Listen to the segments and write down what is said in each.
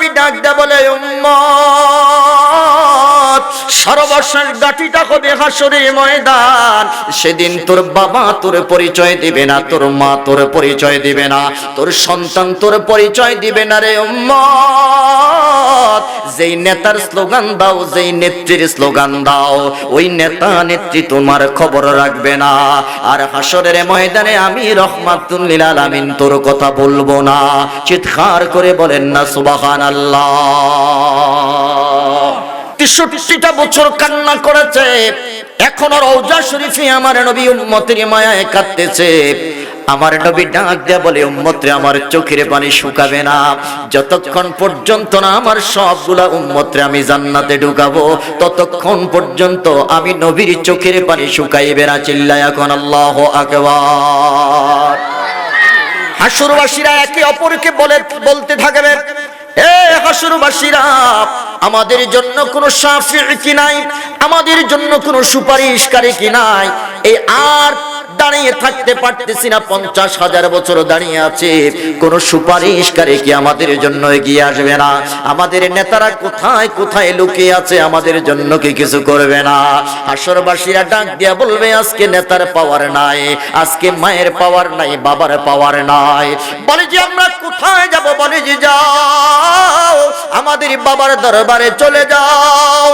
নবী ডাক দেয়া বলে উম্মত সর্বশেষ গাঠিটা হবে হাসরের ময়দান। সেদিন তোর বাবা তোর পরিচয় দিবে না, তোর মা তোর পরিচয় দিবে না, তোর সন্তান তোর পরিচয় দিবে না রে উম্মত। যেই নেতার স্লোগান দাও, যেই নেত্রীর স্লোগান দাও, ওই নেতা নেত্রী তোমার খবর রাখবে না। আর হাসরের ময়দানে আমি রহমাতুল লিল আলামিন তোর কথা বলবো না। চিৎকার করে বলেন না সুবহানাল্লাহ। ৬৩টা বছর কান্না করেছে, এখনো রওজা শরীফে আমার নবী উম্মতের মায়ায় কাঁদতেছে। আমার নবী ডাক দেয়া বলে উম্মতরে আমার চোখের পানি শুকাবে না যতক্ষণ পর্যন্ত না আমার সবগুলা উম্মতরে আমি জান্নাতে ঢুকাবো, ততক্ষণ পর্যন্ত আমি নবীর চোখের পানি শুকাইবে না। চিল্লায় এখন আল্লাহু আকবার। হাসরবাসীরা একে অপরকে বলতে থাকবে, এ হাসরবাসীরা আমাদের জন্য কোনো শাফিঈ কি নাই, আমাদের জন্য কোনো সুপারিশকারী কি নাই? এই আর দাঁড়িয়ে থাকতে পারতেছি না, ৫০,০০০ বছর দাঁড়িয়ে আছে, কোন সুপারিশকারী কি আমাদের জন্য এগিয়ে আসবে না? আমাদের নেতারা কোথায় কোথায় লুকিয়ে আছে, আমাদের জন্য কি কিছু করবে না? হাসরবাসীরা ডাক দিয়া বলবে আজকে নেতার পাওয়ার নাই, আজকে মায়ের পাওয়ার নাই, বাবার পাওয়ার নাই। বলে যে আমরা কোথায় যাব? বলে যে যাও আমাদের বাবার দরবারে চলে যাও,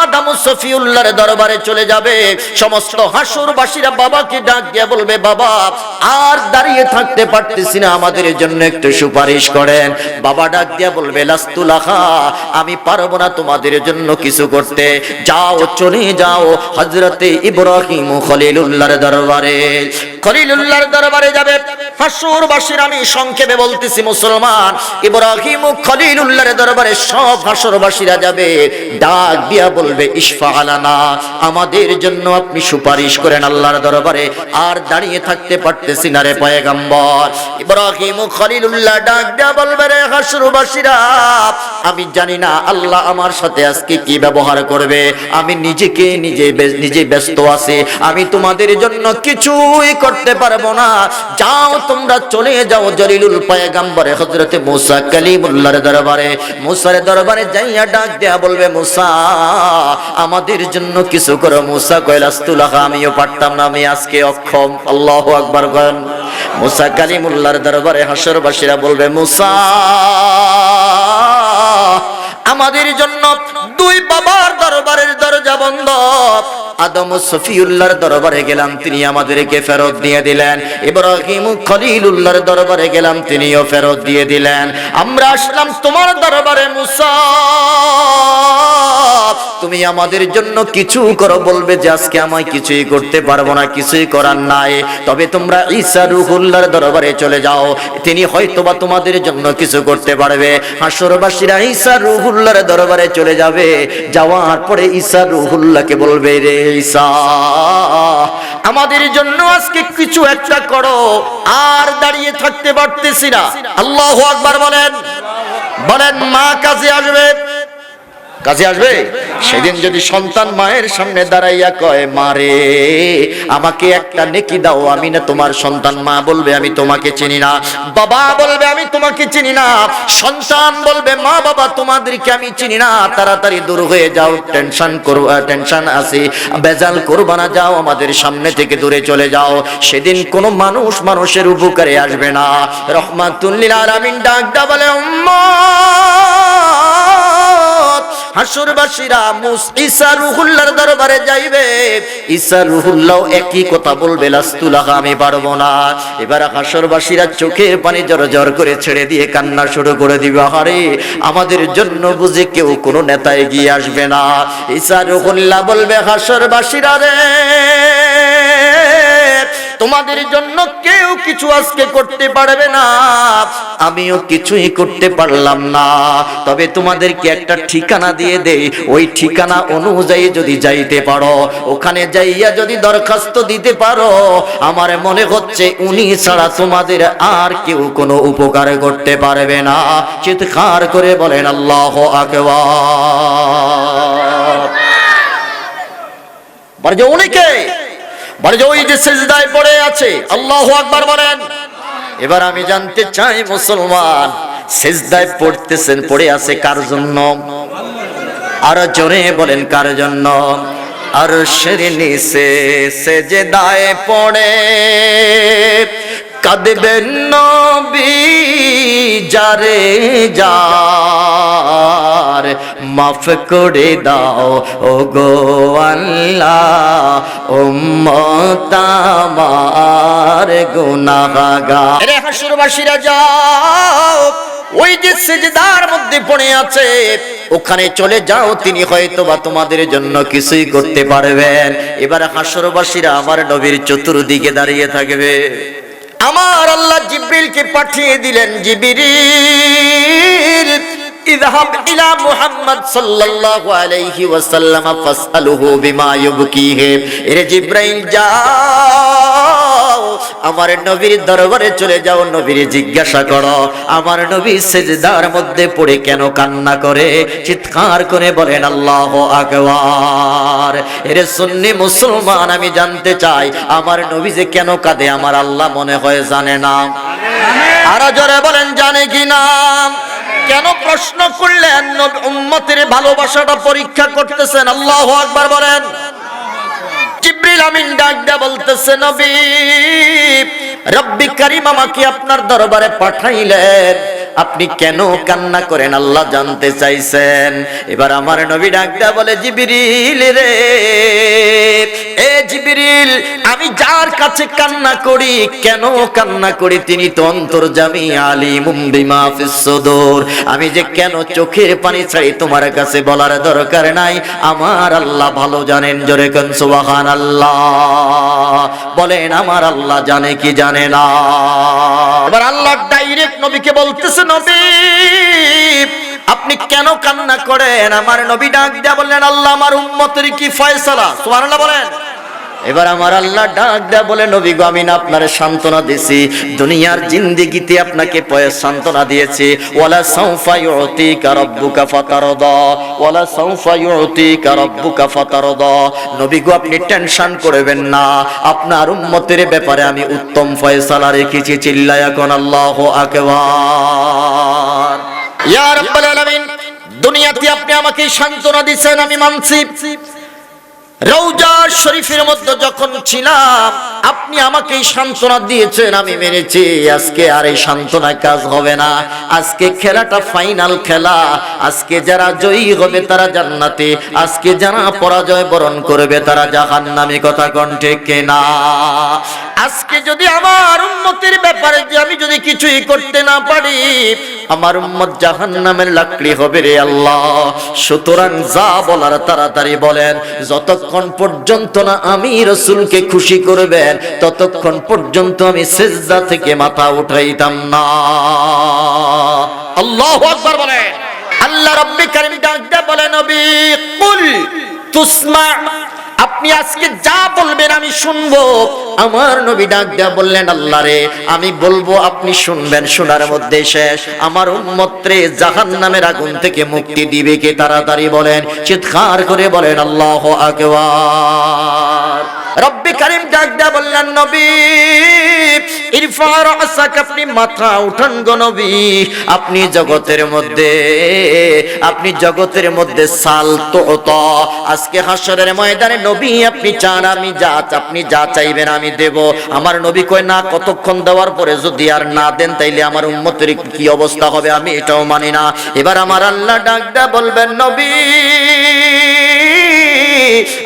আদম সফিউল্লাহর দরবারে চলে যাবে। সমস্ত হাসরবাসীরা বাবাকে ডাক দিয়া বলবে বাবা আর দাঁড়িয়ে থাকতে পারতেছি না, আমাদের জন্য একটু সুপারিশ করেন। বাবা ডাক দিয়া বলবে লাস্তুলাহা, আমি পারবো না তোমাদের জন্য কিছু করতে, যাও চলে যাও হযরতে ইব্রাহিম খলিলুল্লাহর দরবারে। খলিলুল্লাহর দরবারে যাবে হাসরবাসীর। আমি সংক্ষেপে বলতেছি মুসলমান, ইব্রাহিম খলিলুল্লাহর দরবারে সব হাসরবাসীরা যাবে, ডাক দিয়া বলবে ইশফা আলানা, আমাদের জন্য আপনি সুপারিশ করেন আল্লাহর দরবারে। আর দাঁড়িয়ে থাকতে পারতেছি না রে পয়গম্বর। ইব্রাহিম খলিলুল্লাহ ডাক দিয়া বলবে রে হাসরবাসীরা, আমি জানি না আল্লাহ আমার সাথে আজকে কি ব্যবহার করবে, আমি নিজে ব্যস্ত আছি, আমি তোমাদের জন্য কিছুই করতে পারবো না। যাও তোমরা চলে যাও জলিলুল পয়গম্বর হযরতে মুসা কালিমুল্লাহর দরবারে। মুসার দরবারে যাইয়া ডাক দেয়া বলবে মুসা আমাদের জন্য কিছু করো। মুসা কইল আস্তুলাহা, আমিও পারতাম না, আমি আজকে অক্ষম। আল্লাহু আকবার বলেন। মুসা কালিমুল্লাহর দরবারে হাসরবাসীরা বলবে মুসা আমাদের জন্য দুই বাবার দরবারের দরজা বন্ধ। আদম সফিউল্লাহর দরবারে গেলাম, তিনি আমাদেরকে ফেরত দিয়ে দিলেন। ইব্রাহিম খলিলুল্লাহর দরবারে গেলাম, তিনিও ফেরত দিয়ে দিলেন। আমরা আসলাম তোমার দরবারে মুসা, তুমি আমাদের জন্য কিছু করো। বলবে যে আজকে আমায় কিছুই করতে পারবো না, কিছুই করার নাই, তবে তোমরা ঈসা রূহুল্লাহর দরবারে চলে যাও, তিনি হয়তোবা তোমাদের জন্য কিছু করতে পারবে। হাসরবাসীরা ঈসা রূহুল্লাহর দরবারে চলে যাবে। যাওয়ার পরে ঈসা রূহুল্লাহকে বলবে রে ঈসা আমাদের জন্য আজকে কিছু একটা করো, আর দাঁড়িয়ে থাকতে পারতেছি না। আল্লাহু আকবার বলেন। বলেন মা কাজে আসবে, কাজে আসবে। সেদিন যদি সন্তান মায়ের সামনে দাঁড়াইয়া কয় মারে আমাকে একটা নেকি দাও, আমি না তোমার সন্তান। মা বলবে আমি তোমাকে চিনি না। বাবা বলবে আমি তোমাকে চিনি না। সন্তান বলবে মা বাবা তোমাদেরকে আমি চিনি না, তাড়াতাড়ি দূর হয়ে যাও, টেনশন আছে, বেজাল করবা না, যাও আমাদের সামনে থেকে দূরে চলে যাও। সেদিন কোনো মানুষ মানুষের উপকারে আসবে না। রহমাতুল লিল আলামিন ডাক দা বলে হাসরবাসীরা ঈসা রূহুল্লাহর দরবারে যাইবে। ঈসা রূহুল্লাহ একই কথা বলবে লাস্তুলাহা, আমি পারবো না। এবার হাসরবাসীরা চোখের পানি জড় করে ছেড়ে দিয়ে কান্না শুরু করে দিবে, আরে আমাদের জন্য বুঝে কেউ কোনো নেতা এগিয়ে আসবে না। ঈসা রূহুল্লাহ বলবে হাসরবাসীরা রে তোমাদের জন্য কেউ কিছু আজকে করতে পারবে না, আমিও কিছুই করতে পারলাম না, তবে তোমাদেরকে একটা ঠিকানা দিয়ে দেই, ওই ঠিকানা অনুযায়ী যদি যাইতে পারো, ওখানে যাইয়া যদি দরখাস্ত দিতে পারো, আমার মনে হচ্ছে উনি ছাড়া তোমাদের আর কেউ কোনো উপকার করতে পারবে না। চিৎকার করে বলেন আল্লাহু আকবার। বলে যে উনি কে? বলে যে ওই যে সিজদায় পড়ে আছে। আল্লাহু আকবার বলেন। এবার আমি জানতে চাই মুসলমান, সিজদায় পড়তেছেন, পড়ে আছে কার জন্য? আরো জোরে বলেন কার জন্য? আরশের নিচে সিজদায় পড়ে কাঁদবেন নবী যারে যার, মাফ করে দাও ওগো আল্লাহ উম্মত আমার গুনাহগার। রে হাসরবাসীরা যাও, ওই যে সিজদার মধ্যে পড়ে আছে ওখানে চলে যাও, তিনি হয়তোবা তোমাদের জন্য কিছুই করতে পারবেন। এবার হাসরবাসীরা আমার নবীর চতুর্দিকে দাঁড়িয়ে থাকবে। আমার আল্লাহ জিবরিলকে পাঠিয়ে দিলেন, জিবরিল ইযহাব ইলা মুহাম্মদ সাল্লাল্লাহু আলাইহি ওয়াসাল্লাম ফাসআলুহু বিমা ইউবকিহি। এরে জিবরাইল যাও, আমার নবীর দরবারে চলে যাও, নবীর জিজ্ঞাসা করো আমার নবী সিজদার মধ্যে পড়ে কেন কান্না করে, চিৎকার করে বলেন আল্লাহু আকবার। এরে সুন্নি মুসলমান, আমি জানতে চাই আমার নবী যে কেন কাঁদে আমার আল্লাহ মনে হয় জানে না? আরো জোরে বলেন জানে কি না? কেন প্রশ্ন করলেন? উম্মতের ভালোবাসাটা পরীক্ষা করতেছেন। আল্লাহু আকবার বলেন। জিবরিল আমিন ডাক দেয়া বলতেছে, নবী রব্বি কারীম আমাকে আপনার দরবারে পাঠাইলেন, আপনি কেন কান্না করেন আল্লাহ জানতে চাইছেন। এবার আমার নবী ডাক দেয়া বলে, জিবরিল রে, এ জিবরিল, আমি যার কাছে কান্না করি, কেন কান্না করি তিনি তো অন্তর্যামী, আলিমুম বিমা ফিস সুদূর। আমি যে কেন চোখের পানি ছাড়ি তোমার কাছে বলার দরকার নাই, আমার আল্লাহ ভালো জানেন। জোরে কোন সুবহানাল্লাহ বলেন, আমার আল্লাহ জানে কি জানে না? এবার আল্লাহ ডাইরেক্ট নবীকে বলতেছে, নবী আপনি কেন কান্না করেন? আমার নবী ডাক দেয়া বললেন, আল্লাহ আমার উম্মতের কি ফয়সালা? সুবহানাল্লাহ বলেন। এবার আমার আল্লাহ ডাক দেয়া বলে, নবী গো আমি না আপনারে সান্ত্বনা দিয়েছি, দুনিয়ার জিন্দেগিতে আপনাকে সান্ত্বনা দিয়েছি। ওয়ালা সাউফা ইউতিকা রাব্বুকা ফাতারদা, ওয়ালা সাউফা ইউতিকা রাব্বুকা ফাতারদা। নবী গো আপনি টেনশন করবেন না, আপনার উম্মতের ব্যাপারে আমি উত্তম ফয়সালা রেখেছি। চিল্লায়া কোন আল্লাহু আকবার। ইয়া রাব্বুল আলামিন, দুনিয়াতে আপনি আমাকে সান্ত্বনা দিয়েছেন, আমি মানছি। রওজা শরীফের মধ্যে যখন ছিলাম আপনি আমাকে সান্ত্বনা দিয়েছেন, আমি মেনেছি। আজকে আর এই সান্ত্বনা কাজ হবে না, আজকে খেলাটা ফাইনাল খেলা। আজকে যারা জয়ী হবে তারা জান্নাতে, আজকে যারা পরাজয় বরণ করবে তারা জাহান্নামে। কথা কোন ঠিক কিনা? আজকে যদি আমার উম্মতের ব্যাপারে যে আমি যদি কিছুই করতে না পারি, আমার উম্মত জাহান্নামের লাকড়ি হবে রে আল্লাহ। সুতরাং যা বলার তাড়াতাড়ি বলেন, যতক্ষণ পর্যন্ত না আমি রাসূলকে খুশি করবেন ততক্ষণ পর্যন্ত আমি সিজদা থেকে মাথা উঠাইতাম না। আল্লাহু আকবার বলেন। আল্লাহ রাব্বি কারীম ডাক দেয়া বলে, নবী কুল তুসমা, আপনি আজকে যা বলবেন আমি শুনবো। আমার নবী ডাক দেয়া বললেন, আল্লাহ রে আমি বলবো আপনি শুনবেন, শোনার মধ্যে শেষ। আমার উম্মত রে জাহান্নামের আগুন থেকে মুক্তি দিবে কে? তাড়াতাড়ি বলেন, চিৎকার করে বলেন আল্লাহু আকবার। রব্বি কারীম ডাক দেয়া বললেন, নবী ইরফা রাসাক, আপনি মাথা উঠান গো নবী। আপনি জগতের মধ্যে সাল তো আজকে হাসরের ময়দানে নবী আপনি চান আমি আপনি যা চাইবেন আমি দেব। আমার নবী কয় না, কতক্ষণ দেওয়ার পরে যদি আর না দেন তাইলে আমার উম্মতের কি অবস্থা হবে আমি এটাও মানি না। এবার আমার আল্লাহ ডাক দেয়া বলবেন, নবী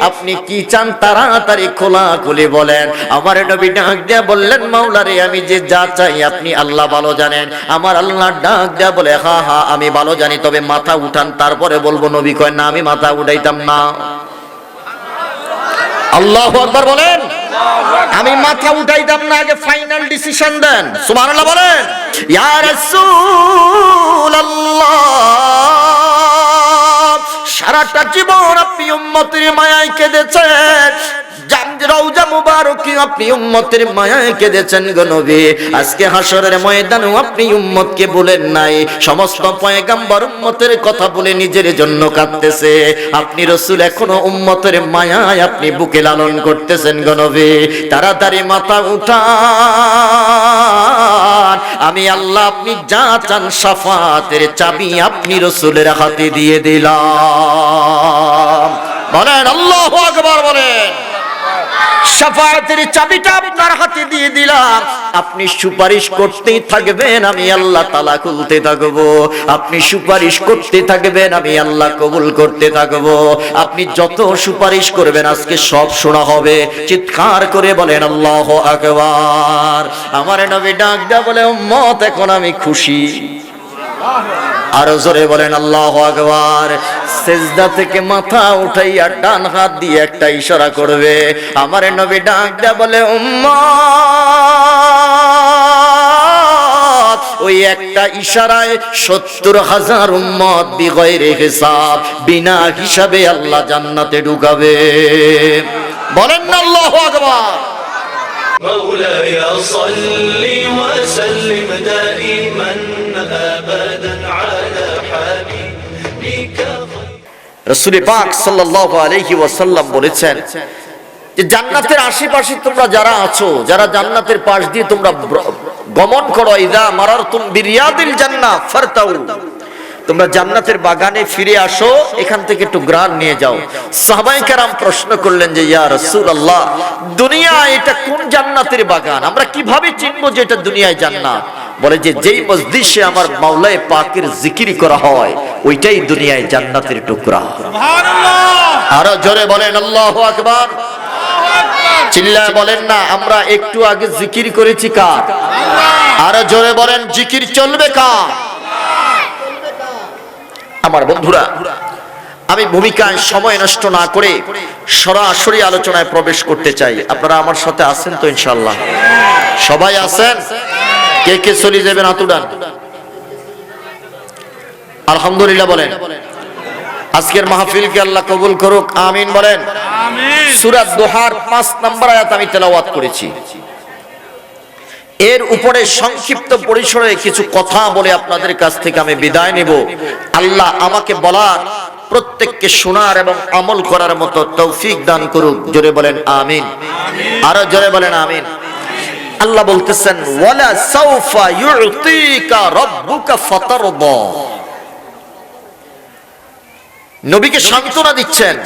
আপনি কি চান তাড়াতাড়ি খোলাখুলি বলেন। আমার নবী ডাক দেয়া বললেন, মাওলা রে আমি যে যা চাই আপনি আল্লাহ ভালো জানেন। আমার আল্লাহ ডাক দেয়া বলে, হ্যাঁ হ্যাঁ আমি ভালো জানি, তবে মাথা উঠান তারপরে বলবো। নবী কয় না, আমি মাথা উঠাইতাম না। আল্লাহু আকবার বলেন। আমি মাথা উঠাইতাম না, আগে ফাইনাল ডিসিশন দেন। সুবহানাল্লাহ বলেন। ইয়া রাসূলুল্লাহ, সারাটা জীবন আপনি উম্মতের মায়ায় কেঁদেছেন, রওজা মুবারকে আপনি উম্মতের মায়ায় কেঁদেছেন গো নবী। আজকে হাসরের ময়দানেও আপনি উম্মতকে বলেন নাই, সমস্ত পয়গম্বর উম্মতের কথা বলে নিজের জন্য কাঁদতেছে, আপনি রাসূল এখনো উম্মতের মায়ায় আপনি বুকে লালন করতেছেন গো নবী। তাড়াতাড়ি মাথা উঠান, আমি আল্লাহ আপনি যা চান শাফাতের চাবি আপনি রাসূলের হাতে দিয়ে দিলাম। বলেন আল্লাহু আকবার, বলেন শাফাতের চাবিটা আপনার হাতে দিয়ে দিলাম। আপনি সুপারিশ করতেই থাকবেন, আমি আল্লাহ তাআলা খুলতে থাকবো। আপনি সুপারিশ করতে থাকবেন, আমি আল্লাহ কবুল করতে থাকবো। আপনি যত সুপারিশ করবেন আজকে সব শোনা হবে। চিৎকার করে বলেন আল্লাহু আকবার। আমার নবী ডাক দেয়া বলে, উম্মত এখন আমি খুশি। আরো জোরে বলেন আল্লাহু আকবার। সিজদা থেকে মাথা উঠাইয়া ডান হাত দিয়ে একটা ইশারা করবে। আমার নবী ডাক দেয়া বলে, উম্মত ওই একটা ইশারায় ৭০,০০০ উম্মত বিগয়রে হিসাব, বিনা হিসাবে আল্লাহ জান্নাতে ঢুকাবে। বলেন না আল্লাহু আকবার। مولاي صل وسلم دائما ابدا على حبيبك। রাসূল পাক সাল্লাল্লাহু আলাইহি ওয়াসাল্লাম বলেছেন যে জান্নাতের আশেপাশে তোমরা যারা আছো, যারা জান্নাতের পাশ দিয়ে তোমরা গমন করো, ইযা মারারতুম বিরিয়াদিল জান্নাহ ফারতাউ, তোমরা জান্নাতের বাগানে ফিরে আসো, এখান থেকে একটু গ্রান নিয়ে যাও। সাহাবায়ে কেরাম প্রশ্ন করলেন যে ইয়া রাসূলুল্লাহ, দুনিয়া এটা কোন জান্নাতের বাগান, আমরা কিভাবে চিনবো যে এটা দুনিয়ায় জান্নাত? বলে যে যেই মজলিসে আমার মাওলায়ে পাকের জিকির করা হয় ওইটাই দুনিয়ায় জান্নাতের টুকরা। সুবহানাল্লাহ। আরো জোরে বলেন আল্লাহু আকবার। চিল্লায় বলেন না, আমরা একটু আগে জিকির করেছি কার? আরো জোরে বলেন, জিকির চলবে কার? আমার বন্ধুরা, আমি ভূমিকায় সময় নষ্ট না করে সরাসরি আলোচনায় প্রবেশ করতে চাই। আপনারা আমার সাথে আছেন তো ইনশাআল্লাহ? সবাই আছেন? কে কে চলে যাবেন হাত উঠান। আলহামদুলিল্লাহ বলেন। আজকের মাহফিলকে আল্লাহ কবুল করুক, আমিন বলেন। আমিন। সূরা দোহার ৫ নম্বর আয়াত আমি তেলাওয়াত করেছি। এর উপরে সংক্ষিপ্ত পরিসরে কিছু কথা বলে আপনাদের কাছ থেকে আমি বিদায় নেব। আল্লাহ আমাকে বলার, প্রত্যেককে শোনার এবং আমল করার মতো তৌফিক দান করুক। জোরে বলেন আমিন। আরো জোরে বলেন আমিন। আল্লাহ বলতেছেন, ওয়ালা সাউফা ইউতিকা রাব্বুকা ফাতারদা। নবীকে সান্ত্বনা দিচ্ছেন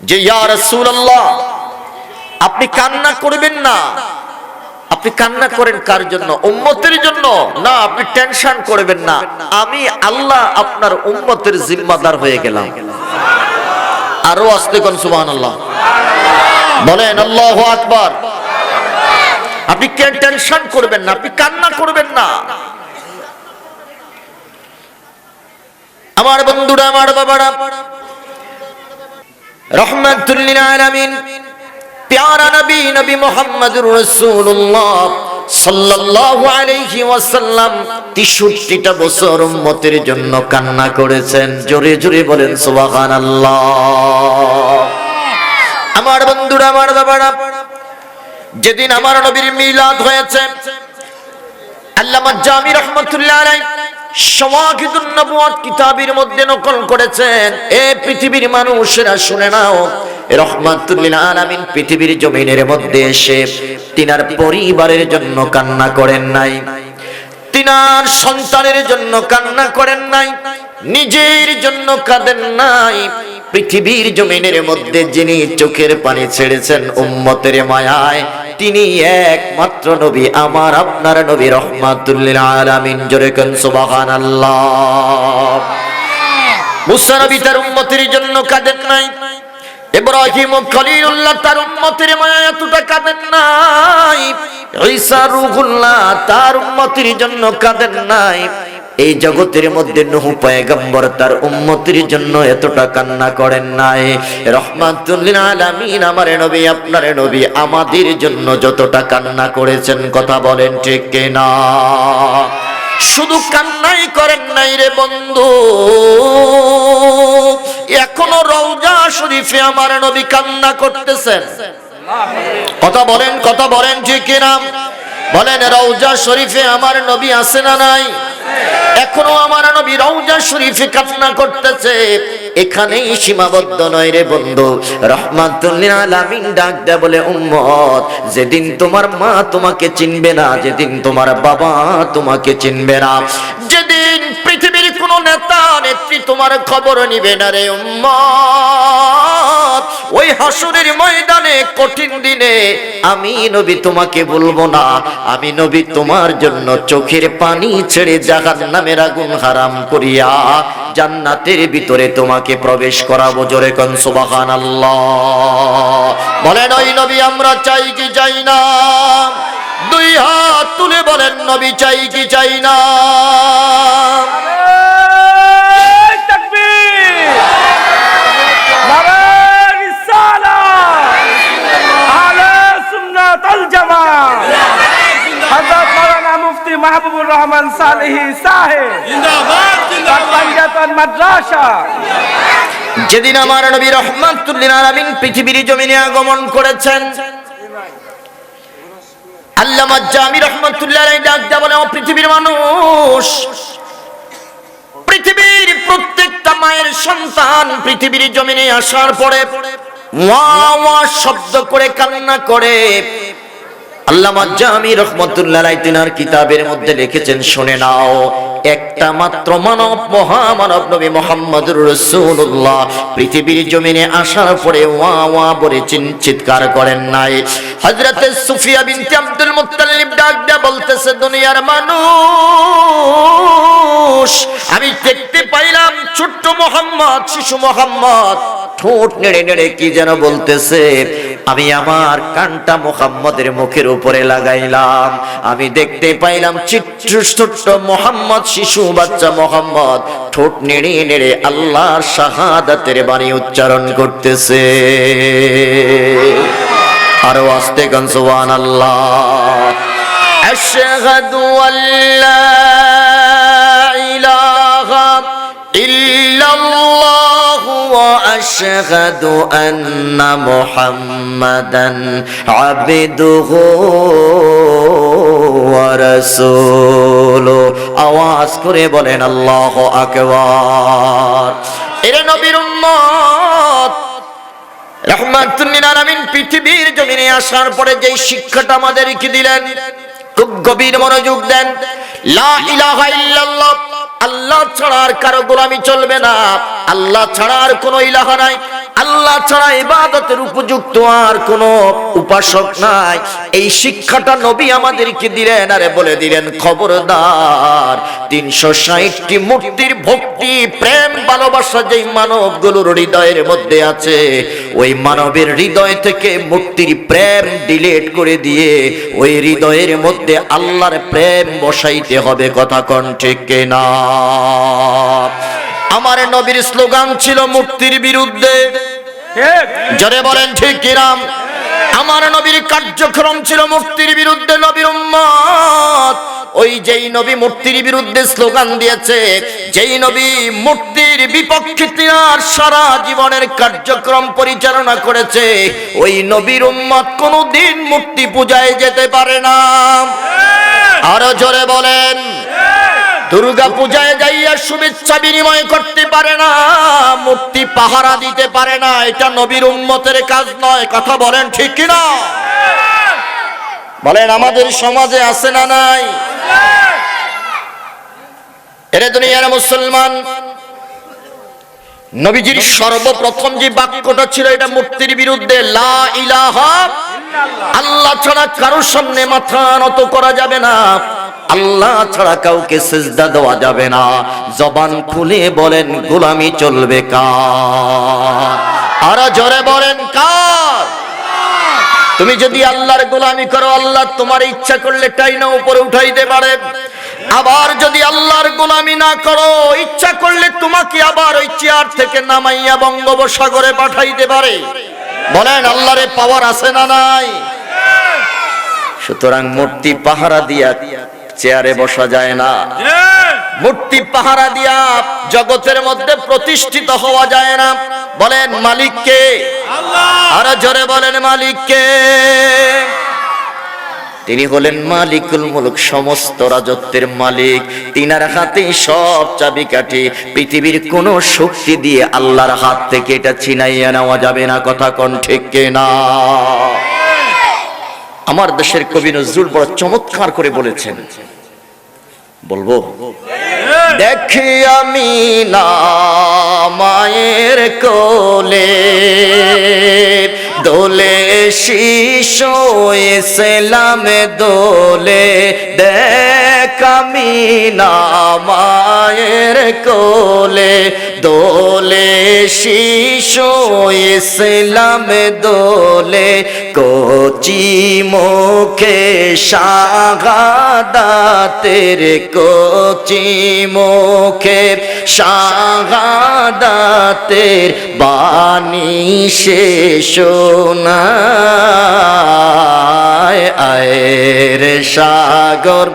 যে ইয়া রাসূলুল্লাহ, আপনি কান্না করবেন না। আপনি কান্না করেন কার জন্য? উম্মতের জন্য না, আপনি টেনশন করবেন না, আমি আল্লাহ আপনার উম্মতের জিম্মাদার হয়ে গেলাম। আরো আস্তে কোন সুবহানাল্লাহ বলেন, আল্লাহু আকবার। আপনি কেন টেনশন করবেন না, আপনি কান্না করবেন না। আমার বন্ধুরা, আমার বাবারা, রহমাতুল লিল আলামিন প্যারা নবী নবী মুহাম্মদুর রাসূলুল্লাহ সাল্লাল্লাহু আলাইহি ওয়াসাল্লাম ৬৩টা বছর উম্মতের জন্য কান্না করেছেন। জোরে জোরে বলেন সুবহানাল্লাহ। আমার বন্ধুরা, আমার বাবারা, যেদিন আমার নবীর মিলাদ হয়েছে, আল্লামা জামি রাহমাতুল্লাহ আলাইহি শাওয়াহিদুন নবুওয়াত কিতাবের মধ্যে নকল করেছেন। এ পৃথিবীর মানুষেরা শুনে নাও, রহমাতুল লিল আলামিন পৃথিবীর জমিনের মধ্যে এসে তিনার পরিবারের জন্য কান্না করেন নাই, তিনার সন্তানের জন্য কান্না করেন নাই, নিজের জন্য কাঁদেন নাই। পৃথিবীর জমিনের মধ্যে যিনি চোখের পানি ছেড়েছেন উম্মতের মায়ায়, তিনি একমাত্র নবী, আমার আপনার নবী রহমাতুল লিল আলামিন। জোরে কোন সুবহানাল্লাহ। মুসা নবী তার উম্মতের জন্য কাঁদেন নাই, ইব্রাহিম খলিলুল্লাহ তার উম্মতের মায়ায় এতটা কাঁদেন নাই, ঈসা রূহুল্লাহ তার উম্মতের জন্য কাঁদেন নাই। এই জগতের মধ্যে নূহ পয়গম্বর তার উম্মতের জন্য এতটা কান্না করেন নাই। রহমাতুল লিল আলামিন আমার নবী, আপনার নবী আমাদের জন্য যতটা কান্না করেছেন, কথা বলেন ঠিক কিনা? শুধু কান্নাই করেন নাই রে বন্ধু, এখনো রওজা শরীফে আমার নবী কান্না করতেছেন। কথা বলেন ঠিক কিনা? বলেন রওজা শরীফে আমার নবী আছে না নাই? এখনো আমার নবী রওজা শরীফে কান্না করতেছে। এখানেই সীমাবদ্ধ নয় রে বন্ধু, রাহমাতুল লিল আলামিন ডাক দেয়া বলে উম্মত, যেদিন তোমার মা তোমাকে চিনবে না, যেদিন তোমার বাবা তোমাকে চিনবে না, যেদিন পৃথিবীর কোন নেতা নেত্রী তোমার খবর নিবে না রে উম্মত, ওই হাসরের ময়দানে কঠিন দিনে আমি নবী তোমাকে বলবো না, আমি নবী তোমার জন্য চোখের পানি ছেড়ে জাহান্নামের আগুন হারাম করিয়া জান্নাতের ভিতরে তোমাকে প্রবেশ করাবো। জোরে কোন সুবহানাল্লাহ। বলেন ওই নবী আমরা চাই কি চাই না? দুই হাত তুলে বলেন নবী চাই কি চাই না? মাহবুবুর রহমান সালেহি সাহেব জিন্দাবাদ মাদ্রাসা। যেদিন আমার নবী রাহমাতুল লিল আলামিন পৃথিবীর জমিনে আগমন করেছেন, আল্লামা জামি রাহমাতুল্লাহ আলাইহি ডাক দেয়া বলে, ও পৃথিবীর মানুষ, পৃথিবীর প্রত্যেকটা মায়ের সন্তান পৃথিবীর জমিনে আসার পরে ওয়া ওয়া শব্দ করে কান্না করে। আল্লামা জামি রাহমাতুল্লাহ আলাইহি তিনার কিতাবের মধ্যে লিখেছেন, শুনে নাও, একটা মাত্র মানব, মহামানব নবী মুহাম্মদুর রাসূলুল্লাহ পৃথিবীর জমিনে আসার পরে ওয়া ওয়া বলে চিৎকার করেন নাই। হযরতে সুফিয়া বিনতে আব্দুল মুত্তালিব ডাক দেয়া বলতেছে, দুনিয়ার মানুষ, আমি দেখতে পাইলাম ছোট্ট মুহাম্মদ, শিশু মুহাম্মদ ঠোঁট নেড়ে নেড়ে কি যেন বলতেছে। আমি আমার কানটা মুহাম্মদের মুখের উপরে লাগাইলাম, আমি দেখতে পাইলাম ছোট্ট মুহাম্মদ, শিশু বাচ্চা মুহাম্মদ ঠোঁট নেড়ে নেড়ে আল্লাহর শাহাদাতের বাণী উচ্চারণ করতেছে। আরো আস্তে গান সুবহানাল্লাহ। আশহাদু আল্লা ইলাহা ইল্লাল্লাহ ওয়া আশহাদু আন্না মুহাম্মাদান আবদুহু ওয়া রাসূলুহু। আওয়াজ করে বলেন আল্লাহু আকবার। এরে নবীর উম্মত, রাহমাতুল লিল আলামিন পৃথিবীর জমিনে আসার পরে যেই শিক্ষাটা আমাদেরকে দিলেন, খুব গভীর মনোযোগ দেন। লা ইলাহা ইল্লাল্লাহ, আল্লাহ ছাড়া আর কারো গোলামি চলবে না, আল্লাহ ছাড়া আর কোনো ইলাহা নাই, আল্লাহ ছাড়া ইবাদতের উপযুক্ত আর কোনো উপাসক নাই। এই শিক্ষাটা নবী আমাদেরকে দিলেন, আরে বলে দিলেন, খবরদার ৩৬০টি মূর্তির ভক্তি, প্রেম, ভালোবাসা যেই মানবগুলোর হৃদয়ের মধ্যে আছে, ওই মানবের হৃদয় থেকে মূর্তির প্রেম ডিলিট করে দিয়ে ওই হৃদয়ের মধ্যে আল্লাহর প্রেম বসাইতে হবে। কথা কোন ঠিক কিনা? আমার নবীর স্লোগান ছিল মূর্তির বিরুদ্ধে। জোরে বলেন ঠিক কিনা? আমার নবীর কার্যক্রম ছিল মূর্তির বিরুদ্ধে। নবীর উম্মত, ওই যেই নবী মূর্তির বিরুদ্ধে স্লোগান দিয়েছে, যেই নবী মূর্তির বিপক্ষে তিনার সারা জীবনের কার্যক্রম পরিচালনা করেছে, ওই নবীর উম্মত কোনদিন মূর্তি পূজায় যেতে পারে না। আরো জোরে বলেন। দুর্গা পূজায় যাইয়া শুভেচ্ছা বিনিময় করতে পারে না, মূর্তি পাহারা দিতে পারে না, এটা নবীর উম্মতের কাজ নয়। কথা বলেন ঠিক কিনা? বলেন আমাদের সমাজে আছে না নাই? এরে দুনিয়ার মুসলমান, নবীজির সর্বপ্রথম যে বাক্যটা ছিল এটা মূর্তির বিরুদ্ধে। লা ইলাহা ইল্লাল্লাহ, আল্লাহ ছাড়া কারোর সামনে মাথা নত করা যাবে না, আল্লাহ ছাড়া কাউকে সিজদা দেওয়া যাবে না। জবান খুলে বলেন গোলামি চলবে কার? আর জোরে বলেন কার? তুমি যদি আল্লাহর গোলামি করো, আল্লাহ তোমার ইচ্ছা করলে টাইনা উপরে উঠাইতে পারে। আবার যদি আল্লাহর গোলামি না করো, ইচ্ছা করলে তোমাকে আবার ওই চেয়ার থেকে নামাইয়া বঙ্গোপসাগরে পাঠাইতে পারে। বলেন আল্লাহরে পাওয়ার আছে না নাই? সুতরাং মূর্তি পাহারা দিয়া চেয়ারে বসা যায় না। মূর্তি পাহারা দিয়া জগতের মধ্যে প্রতিষ্ঠিত হওয়া যায় না। বলেন মালিক কে? আল্লাহ। আরো জোরে বলেন মালিক কে? তিনি হলেন মালিকুল মুলক, সমস্ত রাজত্বের মালিক। তিনার হাতে সব চাবিকাঠি। পৃথিবীর কোন শক্তি দিয়ে আল্লাহর হাত থেকে এটা ছিনাইয়া নেওয়া যাবে না। কথা কোন ঠিক কিনা? আমার দেশের কবি নজরুল বড় চমৎকার করে বলেছেন, বলবো? দেখি আমি না মায়ের কোলে দোলে শিশু ইসলাম দোলে, দেখ আমি না মায়ের কোলে দোলে শিশু ইসলাম দোলে, কচি মুখে শাহাদাতের কচি মুখে শাহাদাতের বাণী সে শোনায়। আয়ের সাগর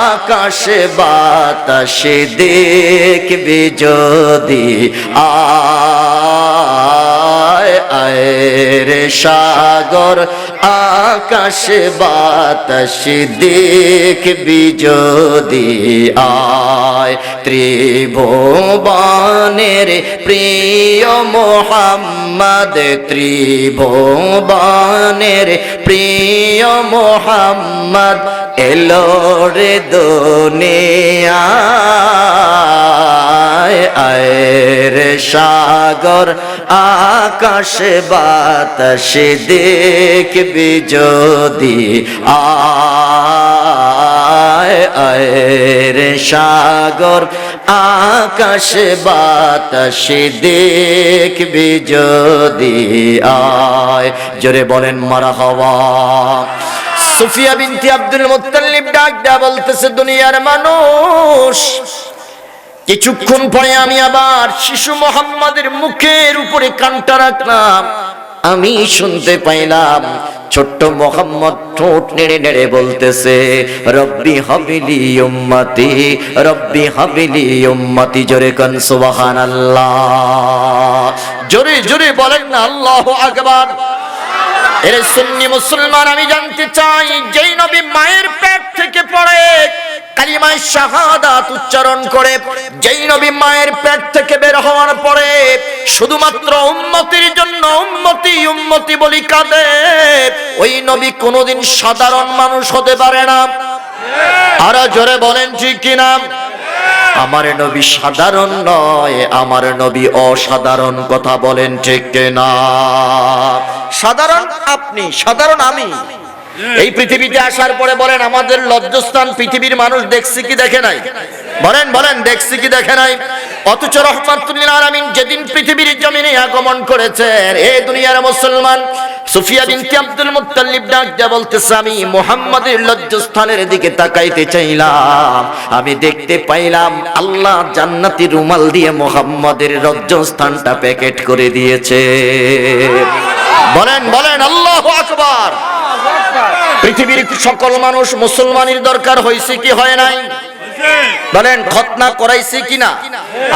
আকাশ বাতাস দেখবি যদি আয়, আয়ের সাগর আকাশ বাতাস দেখবি যদি আয়। ত্রিভুবনের প্রিয় মোহাম্মদ, ত্রিভুবনের প্রিয় মোহাম্মদ এলো রে দুনিয়ায়। আয়ের সাগর আকাশ বাতাস দেখবি যদি আয়, আয়ের সাগর আকাশ বাতাস দেখবি যদি আয়। জোরে বলেন মারহাবা। সুফিয়া বিনতে আব্দুল মুত্তালিব ডাক দেয়া বলতেছে, দুনিয়ার মানুষ, কিছুক্ষণ পরে আমি আবার শিশু মুহাম্মাদের মুখের উপরে কানটা রাখলাম। আমি শুনতে পাইলাম ছোট্ট মুহাম্মদ ঠোঁট নেড়ে নেড়ে বলতেছে, রব্বি হাবিলি উম্মতি, রব্বি হাবিলি উম্মতি। জোরে কান সুবহানাল্লাহ। জোরে জোরে বলেন না আল্লাহু আকবার। এর সুন্নি মুসলমান, আমি জানতে চাই, যেই নবী মায়ের পেট থেকে পড়ে কালিমায়ে শাহাদাত উচ্চারণ করে, যেই নবী মায়ের পেট থেকে বের হওয়ার পরে শুধুমাত্র উম্মতির জন্য উম্মতি উম্মতি বলি কাঁদে, ওই নবী কোনোদিন সাধারণ মানুষ হতে পারে না। আর জোরে বলেন ঠিক কিনা? আমার নবী সাধারণ নয়, আমার নবী অসাধারণ। কথা বলেন ঠিক কিনা? সাধারণ আপনি, সাধারণ আমি। এই পৃথিবীতে আসার পরে বলেন, আমাদের লজ্জাস্থান পৃথিবীর মানুষ দেখছে কি দেখে নাই? বলেন বলেন, দেখছে কি দেখে নাই? অথচ রাহমাতুল লিল আলামিন যেদিন পৃথিবীর জমিনে আগমন করেছেন, এই দুনিয়ার মুসলমান, সুফিয়া বিনতে আব্দুল মুত্তালিব ডাক দিয়া বলতেছে, আমি মুহাম্মাদের লজ্জাস্থানের দিকে তাকাইতে চাইলাম, আমি দেখতে পাইলাম আল্লাহ জান্নাতি রুমাল দিয়ে মুহাম্মাদের লজ্জাস্থানটা প্যাকেট করে দিয়েছে। বলেন বলেন আল্লাহু আকবার। পৃথিবীর সকল মানুষ মুসলমানের দরকার হয়েছে কি হয় নাই? বলেন, খতনা করাইছে কিনা?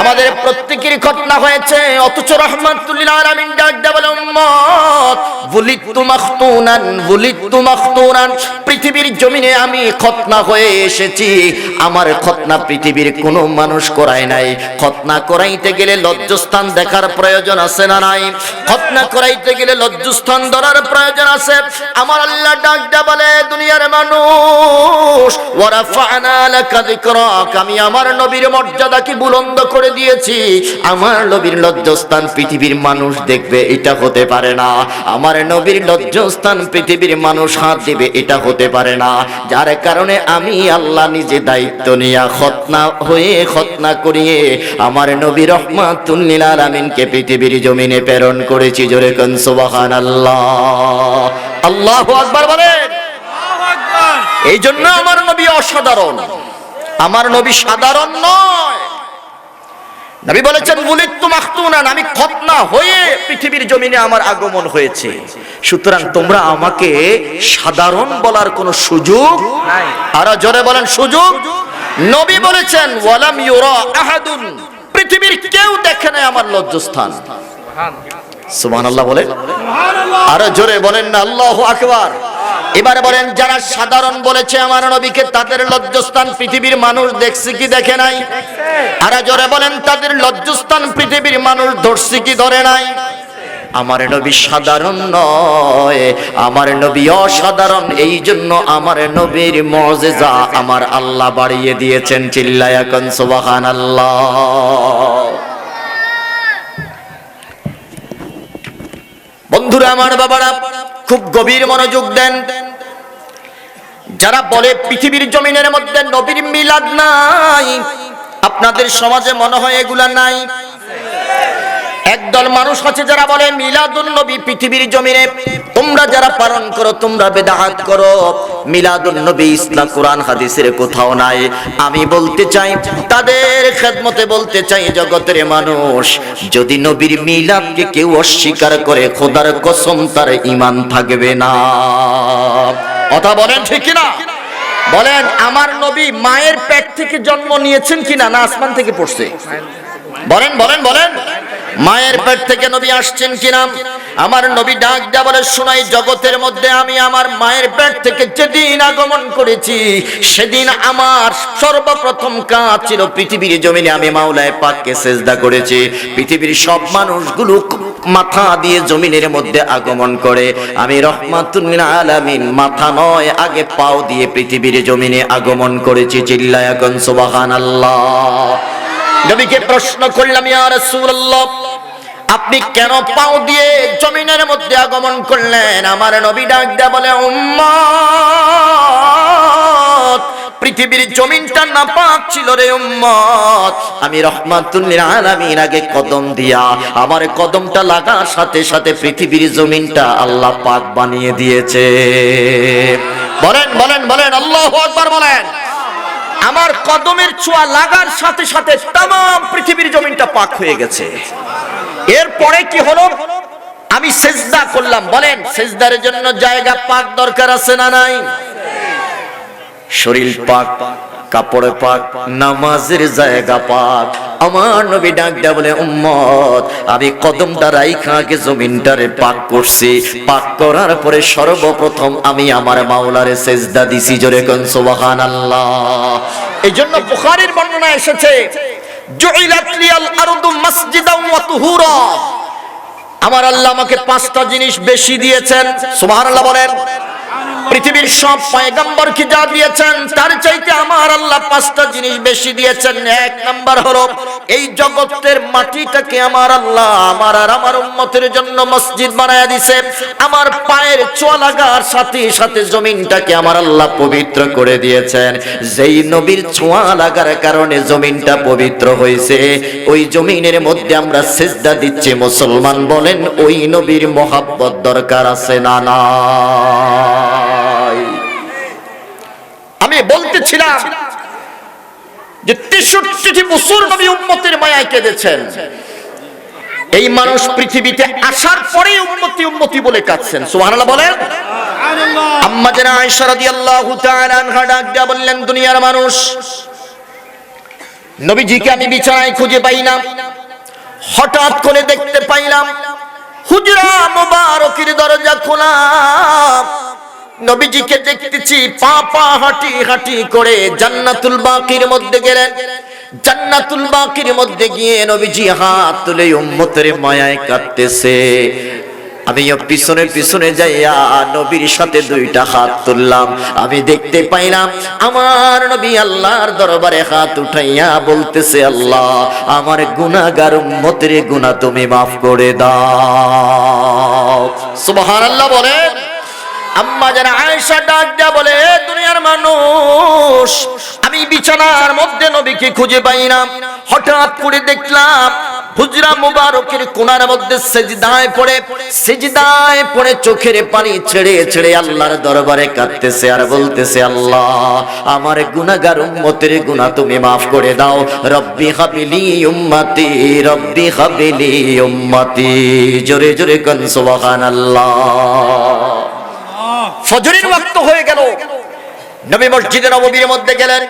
আমাদের প্রত্যেকেরই খতনা হয়েছে। অথচ রাহমাতুল লিল আলামিন ডাক দেয়া বলে, উম্মত বুলিতু মাখতুনান, বুলিতু মাখতুনান, পৃথিবীর জমিনে আমি খতনা হয়ে এসেছি। আমার খতনা পৃথিবীর কোনো মানুষ করায় নাই। খতনা করাইতে গেলে লজ্জাস্থান দেখার প্রয়োজন আছে না নাই? খতনা করাইতে গেলে লজ্জাস্থান ধরার প্রয়োজন আছে। আমার আল্লাহ ডাক দেয়া বলে, দুনিয়ার মানুষ, ওয়ারাফা'না লাকা যিকরাক, আমি আমার নবীর মর্যাদা কি বুলন্দ করে দিয়েছি। আমার নবীর লজ্জাস্থান পৃথিবীর মানুষ দেখবে, এটা হতে পারে না। আমার নবীর লজ্জাস্থান পৃথিবীর মানুষ হাত দিবে, এটা হতে পারে না। যার কারণে আমি আল্লাহ নিজে দায়িত্ব নিয়ে খতনা হয়ে খতনা করিয়ে আমার নবী রহমাতুল লিল আলামিনকে পৃথিবীর জমিনে প্রেরণ করেছি। জোরে কোন সুবহানাল্লাহ। আল্লাহু আকবার বলেন। এই জন্য আমার নবী অসাধারণ, আমার নবী সাধারণ নয়। নবী বলেছেন, বুলিতু মাখতুনান, আমি খতনা হয়ে পৃথিবীর জমিনে আমার আগমন হয়েছে। সুতরাং তোমরা আমাকে সাধারণ বলার কোনো সুযোগ নাই। আর জোরে বলেন, সুযোগ। নবী বলেছেন ওয়ালাম ইউরা আহাদুন, পৃথিবীর কেউ দেখে নাই আমার লজ্জাস্থান। সুবহানাল্লাহ বলেন, আরো জোরে বলেন না আল্লাহু আকবার। এবারে বলেন যারা সাধারণ বলেছে আমার নবীকে, তাদের লজ্জাস্থান পৃথিবীর মানুষ দেখছে কি দেখে নাই? আরো জোরে বলেন তাদের লজ্জাস্থান পৃথিবীর মানুষ ধরছে কি ধরে নাই? আমার নবী সাধারণ নয়, আমার নবী অসাধারণ। এই জন্য আমার নবীর মুজিজা আমার আল্লাহ বাড়িয়ে দিয়েছেন। চিল্লায়া কোন সুবহানাল্লাহ। বন্ধুরা আমার, বাবারা, খুব গভীর মনোযোগ দেন। যারা বলে পৃথিবীর জমিনের মধ্যে নবীর মিলাদ নাই, আপনাদের সমাজে মনে হয় এগুলা নাই? একদল মানুষ আছে যারা বলে মিলাদুন নবী পৃথিবীর জমিনে তোমরা যারা পালন করো তোমরা বিদআত করো। মিলাদুন নবী ইসলাম কোরআন হাদিসের কোথাও নাই। আমি বলতে চাই, তাদের খেদমতে বলতে চাই, জগতের মানুষ, যদি নবীর মিলাদকে কেউ অস্বীকার করে খোদার কসম তার ঈমান থাকবে না। কথা বলেন ঠিক কিনা? বলেন আমার নবী মায়ের পেট থেকে জন্ম নিয়েছেন কিনা, না আসমান থেকে পড়ছে? বলেন বলেন বলেন, মায়ের পেট থেকে নবী আসছেন কিনা? আমার নবী ডাক দেয়া বলে, শোনাই জগতের মধ্যে আমি আমার মায়ের পেট থেকে যেদিন আগমন করেছি সেদিন আমার সর্বপ্রথম কাজ ছিল পৃথিবীর জমিনে আমি মাওলায়ে পাককে সিজদা করেছি। পৃথিবীর সব মানুষগুলো মাথা দিয়ে জমিনের মধ্যে আগমন করে, আমি রহমাতুল লিল আলামিন মাথা নয় আগে পাও দিয়ে পৃথিবীর জমিনে আগমন করেছি। চিল্লায়া কোন সুবহানাল্লাহ। নবীকে প্রশ্ন করলাম, ইয়া রাসূলুল্লাহ আপনি কেন পাও দিয়ে জমিনের মধ্যে আগমন করলেন? আমার নবী ডাক দেয়া বলে, উম্মত, পৃথিবীর জমিনটা নাপাক ছিল রে উম্মত, আমি রহমাতুল লিল আলামিন আগে কদম দিয়া আমার কদমটা লাগার সাথে সাথে পৃথিবীর জমিনটা আল্লাহ পাক বানিয়ে দিয়েছে। বলেন বলেন বলেন আল্লাহু আকবার বলেন। আমার কদমের ছোঁয়া লাগার সাথে সাথে तमाम পৃথিবীর জমিনটা পাক হয়ে গেছে। এরপরে কি হলো? আমি সিজদা করলাম। বলেন সিজদার জন্য জায়গা পাক দরকার আছে না নাই? শরীর পাক, কাপড় পাক, নামাজের জায়গা পাক। আমার নবী ডাক দেয়া বলে, উম্মত আমি কদমটা রাইখা আগে জমিনটারে পাক করছি, পাক করার পরে সর্বপ্রথম আমি আমার মাওলারে সিজদা দিছি। জোরে কোন সুবহানাল্লাহ। এইজন্য বুখারীর বর্ণনা এসেছে, জুইলাত লিয়াল আরদু মাসজিদাও ওয়া তুহুরা, আমার আল্লাহ আমাকে পাঁচটা জিনিস বেশি দিয়েছেন। সুবহানাল্লাহ বলেন। পৃথিবীর সব পয়গম্বরকে যা দিয়েছেন তার চাইতে আমার আল্লাহ পাঁচটা জিনিস বেশি দিয়েছেন। এক নাম্বার হলো এই জগতের মাটিটাকে আমার আল্লাহ আমার আর আমার উম্মতের জন্য মসজিদ বানায়া দিয়েছে। আমার পায়ের ছোঁয়া লাগার সাথে সাথে জমিনটাকে আমার আল্লাহ পবিত্র করে দিয়েছেন। যেই নবীর ছোঁয়া লাগার কারণে জমিনটা পবিত্র হয়েছে, ওই জমিনের মধ্যে আমরা সিজদা দিচ্ছি। মুসলমান বলেন ওই নবীর মহব্বত দরকার আছে না না? আমি বলতেছিলাম যে 63 বছর নবী উম্মতের মায়ায় কেঁদেছেন। এই মানুষ পৃথিবীতে আসার পরে উম্মতি উম্মতি বলে কাঁদছেন। সুবহানাল্লাহ বলেন। আম্মা জানা আয়েশা রাদিয়াল্লাহু তাআলা আনহা ডাক দিয়া বললেন, দুনিয়ার মানুষ, নবীজিকে আমি বিছানায় খুঁজে পাই না, হঠাৎ করে দেখতে পাইলাম হুজরা মুবারকের দরজা খোলা। নবীজিকে দেখতেছি পা পা হাঁটি হাঁটি করে জান্নাতুল বাকির মধ্যে গেলেন। জান্নাতুল বাকির মধ্যে গিয়ে নবীজি হাত তুলে উম্মতের মায়ায় কাঁদতেছে। আমিও পিছনে পিছনে যাইয়া নবীর সাথে দুইটা হাত তুললাম। আমি দেখতে পাইলাম আমার নবী আল্লাহর দরবারে হাত উঠাইয়া বলতেছে, আল্লাহ আমার গুনাহগার উম্মতের গুনাহ তুমি মাফ করে দাও। সুবহানাল্লাহ বলেন। আম্মা জানা আয়েশা ডাক দেয়া বলে, দুনিয়ার মানুষ, আমি বিছানার মধ্যে নবীকে খুঁজে পাই না, হঠাৎ করে দেখলাম হুজরা মুবারকের কোণার মধ্যে সিজদায় পড়ে চোখের পানি ছেড়ে ছেড়ে আল্লাহর দরবারে কাঁদতেছে আর বলতেছে, আল্লাহ আমার গুনাহগার উম্মতের গুনাহ তুমি মাফ করে দাও। রব্বি হাবিলি উম্মতি, রব্বি হাবিলি উম্মতি। জোরে জোরে কোন সুবহানাল্লাহ। ফজরের ওয়াক্ত হয়ে গেল। নবী মসজিদে নববীর মধ্যে গেলেন।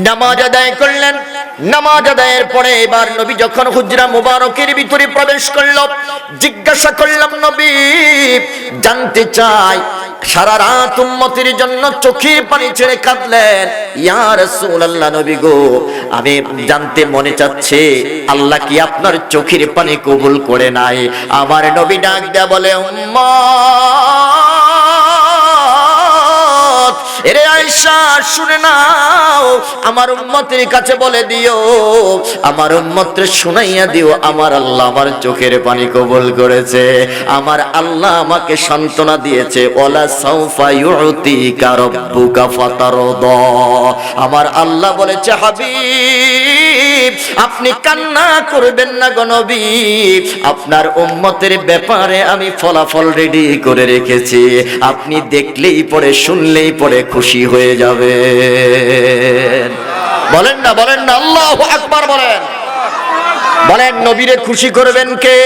নামাজ আদায় করলেন। নামাজ আদায়ের পরে এবার নবী যখন হুজরা মুবারকের ভিতরে প্রবেশ করল, জিজ্ঞাসা করলাম নবী, জানতে চাই সারা রাত উম্মতের জন্য চোখের পানি ছেড়ে কাঁদলেন। ইয়া রাসূলুল্লাহ, নবী গো, আমি জানতে মনে চাচ্ছে আল্লাহ কি আপনার চোখের পানি কবুল করে নাই? আমার নবী ডাক দেয়া বলে, উম্মত, এরে আয়েশা শুনে নাও, আমার উম্মতের কাছে বলে দিও, আমার উম্মতকে শুনাইয়া দিও, আমার আল্লাহ আমার চোখের পানি কবুল করেছে। আমার আল্লাহ আমাকে সান্ত্বনা দিয়েছে, ওয়ালা সাউফা ইউতিকা রাব্বুকা ফাতারদা। আমার আল্লাহ বলেছে, হাবিব আপনি কান্না করবেন না গো নবী, আপনার উম্মতের ব্যাপারে আমি ফলাফল রেডি করে রেখেছি, আপনি দেখলেই পরে শুনলেই পরে খুশি হয়ে যাবেন। বলেন না, বলেন না, আল্লাহু আকবার বলেন। বলেন, নবীরে খুশি করবেন কে?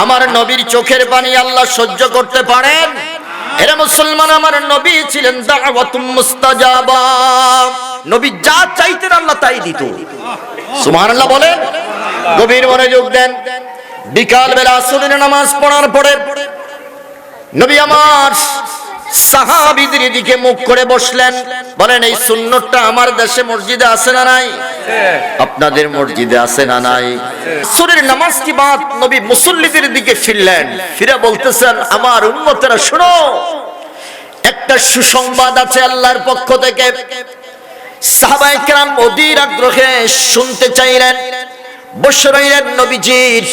আমার নবীর চোখের পানি আল্লাহ সহ্য করতে পারেন? এরা মুসলমান, আমার নবী ছিলেন দাওয়াতুম মুস্তাজাবা। নবী যা চাইতেন আল্লাহ তাই দিত। সুবহানাল্লাহ বলেন। গভীর মনোযোগ দেন। বিকাল বেলা আসরের নামাজ পড়ার পরে নবী আমার সাহাবীদের দিকে মুখ করে বসলেন। বলেন, এই সুন্নতটা আমার দেশে মসজিদে আছে না নাই? আপনাদের মসজিদে আছে না নাই? আসরের নামাজ কি বাদ নবী মুসল্লিদের দিকে ফিরলেন, ফিরে বলতেছেন, আমার উম্মতেরা শোনো, একটা সুসংবাদ আছে আল্লাহর পক্ষ থেকে। সাহাবায়ে কেরাম অধীর আগ্রহে শুনতে চাইলেন, বসে রইলেন। নবীজির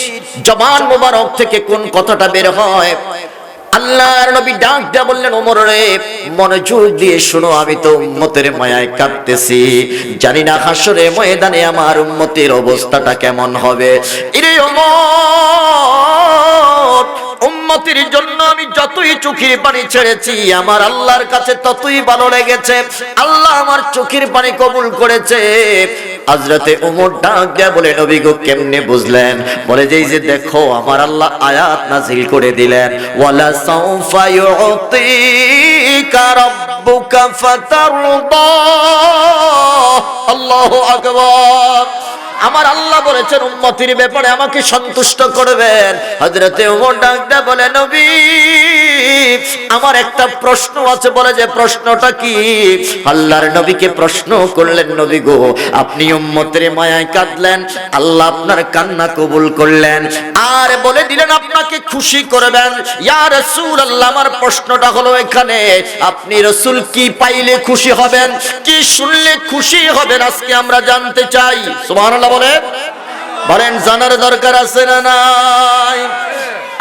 জবান মোবারক থেকে কোন কথাটা বের হয়? আল্লাহর নবী ডাক দিয়ে বললেন, ওমর রে, মনোযোগ দিয়ে শোনো, আমি তো উম্মতের মায়ায় কাঁদতেছি, জানি না হাসরে ময়দানে আমার উম্মতের অবস্থাটা কেমন হবে। এরে ওমর, উম্মতের জন্য আমি যতই চোখের পানি ছেড়েছি আমার আল্লাহর কাছে ততই ভালো লেগেছে, আল্লাহ আমার চোখের পানি কবুল করেছে। হযরতে ওমর ডাক দিয়ে বলে, নবী গো কেমনে বুঝলেন? বলে যে, এই যে দেখো, আমার আল্লাহ আয়াত নাযিল করে দিলেন, ওয়ালা সাউফা ইউতিকা রাব্বুকা ফাতারদা। আল্লাহু আকবার। আমার আল্লাহ বলেছেন উম্মতের ব্যাপারে আমাকে সন্তুষ্ট করবেন। হযরতে ওমর ডাক দিয়ে বলে, নবী আমার একটা প্রশ্ন আছে। বলে যে, প্রশ্নটা কি? আল্লাহর নবীকে প্রশ্ন করলেন, নবী গো, আপনি উম্মতের মায়ায় কাঁদলেন, আল্লাহ আপনার কান্না কবুল করলেন, আর বলে দিলেন আপনাকে খুশি করবেন। ইয়া রাসূলুল্লাহ, আমার প্রশ্নটা হলো এখানে, আপনি রাসূল কি পাইলে খুশি হবেন, কি শুনলে খুশি হবেন, আজকে আমরা জানতে চাই। সুবহানাল্লাহ বলেন। বলেন, জানার দরকার আছে না নাই?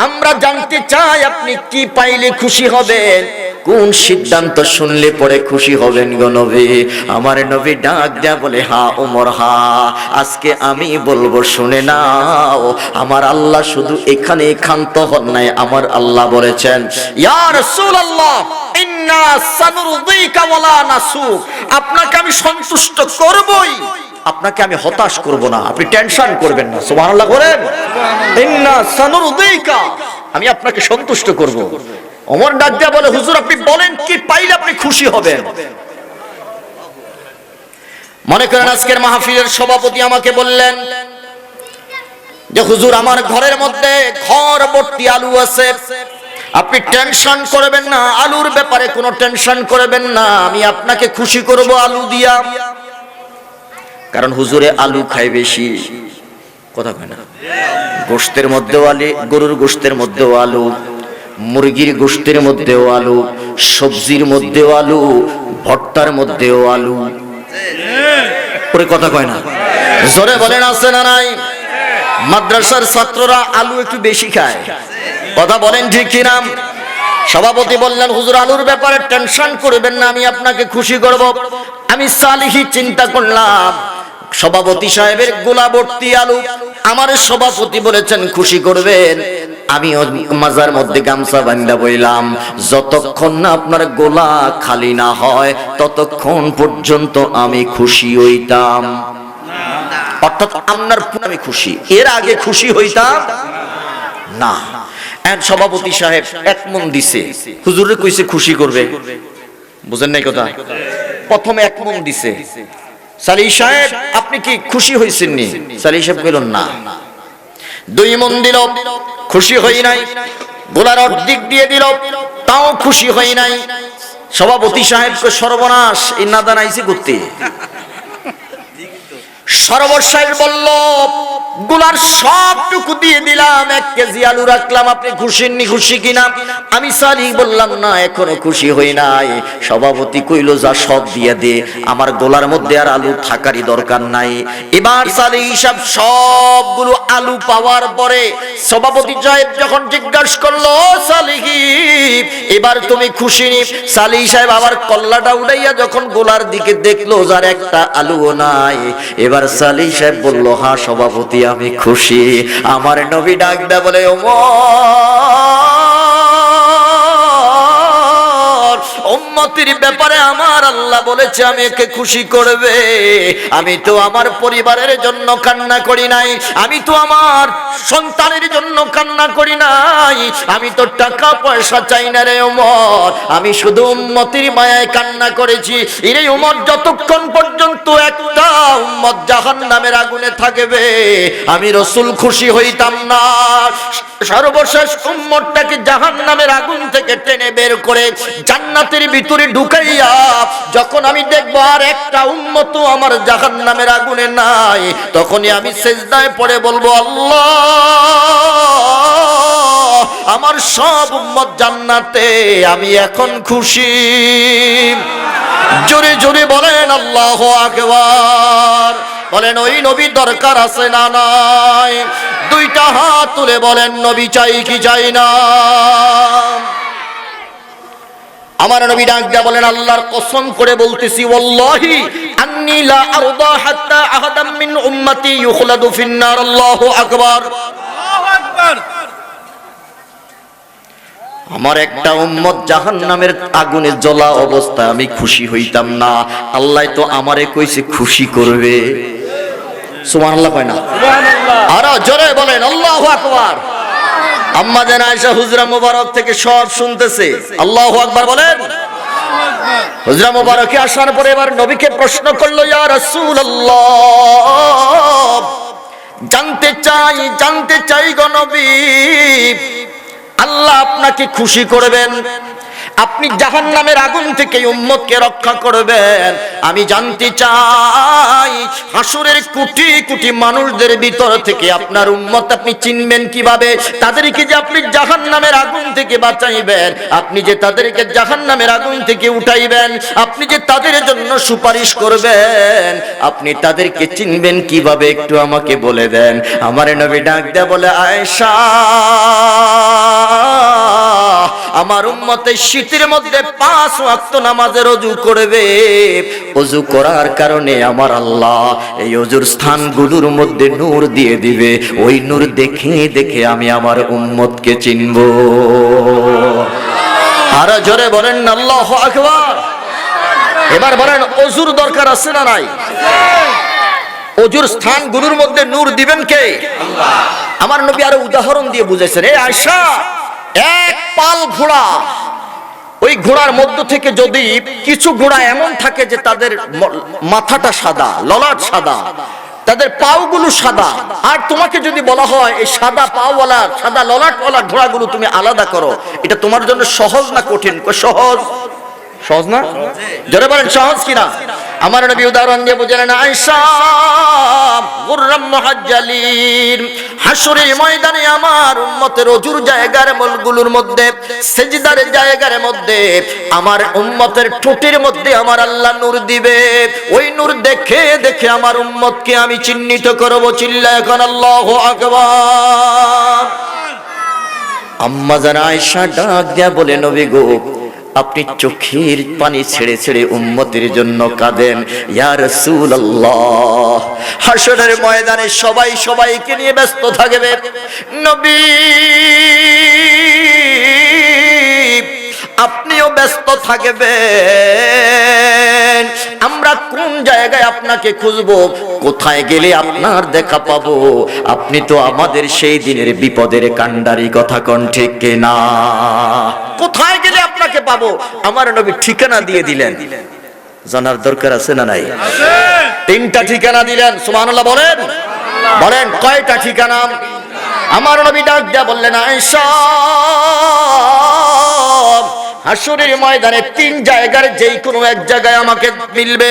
আমরা জানতে চাই আপনি কি পাইলে খুশি হবেন, কোন সিদ্ধান্ত শুনলে পরে খুশি হবেন গো নবী? আমার নবী ডাক দেয়া বলে, হা ওমর, হা, আজকে আমি বলবো, শুনে নাও। আমার আল্লাহ শুধু এখানে ক্ষান্ত হন নাই, আমার আল্লাহ বলেছেন, ইয়া রাসূলুল্লাহ ইন্না সানুরদিকা ওয়ালা নাসুক, আপনাকে আমি সন্তুষ্ট করবই, আপনাকে আমি হতাশ করব না, আপনি টেনশন করবেন না। সুবহানাল্লাহ বলেন। ইন্না সানুরদিকা, আমি আপনাকে সন্তুষ্ট করব। ওমর ডাক দিয়া বলে, হুজুর আপনি বলেন কি পাইলে আপনি খুশি হবেন? মনে করেন আজকের মাহফিলের সভাপতি আমাকে বললেন যে, হুজুর আমার ঘরের মধ্যে ঘর ভর্তি আলু আছে, আপনি টেনশন করবেন না, আলুর ব্যাপারে কোনো টেনশন করবেন না, আমি আপনাকে খুশি করব আলু দিয়া। কারণ হুজুরে আলু খায় বেশি, কথা কয় না? গোশতের মধ্যেও আলু, গরুর গোশতের মধ্যেও আলু, মুরগির গোশতের মধ্যেও আলু, সবজির মধ্যেও আলু, ভর্তার মধ্যেও আলু। পরে কথা কয় না? জোরে বলেন, আছে না নাই? মাদ্রাসার ছাত্ররা আলু একটু বেশি খায়, কথা বলেন ঠিক কিনা? সভাপতি বললেন, হুজুর আলুর ব্যাপারে টেনশন করবেন না, আমি আপনাকে খুশি করব। আমি সালিহি চিন্তা করলাম, সভাপতি সাহেবের গোলা ভর্তি আলু, আমার সভাপতি বলেছেন খুশি করবেন, আমি মাজার মধ্যে গামছা বান্ধা বইলাম, যতক্ষণ না আপনার গোলা খালি না হয় ততক্ষণ পর্যন্ত আমি খুশি হইতাম। অর্থাৎ আপনার আমি খুশি, এর আগে খুশি হইতাম না। সভাপতি সাহেব এক মন দিছে, হুজুরে কইছে খুশি করবে, বুঝেন নাই কথা? প্রথমে এক মন দিছে, সালি সাহেব আপনি কি খুশি হয়েছেন নি? সালি সাহেব কইলেন না। 2 মণ দিল, খুশি হই নাই। গোলার অর্ধেক দিয়ে দিল, তাও খুশি হই নাই। সভাপতি সাহেবকে সর্বনাশ, এই নাদান আইছে করতে। সর্বশেষ বলল, গোলার সবটুকু দিয়ে দিলাম, 1 কেজি আলু রাখলাম, আপনি খুশি নি? খুশি কিনা? আমি সালি বললাম না, এখনো খুশি হই নাই। সভাপতি কইল, যা সব দিয়ে দে, আমার গোলার মধ্যে আর আলু থাকারই দরকার নাই। এবার সালি হিসাব সবগুলো আলু পাওয়ার পরে সভাপতি সাহেব যখন জিজ্ঞাসা করলো, সালিহি এবার তুমি খুশি নি? সালি সাহেব আবার কল্লাটা উড়াইয়া যখন গোলার দিকে দেখলো, যার একটা আলুও নাই, এবার সালি সাহেব বলল, হ্যাঁ সভাপতি আমি খুশি। আমার নবী ডাক দেয়া বলে, উম্মতের ব্যাপারে আমার আল্লাহ বলেছে আমি একে খুশি করবে। আমি তো আমার পরিবারের জন্য কান্না করি নাই, আমি তো আমার সন্তানের জন্য কান্না করি নাই, আমি তো টাকা পয়সা চাই না রে ওমর, আমি শুধু উম্মতের মায়ায় কান্না করেছি। এরে ওমর, যতক্ষণ পর্যন্ত একটা উম্মত জাহান্নামের আগুনে থাকবে আমি রাসূল খুশি হইতাম না। সর্বশেষ উম্মতটাকে জাহান্নামের আগুন থেকে টেনে বের করে জান্নাতের ভিতরে ঢুকাইয়া যখন আমি দেখব আর একটা উম্মত আমার জাহান্নামের আগুনে নাই, তখনই আমি সিজদায় পড়ে বলবো, আল্লাহ আমার সব উম্মত জান্নাতে, আমি এখন খুশি। জোরে জোরে বলেন আল্লাহু আকবার। বলেন ওই নবী দরকার আছে না নাই? 2টা হাত তুলে বলেন, নবী চাই কি চাই না? আমার নবী ডাক দিয়া বলেন, আল্লাহর কসম করে বলতেছি, ওয়াল্লাহি আন্নী লা আরদা হাত্তা আহাদাম মিন উম্মতি ইউখলাদু ফিন-নার। আল্লাহু আকবার। আল্লাহু আকবার। আমার একটা উম্মত জাহান্নামের আগুনে জ্বলা অবস্থায় আমি খুশি হইতাম না, আল্লাহ তো আমারে কইছে খুশি করবে। সুবহানাল্লাহ কয় না? সুবহানাল্লাহ। আরো জোরে বলেন আল্লাহু আকবার। আম্মা জান আয়েশা হুজরা মুবারক থেকে সব শুনতেছে, আল্লাহু আকবার বলেন। হুজরা মুবারকে আসার পরে এবার নবীকে প্রশ্ন করলো, ইয়া রাসূলুল্লাহ, জানতে চাই গো নবী, আল্লাহ আপনাকে খুশি করবেন, আপনি জাহান্নামের আগুন থেকে উম্মতকে রক্ষা করবেন, আমি জানতে চাই হাসরের কোটি কোটি মানুষদের ভিতর থেকে আপনার উম্মত আপনি চিনবেন কিভাবে? তাদেরকে যে আপনি জাহান্নামের আগুন থেকে বাঁচাইবেন, আপনি যে তাদেরকে জাহান্নামের আগুন থেকে উঠাইবেন, আপনি যে তাদের জন্য সুপারিশ করবেন, আপনি তাদেরকে চিনবেন কিভাবে একটু আমাকে বলে দেন। আমার নবী ডাক দেয়া বলে, আয়েশা আমার উম্মতে শীতের মধ্যে 5 ওয়াক্ত নামাজের ওযু করবে, ওযু করার কারণে আমার আল্লাহ এই ওযুর স্থানগুলোর মধ্যে নূর দিয়ে দিবে, ওই নূর দেখে দেখে আমি আমার উম্মতকে চিনব। আর জোরে বলেন আল্লাহু আকবার। এবার বলেন ওযুর দরকার আছে না নাই? ওযুর স্থানগুলোর মধ্যে নূর দিবেন কে? আল্লাহ। আমার নবী আরো উদাহরণ দিয়ে বুঝাইছেন, এই আয়েশা, এক পাল ঘোড়া, ওই ঘোড়ার মধ্য থেকে যদি কিছু ঘোড়া এমন থাকে যে তাদের মাথাটা সাদা, ললাট সাদা, তাদের পাওগুলো সাদা, আর তোমাকে যদি বলা হয় এই সাদা পাওয়ালা সাদা ললাটওয়ালা ঘোড়াগুলো তুমি আলাদা করো, এটা তোমার জন্য সহজ না কঠিন? সহজ। সহজ না? জোরে বলেন সহজ কিনা? আমার নবী উদাহরণ দিয়ে বুঝালেন, আয়েশা গুররাম মুহাজ্জালিন, হাসরের ময়দানে আমার উম্মতের ওযুর জায়গার মলগুলোর মধ্যে, সিজদার জায়গার মধ্যে আমার উম্মতের ঠোঁটের মধ্যে আমার আল্লাহ নূর দিবে, ওই নূর দেখে দেখে আমার উম্মতকে আমি চিহ্নিত করব। চিল্লায় এখন আল্লাহু আকবার। আম্মা জান আয়েশা ডাক দিয়া বলে, নবী গো, আপনি চোখের পানি ছেড়ে ছেড়ে উম্মতের জন্য কাঁদেন, ইয়া রাসূলুল্লাহ। হাসরের ময়দানে সবাই সবাইকে নিয়ে ব্যস্ত থাকবে, নবী আপনিও ব্যস্ত থাকবেন, আমরা কোন জায়গায় আপনাকে খুঁজবো, কোথায় গেলে আপনার দেখা পাবো? আপনি তো আমাদের সেই দিনের বিপদের কান্ডারি, কথা কোন ঠিক কিনা? কোথায় গেলে আপনাকে পাবো? আমার নবী ঠিকানা দিয়ে দিলেন। জানার দরকার আছে না নাই? তিনটা ঠিকানা দিলেন, সুবহানাল্লাহ বলেন। বলেন কয়টা ঠিকানা? আমার নবী ডাক দিয়া বললেন, আয়েশা হাসরের ময়দানে তিন জায়গার যেই কোনো এক জায়গায় আমাকে মিলবে।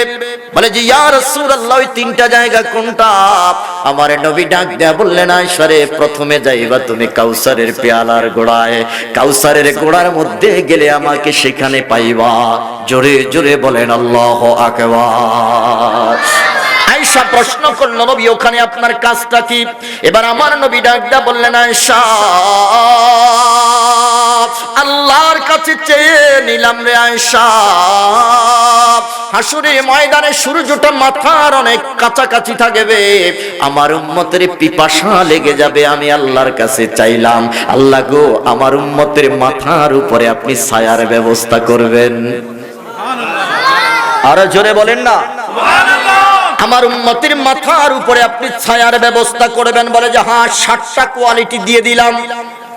বলে যে ইয়া রাসূলুল্লাহ, ওই তিনটা জায়গা কোনটা? আমার নবী ডাক দিয়া বললেন, আয়েশা রে, প্রথমে যাইবা তুমি কাউসারের পেয়ালার গোড়ায়। কাউসারের গোড়ার মধ্যে গেলে আমাকে সেখানে পাইবা। জোরে জোরে বলেন আল্লাহু আকবার। আয়েশা প্রশ্ন করলো, নবী ওখানে আপনার কাজটা কি? এবার আমার নবী ডাক দিয়া বললেন, আয়েশা আল্লাহর কাছে চেয়ে নিলাম রে আয়েশা, হাসরের ময়দানে সূর্যটা মাথার অনেক কাছাকাছি থাকবে, আমার উম্মতের পিপাসা লেগে যাবে, আমি আল্লাহর কাছে চাইলাম, আল্লাহ গো আমার উম্মতের মাথার উপরে আপনি ছায়ার ব্যবস্থা করবেন। আরো জোরে বলেন না, আমার উম্মতের মাথার উপরে আপনি ছায়ার ব্যবস্থা করবেন। বলে যে হ্যাঁ, 7টা কোয়ালিটি দিয়ে দিলাম।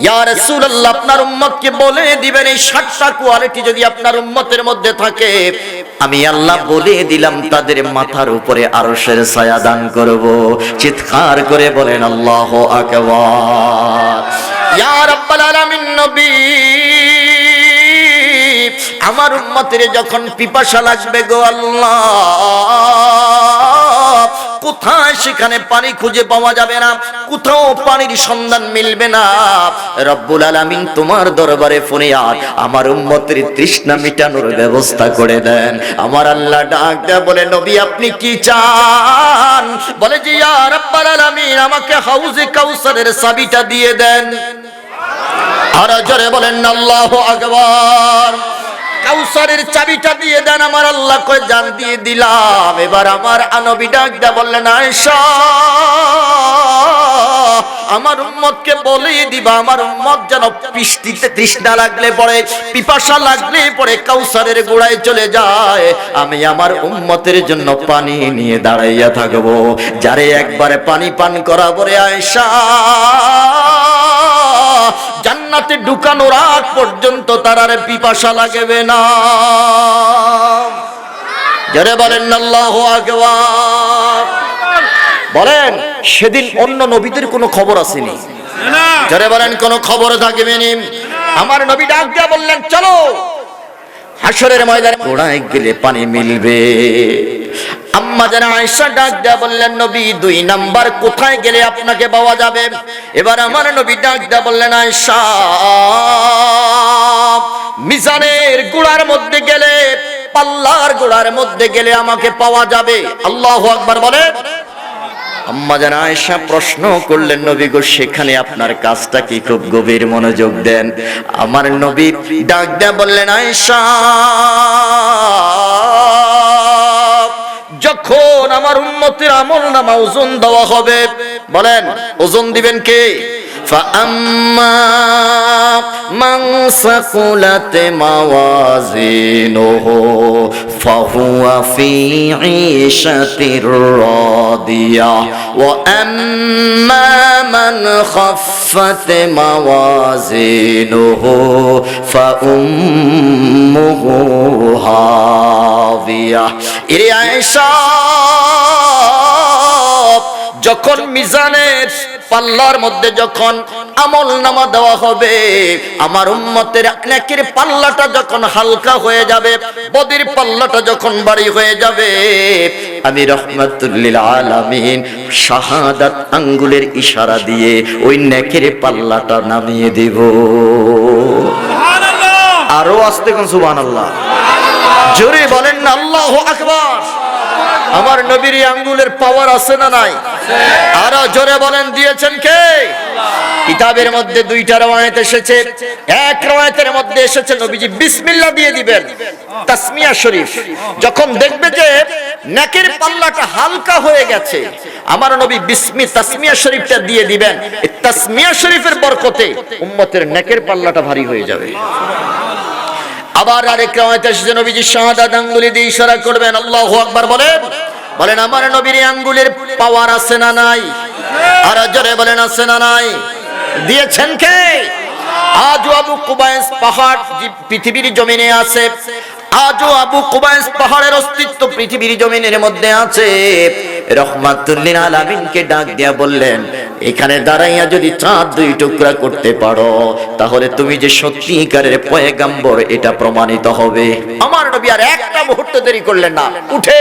ইয়া রাসূলুল্লাহ, আপনার উম্মতকে বলে দিবেন এই 7টা কোয়ালিটি যদি আপনার উম্মতের মধ্যে থাকে, আমি আল্লাহ বলে দিলাম তাদের মাথার উপরে আরশের ছায়া দান করব। চিৎকার করে বলেন আল্লাহু আকবার। ইয়া রাব্বাল আলামিন, নবী আমার উম্মতের যখন পিপাসা লাগবে গো আল্লাহ, কোথায় সেখানে পানি খুঁজে পাওয়া যাবে না, কোথাও পানির সন্ধান মিলবে না, রব্বুল আলামিন তোমার দরবারে ফরিয়াদ, আমার উম্মতের তৃষ্ণা মিটানোর ব্যবস্থা করে দেন। আমার আল্লাহ ডাক দেয়া বলে, নবী আপনি কি চান? বলে যে ইয়া রাব্বুল আলামিন, আমাকে হাউজে কাউসারের চাবিটা দিয়ে দেন। আর জোরে বলেন আল্লাহু আকবার। কাউসারের চাবিটা দিয়ে দেন। আমার আল্লাহ কয় জান দিয়ে দিলাম। এবার আমার নবী ডাক দিয়া বললেন, আয়েশা আমার উম্মতকে বলেই দিবা, আমার উম্মত যেন পিষ্টিতে তৃষ্ণা লাগলে পরে, পিপাসা লাগলে পরে কাউসারের গোড়ায় চলে যায়, আমি আমার উম্মতের জন্য পানি নিয়ে দাঁড়াইয়া থাকবো। যারে একবারে পানি পান করাবো রে আয়েশা, জান্নাতে ঢুকানোর আগ পর্যন্ত তার আর পিপাসা লাগবে না। যারা বলেন আল্লাহু আকবার। বলেন সেদিন অন্য নবীদের কোনো খবর আসেনি, যারা বলেন কোনো খবর থাকবে না। আমার নবী ডাক দিয়া বললেন, চলো হাসরের ময়দানে গোড়ায় গেলে পানি মিলবে। আম্মা জান আয়েশা ডাক দিয়া বললেন, নবী 2 নাম্বার কোথায় গেলে আপনাকে পাওয়া যাবে? এবার আমার নবী ডাক দিয়া বললেন, আয়েশা মিজানের গোড়ার মধ্যে গেলে, পাল্লার গোড়ার মধ্যে গেলে আমাকে পাওয়া যাবে। আল্লাহু আকবার বলেন। আম্মা জান আয়েশা প্রশ্ন করলেন, নবী গো সেখানে আপনার কাজটা কি? খুব গভীর মনোযোগ দেন। আমার নবী ডাক দিয়া বললেন, আয়েশা যখন আমার উম্মতের আমলনামা ওজন দেওয়া হবে, বলেন ওজন দিবেন কে? فأما من ثقلت موازينه فهو في عيشة راضية وأما من خفت موازينه فأمه هاوية إلي عائشة যখন মিজানের পাল্লার মধ্যে যখন আমল নামা দেওয়া হবে, আমার উম্মতের নেকির পাল্লাটা যখন হালকা হয়ে যাবে, বদির পাল্লাটা যখন ভারী হয়ে যাবে, আমি রাহমাতুল লিল আলামিন শাহাদাত আঙ্গুলের ইশারা দিয়ে ওই নেকির পাল্লাটা নামিয়ে দেব। সুবহানাল্লাহ। আরো আস্তে কোন সুবহানাল্লাহ, জোরে বলেন না আল্লাহু আকবার। আমার নবীর আঙ্গুলের পাওয়ার আছে না নাই? আরো জোরে বলেন দিয়েছেন কে? কিতাবের মধ্যে 2টা রওয়ায়াত এসেছে। এক রওয়ায়াতের মধ্যে এসেছে নবীজি বিসমিল্লাহ দিয়ে দিবেন, তাসমিয়া শরীফ। যখন দেখবে যে নেকের পাল্লাটা হালকা হয়ে গেছে, আমার নবী তাসমিয়া শরীফটা দিয়ে দিবেন। এই তাসমিয়া শরীফের বরকতে উম্মতের নেকের পাল্লাটা ভারী হয়ে যাবে। আবার আরেক রওয়ায়াতে এসেছে নবীজি শাহাদাত আঙ্গুলি দিয়ে ইশারা করবেন। আল্লাহু আকবার বলেন। বলেন আমার নবীর আঙ্গুলের পাওয়ার আছে না নাই? আর জোরে বলেন আছে না নাই? দিয়েছেন কে? আজ আবু কুবাইস পাহাড় পৃথিবীর জমিনে আছে। আজও আবু কুবাইস পাহাড়ের অস্তিত্ব পৃথিবীর জমিনের মধ্যে আছে। রহমাতুল লিল আলামিনকে ডাক দিয়া বললেন, এখানে দাঁড়াইয়া যদি চাঁদ দুই টুকরা করতে পারো তাহলে তুমি যে সত্যিকারের পয়গম্বর এটা প্রমাণিত হবে। আমার নবী আর একটা মুহূর্ত দেরি করলেন না, উঠে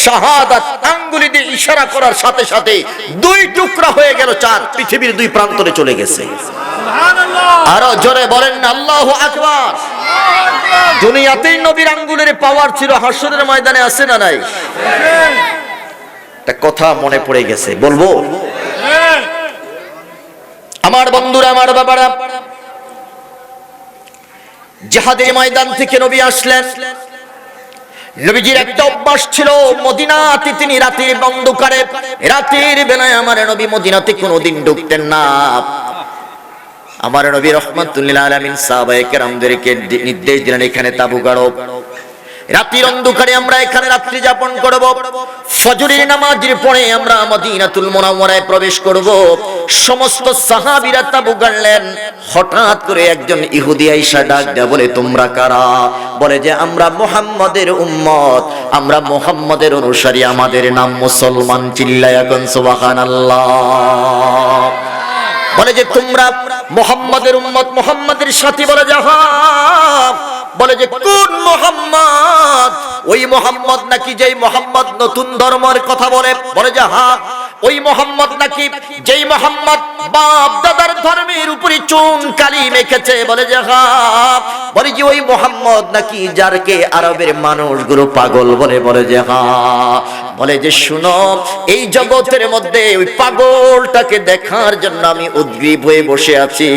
শাহাদাত আঙ্গুলি দিয়ে ইশারা করার সাথে সাথে দুই টুকরা হয়ে গেল চাঁদ, পৃথিবীর দুই প্রান্তরে চলে গেছে। আরো জোরে বলেন না আল্লাহু আকবার। দুনিয়াতেই নবীর আঙ্গুলের পাওয়ার ছিল, হাসরের ময়দানে আছে না নাই? একটা কথা মনে পড়ে গেছে, বলবো? আমার বন্ধুরা, আমার বাবারা, জিহাদের ময়দান থেকে নবী আসলেন। নবীজির একটা অভ্যাস ছিল, মদিনাতে তিনি রাতের অন্ধকারে, রাতের বেলায় আমার নবী মদিনাতে কোনোদিন ঢুকতেন না। আমার নবী রাহমাতুল লিল আলামিন সাহাবায়ে কেরামদেরকে নির্দেশ দিলেন, এখানে তাঁবু গাড়ো, রাতের অন্ধকারে আমরা এখানে রাত্রি যাপন করব। ফজরের নামাজের পরে আমরা মদিনাতুল মুনাওয়ারায় প্রবেশ করব। সমস্ত সাহাবীরা তাঁবু গাড়লেন। হঠাৎ করে একজন ইহুদি আইসা ডাক দেয়া বলে, তোমরা কারা? বলে যে আমরা মুহাম্মাদের উম্মত, আমরা মুহাম্মাদের অনুসারী, আমাদের নাম মুসলমান। চিল্লায়া কোন সুবহানাল্লাহ। বলে যে তোমরা মুহাম্মাদের উম্মত, মুহাম্মাদের সাথী। বলে যে হ্যাঁ। বলে যে কোন মুহাম্মদ? ওই মুহাম্মদ নাকি যেই মুহাম্মদ নতুন ধর্মের কথা বলে? বলে যে হ্যাঁ। ওই মুহাম্মদ নাকি যেই মুহাম্মদ বাপ দাদার ধর্মের উপরে চুন কালি মেখেছে? বলে যে হ্যাঁ। বলে যে ওই মুহাম্মদ নাকি যারকে আরবের মানুষগুলো পাগল বলে? বলে যে হ্যাঁ। বলে যে শুনো, এই জগতের মধ্যে ওই পাগলটাকে দেখার জন্য আমি উদ্গ্রীব হয়ে বসে আছি।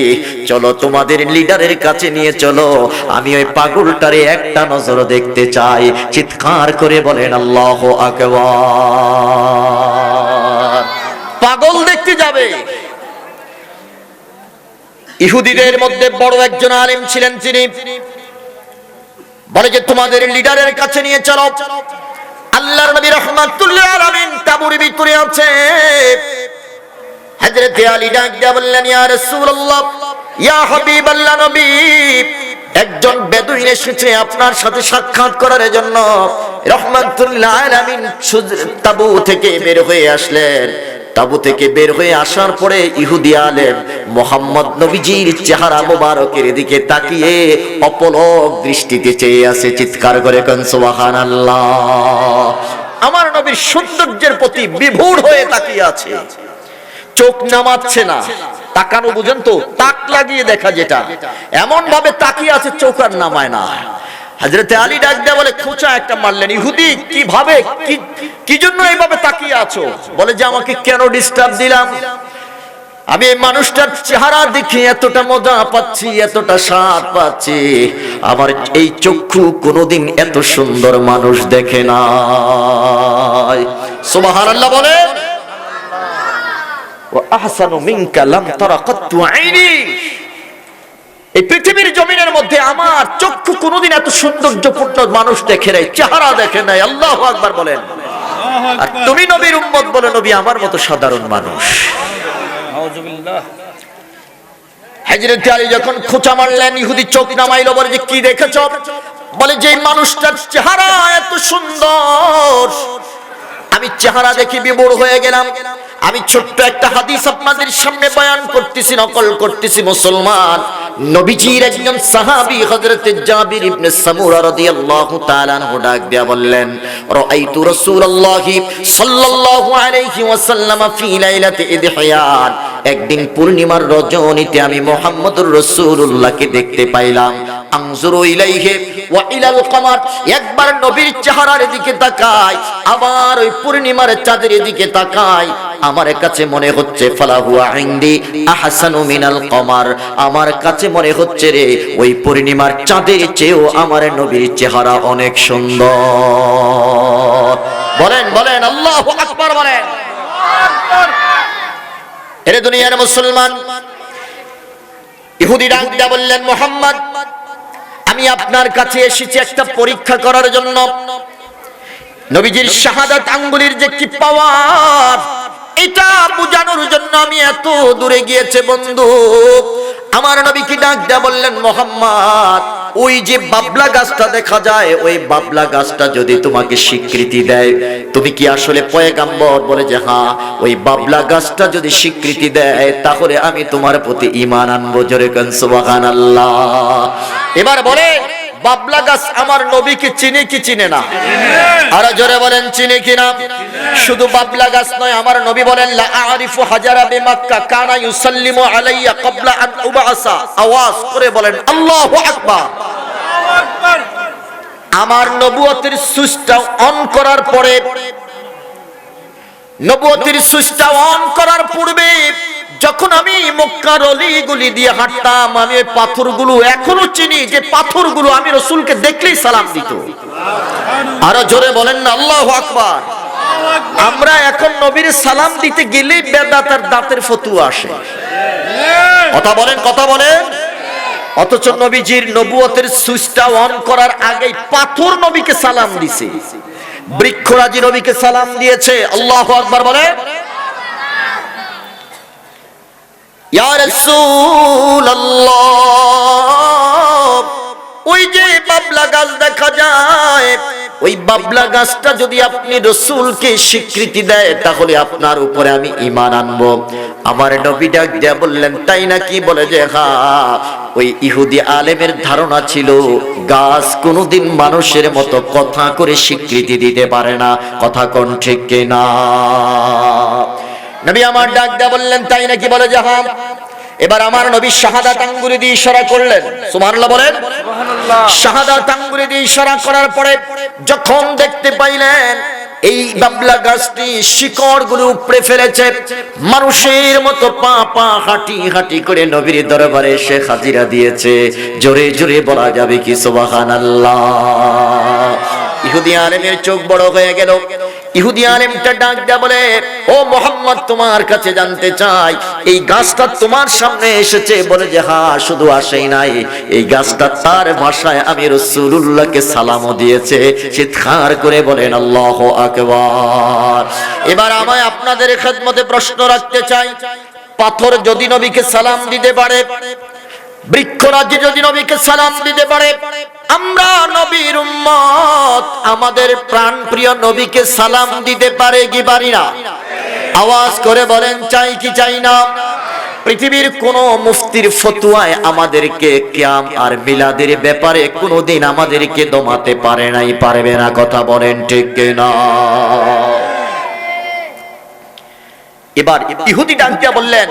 চলো তোমাদের লিডারের কাছে নিয়ে চলো, আমি ওই পাগলটারে একটা নজর দেখতে চাই। চিৎকার করে বলেন আল্লাহু আকবার। পাগল দেখতে যাবে। ইহুদিদের মধ্যে বড় একজন আলেম ছিলেন, তিনি বলে যে তোমাদের লিডারের কাছে নিয়ে চলো। আল্লাহর নবী রাহমাতুল লিল আলামিন তাঁবুর ভিতরে আছে। হযরত আলী ডাক দিয়া বললেন, ইয়া রাসূলুল্লাহ, ইয়া হাবিবাল্লাহ, নবী একজন বেদুইন এসেছে আপনার সাথে সাক্ষাৎ করার জন্য। রাহমাতুল লিল আলামিন তাঁবু থেকে বের হয়ে আসলেন। তাঁবু থেকে বের হয়ে আসার পরে ইহুদি আলেম মুহাম্মদ নবীজির চেহারা মোবারকের দিকে তাকিয়ে অপলক দৃষ্টিতে চেয়ে আছে। চিৎকার করে কোন সুবহানাল্লাহ। আমার নবীর সৌন্দর্যের প্রতি বিভোর হয়ে তাকিয়ে আছে, চোখ নামাচ্ছে না। তাকানো বুঝেন তো, তাক লাগিয়ে দেখা, যেটা এমন ভাবে তাকিয়ে আছে চোখ আর নামায় না। হযরত আলী ডাক দেয়া বলে, খোঁচা একটা মারলেন। ইহুদি কিভাবে, কি জন্য এইভাবে তাকিয়ে আছো? বলে যে আমাকে কেন ডিস্টার্ব দিলাম? আমি এই মানুষটার চেহারা দেখে এতটা মজা পাচ্ছি, এতটা স্বাদ পাচ্ছি, আমার এই চক্ষু কোনোদিন এত সুন্দর মানুষ দেখে নাই। সুবহানাল্লাহ বলে। ওয়া আহসানু মিনকা লাম তারা কাত্তু আইনি। এই পৃথিবীর জমিনের মধ্যে আমার চক্ষু কোনোদিন এত সৌন্দর্যপূর্ণ মানুষ দেখে নাই, চেহারা দেখে নাই। আল্লাহু আকবার বলেন। আর তুমি নবীর উম্মত বলে, নবী আমার মতো সাধারণ মানুষ। হযরত আলী যখন খোঁচা মারলেন, ইহুদি চোখ নামাইলো। বলে যে কি দেখেছ? বলে যে মানুষটার চেহারা এত সুন্দর, আমি চেহারা দেখে বিভোর হয়ে গেলাম। আমি ছোট্ট একটা হাদিস আপনাদের সামনে বয়ান করতেছি, নকল করতেছি। মুসলমান নবীজির একজন সাহাবী হযরত জাবির ইবনে সামুরা রাদিয়াল্লাহু তাআলা আনহু ডাক দিয়া বললেন, রাআইতু রাসূলুল্লাহি সাল্লাল্লাহু আলাইহি ওয়াসাল্লাম ফি লাইলাতি ইদহিয়ান। একদিন পূর্ণিমার রজনীতে আমি মুহাম্মদুর রাসূলুল্লাহকে দেখতে পাইলাম। আনজুরু ইলাইহি ওয়া ইলাল কমার, একবার নবীর চেহারার দিকে তাকাই, আবার ওই পূর্ণিমার চাঁদের দিকে তাকাই। আমার কাছে মনে হচ্ছে ফালাহু ইনদি আহসানু মিনাল কমার, আমার কাছে মনে হচ্ছে রে ওই পূর্ণিমার চাঁদের চেয়েও আমার নবীর চেহারা অনেক সুন্দর। বলেন বলেন আল্লাহু আকবার বলেন। এরে দুনিয়ার মুসলমান, ইহুদি ডাক দিয়া বললেন, মুহাম্মদ আমি আপনার কাছে এসেছি একটা পরীক্ষা করার জন্য। নবীজির শাহাদাত আঙ্গুলির যে কি পাওয়ার, এটা বোঝানোর জন্য আমি এত দূরে গিয়েছে বন্ধু। আমার নবী কি ডাক দেয়া বললেন, মোহাম্মদ ওই যে বাবলা গাছটা দেখা যায়, ওই বাবলা গাছটা যদি তোমাকে স্বীকৃতি দেয়, তুমি কি আসলে পয়গাম্বর? বলে যে হ্যাঁ। ওই বাবলা গাছটা যদি স্বীকৃতি দেয় তাহলে আমি তোমার প্রতি ঈমান আনবো। জোরে কেন সুবহানাল্লাহ। এবার বলে বাবলা গাছ আমার নবীকে চিনে কি চিনে না? আরো জোরে বলেন চিনে কিনা? শুধু বাবলা গাছ নয়, আমার নবী বলেন লা আরিফু হাজারা বিমাক্কা কানা ইউসাল্লিমু আলাইয়া ক্বাবলা আন উবাসা। আওয়াজ করে বলেন আল্লাহু আকবার। আমার নবুয়তের সুইচটা অন করার পরে, নবুয়তের সুইচটা অন করার পূর্বে যখন আমি মক্কার অলিগুলি দিয়ে হাঁটতাম, আমি ওই পাথরগুলো এখনো চিনি, যে পাথরগুলো আমি রাসূলকে দেখলেই সালাম দিত। আরো জোরে বলেন না আল্লাহু আকবার। আমরা এখন নবীর সালাম দিতে গেলেই বেদাতের দাঁতের ফতুয়া আসে। কথা বলেন, কথা বলেন। অথচ নবীজির নবুয়তের সুইচটা অন করার আগেই পাথর নবীকে সালাম দিছে, বৃক্ষরাজি নবীকে সালাম দিয়েছে। আল্লাহু আকবার বলে ইয়া রাসূলুল্লাহ। ওই যে বাবলা গাছ দেখা যায়, ওই বাবলা গাছটা যদি আপনি রাসূলকে স্বীকৃতি দেয় তাহলে আপনার উপরে আমি ঈমান আনবো। আমার নবী ডাক দিয়া বললেন তাই নাকি? বলে যে হ্যাঁ। ওই ইহুদি আলেমের ধারণা ছিল গাছ কোনোদিন মানুষের মতো কথা করে স্বীকৃতি দিতে পারে না। কথা কোন ঠিক কিনা? নবী আমার ডাক দিয়া বললেন তাই নাকি? বলে যে হ্যাঁ। এবার আমার নবী শাহাদাত আঙ্গুলি দিয়ে ইশারা করলেন। সুবহানাল্লাহ বলেন। শাহাদাত আঙ্গুলি দিয়ে ইশারা করার পরে যখন দেখতে পাইলেন এই বাবলা গাছটি শিকড়গুলো উপড়ে ফেলেছে, মানুষের মতো পা পা হাঁটি হাঁটি করে নবীর দরবারে এসে হাজিরা দিয়েছে। জোরে জোরে বলা যাবে কি সুবহানাল্লাহ? ইহুদি আলেমের চোখ বড় হয়ে গেল। ইহুদি আলেমটা ডাক দেয়া বলে ও মুহাম্মদ, তোমার কাছে জানতে চাই এই গাছটা তোমার সামনে এসেছে? বলে যে হ্যাঁ। শুধু আসেই নাই, এই গাছটা তার ভাষায় আমি রাসূলুল্লাহকে সালামও দিয়েছে। চিৎকার করে বলেন আল্লাহু আকবার। এবার আমি আপনাদের খেদমতে প্রশ্ন রাখতে চাই, পাথর যদি নবীকে সালাম দিতে পারে, বৃক্ষরাজি যদি নবীকে সালাম দিতে পারে, আমরা নবীর উম্মত আমাদের প্রাণ প্রিয় নবীকে সালাম দিতে পারে কি পারি না? আওয়াজ করে বলেন চাই কি চাই না? পৃথিবীর কোন মুফতির ফতোয়ায় আমাদেরকে কিয়াম আর মিলাদের ব্যাপারে কোনোদিন আমাদেরকে দমাতে পারে নাই, পারবে না। কথা বলেন ঠিক কিনা? এবার ইহুদি ডাক দিয়া বললেন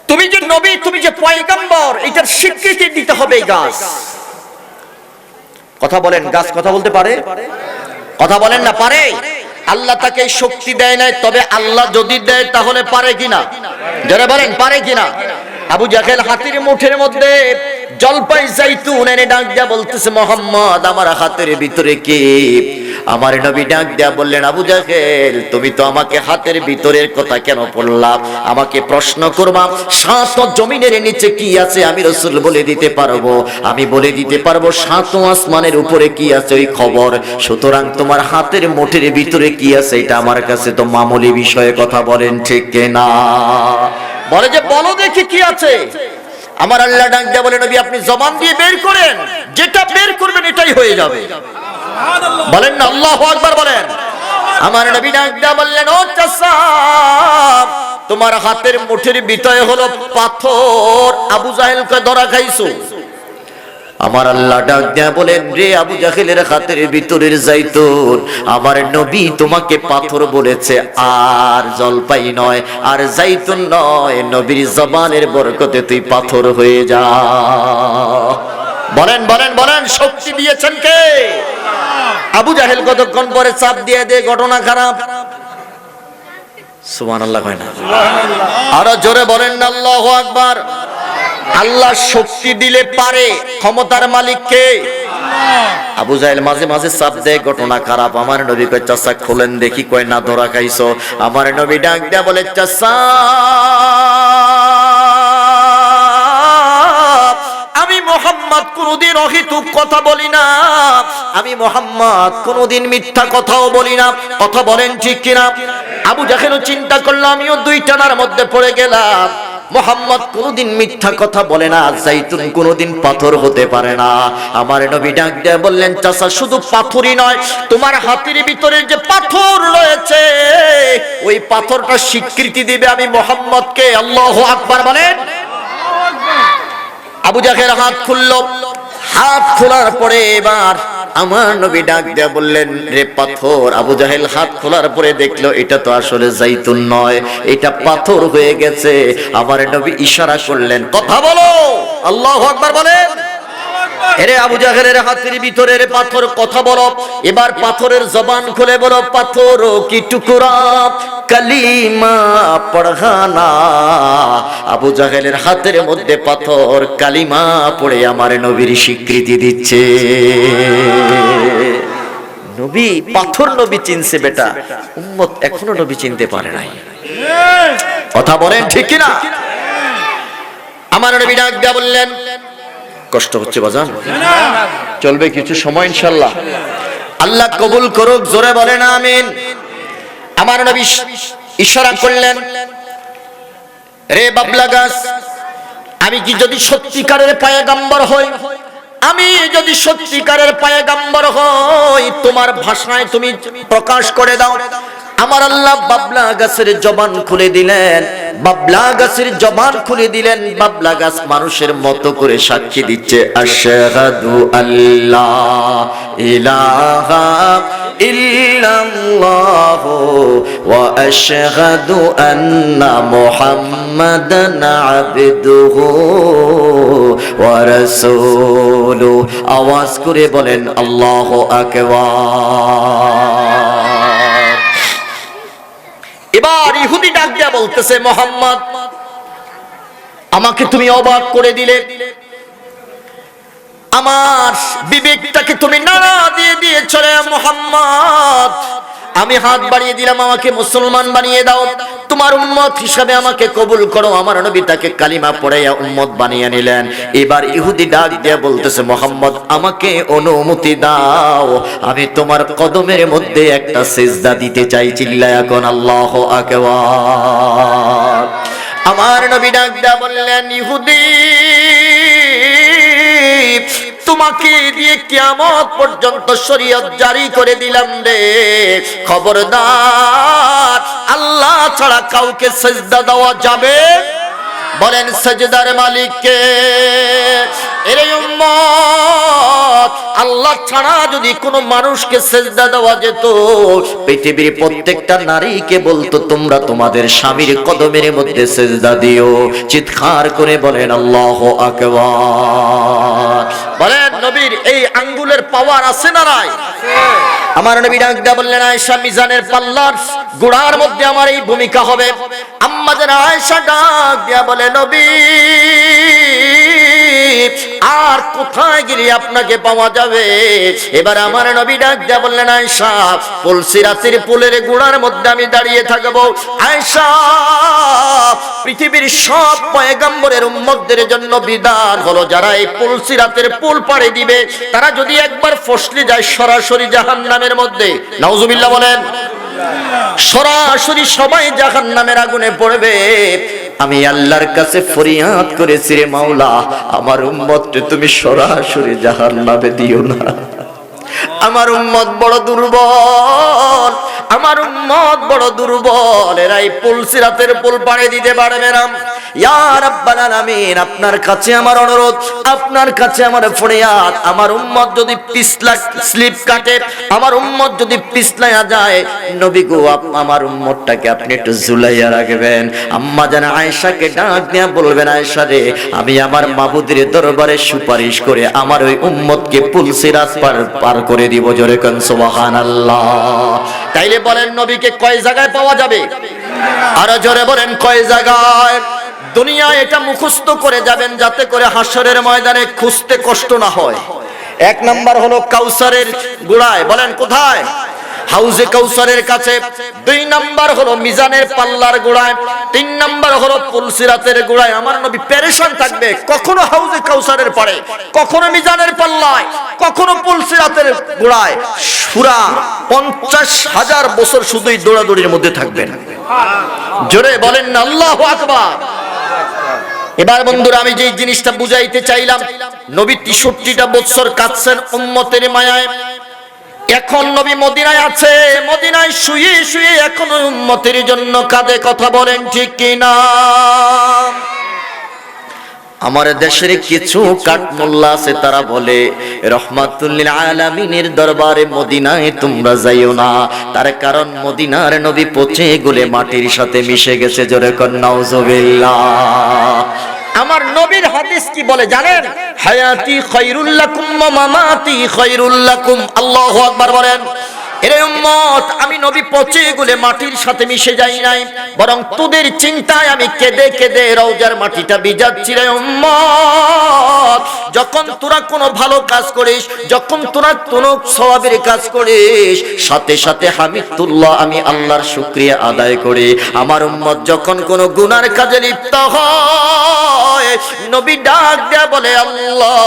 তুমি যে নবী, তুমি যে পয়গম্বর, এটার স্বীকৃতি দিতে হবে গাছ। কথা বলেন, গাছ কথা বলতে পারে? কথা বলেন না পারে? আল্লাহ তাকে শক্তি দেয় নাই, তবে আল্লাহ যদি দেয় তাহলে পারে কিনা? যারা বলেন পারে কিনা? আবু জাহেল হাতির মুঠের মধ্যে জলপাই জাইতুন এনে ডাক দিয়া বলতেছে মুহাম্মদ আমার হাতের ভিতরে কি? আমার নবী ডাক দিয়া বললেন আবু জাহেল তুমি তো আমাকে হাতের ভিতরের কথা কেন বললা? আমাকে প্রশ্ন করবা সাত জমিনের নিচে কি আছে আমি রাসূল বলে দিতে পারবো। আমি বলে দিতে পারবো সাত আসমানের উপরে কি আছে ওই খবর। সুতরাং তোমার হাতের মুঠের ভিতরে কি আছে এটা আমার কাছে তো মামুলি বিষয়ে। কথা বলেন ঠিক কিনা? বলে যে বলো দেখি কি আছে। আমার আল্লাহ ডাক দিয়া বলে নবী আপনি জবান দিয়ে বের করেন, যেটা বের করবেন এটাই হয়ে যাবে। বলেন না আল্লাহু আকবার বলেন। আমার নবী ডাক দিয়া বললেন ও চাচা তোমার হাতের মুঠের ভিতরে হলো পাথর, আবু জাহেলকে ধরা খাইছো। আমার আল্লাহ ডাক দিয়া বলেন রে আবু জাহেলের হাতের ভিতরের জাইতুন, আমার নবী তোমাকে পাথর বলেছে আর জলপাই নয় আর জাইতুন নয়, নবীর জবানের বরকতে তুই পাথর হয়ে যা। বলেন বলেন বলেন শক্তি দিয়েছেন কে? আবু জাহেল কতক্ষণ পরে চাপ দিয়ে দে ঘটনা খারাপ। সুবহানাল্লাহ কয় না? আরো জোরে বলেন না আল্লাহু আকবার। আল্লাহ শক্তি দিলে পারে, ক্ষমতার মালিক কে? আবু জাহেল মাঝে মাঝে চাপ দেয় ঘটনা খারাপ। আমার নবী কয় চাচা খোলেন দেখি। কয় না ধরা খাইছো। আমার নবী ডাক দেয়া বলে চাচা আমি মুহাম্মদ কোনদিন অহেতুক কথা বলি না, আমি মুহাম্মদ কোনদিন মিথ্যা কথাও বলি না। কথা বলেন ঠিক কিনা? আবু জাহেলও চিন্তা করলো আমিও দুই টানার মধ্যে পড়ে গেলাম। মুহাম্মদ কোনদিন মিথ্যা কথা বলে না, জাইতুন কোনদিন পাথর হতে পারে না। আমার নবী ডাক দিয়ে বললেন, চাচা শুধু পাথরই নয়, তোমার হাতের ভিতরে যে পাথর রয়েছে ওই পাথরটা স্বীকৃতি দিবে আমি মুহাম্মদকে। আল্লাহু আকবার বলেন। আবু জাহেল হাত খুলল, হাত খোলার পরে এবার আমার নবী ডাক দিয়ে বললেন, রে পাথর। আবু জাহেল হাত খোলার পরে দেখলো এটা তো আসলে জাইতুন নয়, এটা পাথর হয়ে গেছে। আমার নবী ইশারা করলেন, কথা বলো। আল্লাহু আকবার বলেন। এরে আবু জাহেলের হাতের ভিতরের পাথর, কথা বলো। এবার পাথরের জবান খুলে বলো, পাথর কি টুকরা কালিমা পড়ানা। আবু জাহেলের হাতের মধ্যে পাথর, কালিমা পড়ে আমার নবীর স্বীকৃতি দিচ্ছে। নবী, পাথর নবী চিনছে বেটা, উম্মত এখনো নবী চিনতে পারে নাই। কথা বলেন ঠিক কিনা? আমার নবী ডাক দিয়া বললেন, কষ্ট হচ্ছে বাজান, চলবে কিছু সময় ইনশাআল্লাহ, আল্লাহ কবুল করুক, জোরে বলেন আমিন। আমার নবী ইশারা করলেন, রে বাবলা গাছ, আমি কি যদি সত্যিকারের পয়গম্বর হই, আমি যদি সত্যিকারের পয়গম্বর হই, তোমার ভাষায় তুমি প্রকাশ করে দাও। আমার আল্লাহ বাবলা গাছের জবান খুলে দিলেন, বাবলা গাছের জবান খুলে দিলেন। বাবলা গাছ মানুষের মতো করে সাক্ষী দিচ্ছে, আশহাদু আল্লাহ ইলাহা ইল্লাল্লাহু ওয়া আশহাদু আন্না মুহাম্মাদান আবদুহু ওয়া রাসূলুহু। আওয়াজ করে বলেন আল্লাহু আকবার। এবার ইহুদি ডাক দিয়া বলতেছে, মুহাম্মদ আমাকে তুমি অবাক করে দিলে, আমার বিবেকটাকে তুমি নাড়া দিয়ে দিয়েছ রে মুহাম্মদ। আমি হাত বাড়িয়ে দিলাম, আমাকে মুসলমান বানিয়ে দাও, তোমার উম্মত হিসাবে আমাকে কবুল করো। আমার নবী তাকে কালিমা পড়াইয়া উম্মত বানিয়ে নিলেন। এবার ইহুদি ডাক দিয়া বলতেছে, মুহাম্মদ আমাকে অনুমতি দাও, আমি তোমার কদমের মধ্যে একটা সিজদা দিতে চাই। চিল্লায়া এখন আল্লাহু আকবার। আমার নবী ডাক দিয়া বললেন, ইহুদি তোমাকে দিয়ে কিয়ামত পর্যন্ত শরীয়ত জারি করে দিলাম রে, খবরদার আল্লাহ ছাড়া কাউকে সিজদা দেওয়া যাবে? বলেন সিজদার মালিক কে? এরে উম্মত, আল্লাহ ছাড়া যদি কোনো মানুষকে সিজদা দেওয়া যেত, পৃথিবীর প্রত্যেকটা নারীকে বলতো তোমরা তোমাদের স্বামীর কদমের মধ্যে সিজদা দিও। চিৎকার করে বলেন আল্লাহু আকবার। বলেন নবীর এই আঙ্গুলের পাওয়ার আছে না নাই? আমার নবী ডাক দিয়া বললেন, আয়েশা মিজানের পাল্লার গোড়ার মধ্যে আমার এই ভূমিকা হবে। আম্মা জান আয়েশা ডাক দিয়া বলে, নবী আর কোথায় গেলে আপনাকে পাওয়া যাবে? এবার আমার নবী ডাক দিয়া বললেন, আয়েশা পুলসিরাতের পুলের গোড়ার মধ্যে আমি দাঁড়িয়ে থাকবো। আয়েশা পৃথিবীর সব পয়গম্বরের উম্মতদের জন্য বিধান হলো, যারা এই পুলসিরাতের পুল পাড়ি দিবে তারা যদি একবার ফসলে যায় সরাসরি জাহান্নামের মধ্যে। নাউজুবিল্লাহ বলেন। সরাসরি সবাই জাহান্নামের আগুনে পড়বে। আমি আল্লাহর কাছে ফরিয়াদ করেছি, রে মাওলা আমার উম্মতকে তুমি সরাসরি জাহান্নামে দিও না। আমার উম্মত বড় দুর্বল, আমার উম্মত বড় দুর্বল, এরাই পুলসিরাতের পুল পাড়ি দিতে পারবে না। ইয়া রাব্বাল আলামিন, আপনার কাছে আমার অনুরোধ, আপনার কাছে আমার ফরিয়াদ, আমার উম্মত যদি পিছলা স্লিপ কাটে, আমার উম্মত যদি পিছলায়া যায়, নবী গো আমার উম্মতটাকে আপনি একটু ঝুলাইয়া রাখবেন। আম্মা জান আয়েশাকে ডাক দিয়া বলবেন, আয়েশা রে আমি আমার মাবুদের দরবারে সুপারিশ করে আমার ওই উম্মতকে পুলসিরাত পার করে দিব। জোরে কোন সুবহানাল্লাহ। তাইলে বলেন নবীকে কয় জায়গায় পাওয়া যাবে? আরো জোরে বলেন কয় জায়গায়? দুনিয়া এটা মুখস্থ করে যাবেন যাতে করে হাসরের ময়দানে খুঁজতে কষ্ট না হয়। এক নাম্বার হলো কাউসারের গোড়ায়। বলেন কোথায়? হাউজে কাউসারের কাছে, 2 নাম্বার হলো মিজানের পাল্লার গোড়ায়, 3 নাম্বার হলো পুলসিরাতের গোড়ায় আমার নবী পেরেশান থাকবে, কখনো হাউজে কাউসারের পারে, কখনো মিজানের পাল্লায়, কখনো পুলসিরাতের গোড়ায়। পুরা 50,000 বছর শুধুই দৌড়াদৌড়ির মধ্যে থাকবেন। জোরে বলেন না আল্লাহু আকবার। এবার বন্ধুরা আমি যে জিনিসটা বুঝাইতে চাইলাম, নবী 63টা বছর কাঁদছেন উম্মতের মায়ায়। এখন নবী মদিনায় আছে, মদিনায় শুয়ে শুয়ে এখন উম্মতের জন্য কাঁদে। কথা বলেন ঠিক কিনা? আমার দেশের কিছু কাঠমোল্লা আছে, তারা বলে রহমাতুল লিল আলামিনের দরবারে মদিনায় তোমরা যাইও না, তার কারণ মদিনার নবী পচে গলে মাটির সাথে মিশে গেছে। জোরে কর নাউজুবিল্লাহ। আমার নবীর হাদিস কি বলে জানেন? হায়াতি খায়রুল লাকুম ওয়া মামাতি খায়রুল লাকুম। আল্লাহু আকবার বলেন। এরে উম্মত, আমি নবী পচে গলে মাটির সাথে মিশে যাই নাই, বরং তোদের চিন্তায় আমি কেঁদে কেঁদে রওজার মাটিটা ভিজাচ্ছি। রে উম্মত, যখন তোরা কোনো ভালো কাজ করিস, যখন তোরা কোনো সওয়াবের কাজ করিস, সাথে সাথে হামিদুল্লাহ, আমি আল্লাহর শুকরিয়া আদায় করি। আমার উম্মত যখন কোনো গুনার কাজে লিপ্ত হয়, নবী ডাক দেয়া বলে আল্লাহ,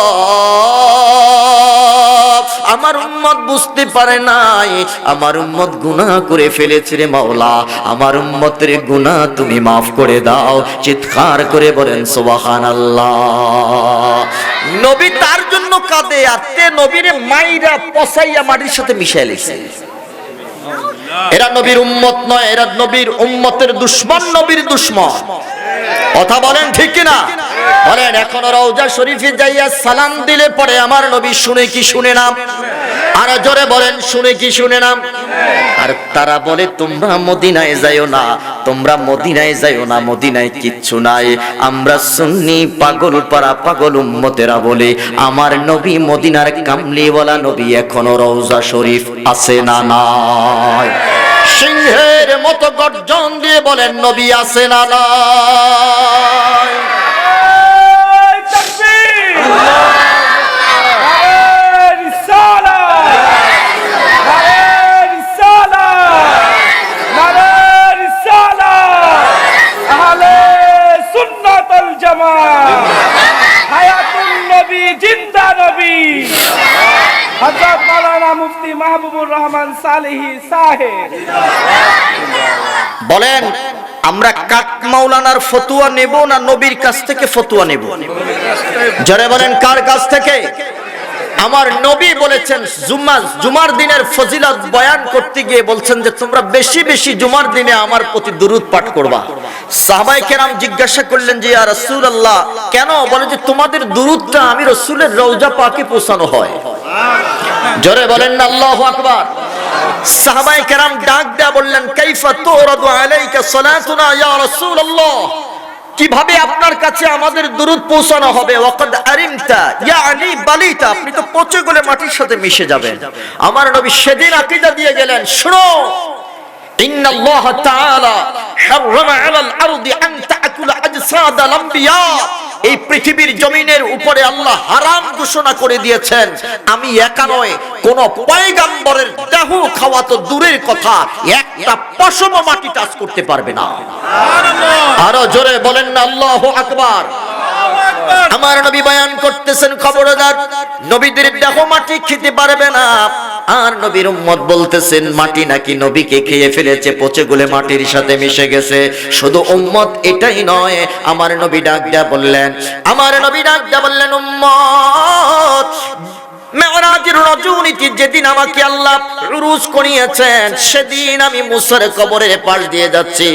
আমার উম্মত বুঝতে পারে নাই, আমার উম্মত গুনাহ করে ফেলেছে রে মাওলা, আমার উম্মতের গুনাহ তুমি মাফ করে দাও। চিৎকার করে বলেন সুবহানাল্লাহ। নবী তার জন্য কাঁদে, আর তে নবীরে মাইরা পচাইয়া মাটির সাথে মিশাইয়া লেছে। এরা নবীর উম্মত নয়, এরা নবীর উম্মতের দুশমন, নবীর দুশমন। কথা বলেন ঠিক কিনা? বলেন। এখন রওজা শরীফে যাইয়া সালাম দিলে পরে আমার নবী শুনে কি শুনে না? আর জোরে বলেন, শুনে কি শুনে না? আর তারা বলে তোমরা মদিনায় যাইও না, তোমরা মদিনায় যাইও না, মদিনায় কিচ্ছু নাই। আমরা সুন্নি পাগল পাড়া পাগল উম্মতেরা বলে আমার নবী মদিনার কামলিওয়ালা নবী এখনো রওজা শরীফ আছে না নাই? সিংহের মতো গর্জন দিয়ে বলেন নবী আছে না নাই? হযরত মাওলানা মুফতি মাহবুবুর রহমান সালেহী সাহেব বলেন, আমরা কাট মাওলানার ফতোয়া নেব না নবীর কাছ থেকে ফতোয়া নেব? যারা বলেন কার কাছ থেকে? আমার নবী বলেছেন জুমার দিনের ফজিলত বয়ান করতে গিয়ে বলছেন যে তোমরা বেশি বেশি জুমার দিনে আমার প্রতি দুরূদ পাঠ করবা। সাহাবায়ে কেরাম জিজ্ঞাসা করলেন যে ইয়া রাসূলুল্লাহ কেন? বলে যে তোমাদের দুরূদটা আমি রাসূলের রওজা পাকে পৌঁছানো হয়। জোরে বলেন না আল্লাহু আকবার। সাহাবায়ে কেরাম ডাক দেয়া বললেন কাইফা তুরাদু আলাইকা সালাতুনা ইয়া রাসূলুল্লাহ, কিভাবে আপনার কাছে আমাদের দুরূদ পৌঁছানো হবে? ওয়াকাদ আরিমতা ইয়ানি বালিতা, আপনি তো পচে গলে মাটির সাথে মিশে যাবেন। আমার নবী সেদিন আকীদা দিয়ে গেলেন, শুনো, ইন্নাল্লাহ তাআলা হারামা আলাল আরদি আন তাকুলা আজসাদাল আম্বিয়া, এই পৃথিবীর জমিনের উপরে আল্লাহ হারাম ঘোষণা করে দিয়েছেন, আমি একা নয়, কোন পয়গম্বরের দেহ খাওয়া তো দূরের কথা, একটা পশম মাটি টাচ করতে পারবে না। আরো জোরে বলেন না আল্লাহু আকবার। আমার নবী বয়ান করতেছেন, খবরদার নবীদের দেহ মাটি খেতে পারবে না। আর নবীর উম্মত বলতেছেন মাটি নাকি নবীকে খেয়ে ফেলেছে, পচে গলে মাটির সাথে মিশে গেছে। শুধু উম্মত এটাই নয়, আমার নবী ডাক দেয়া বললেন, উম্মত মেরাজের রজনীতে যেদিন আমাকে আল্লাহ উরুজ করিয়েছেন, সেদিন আমি মুসার কবরের পাশ দিয়ে যাচ্ছি।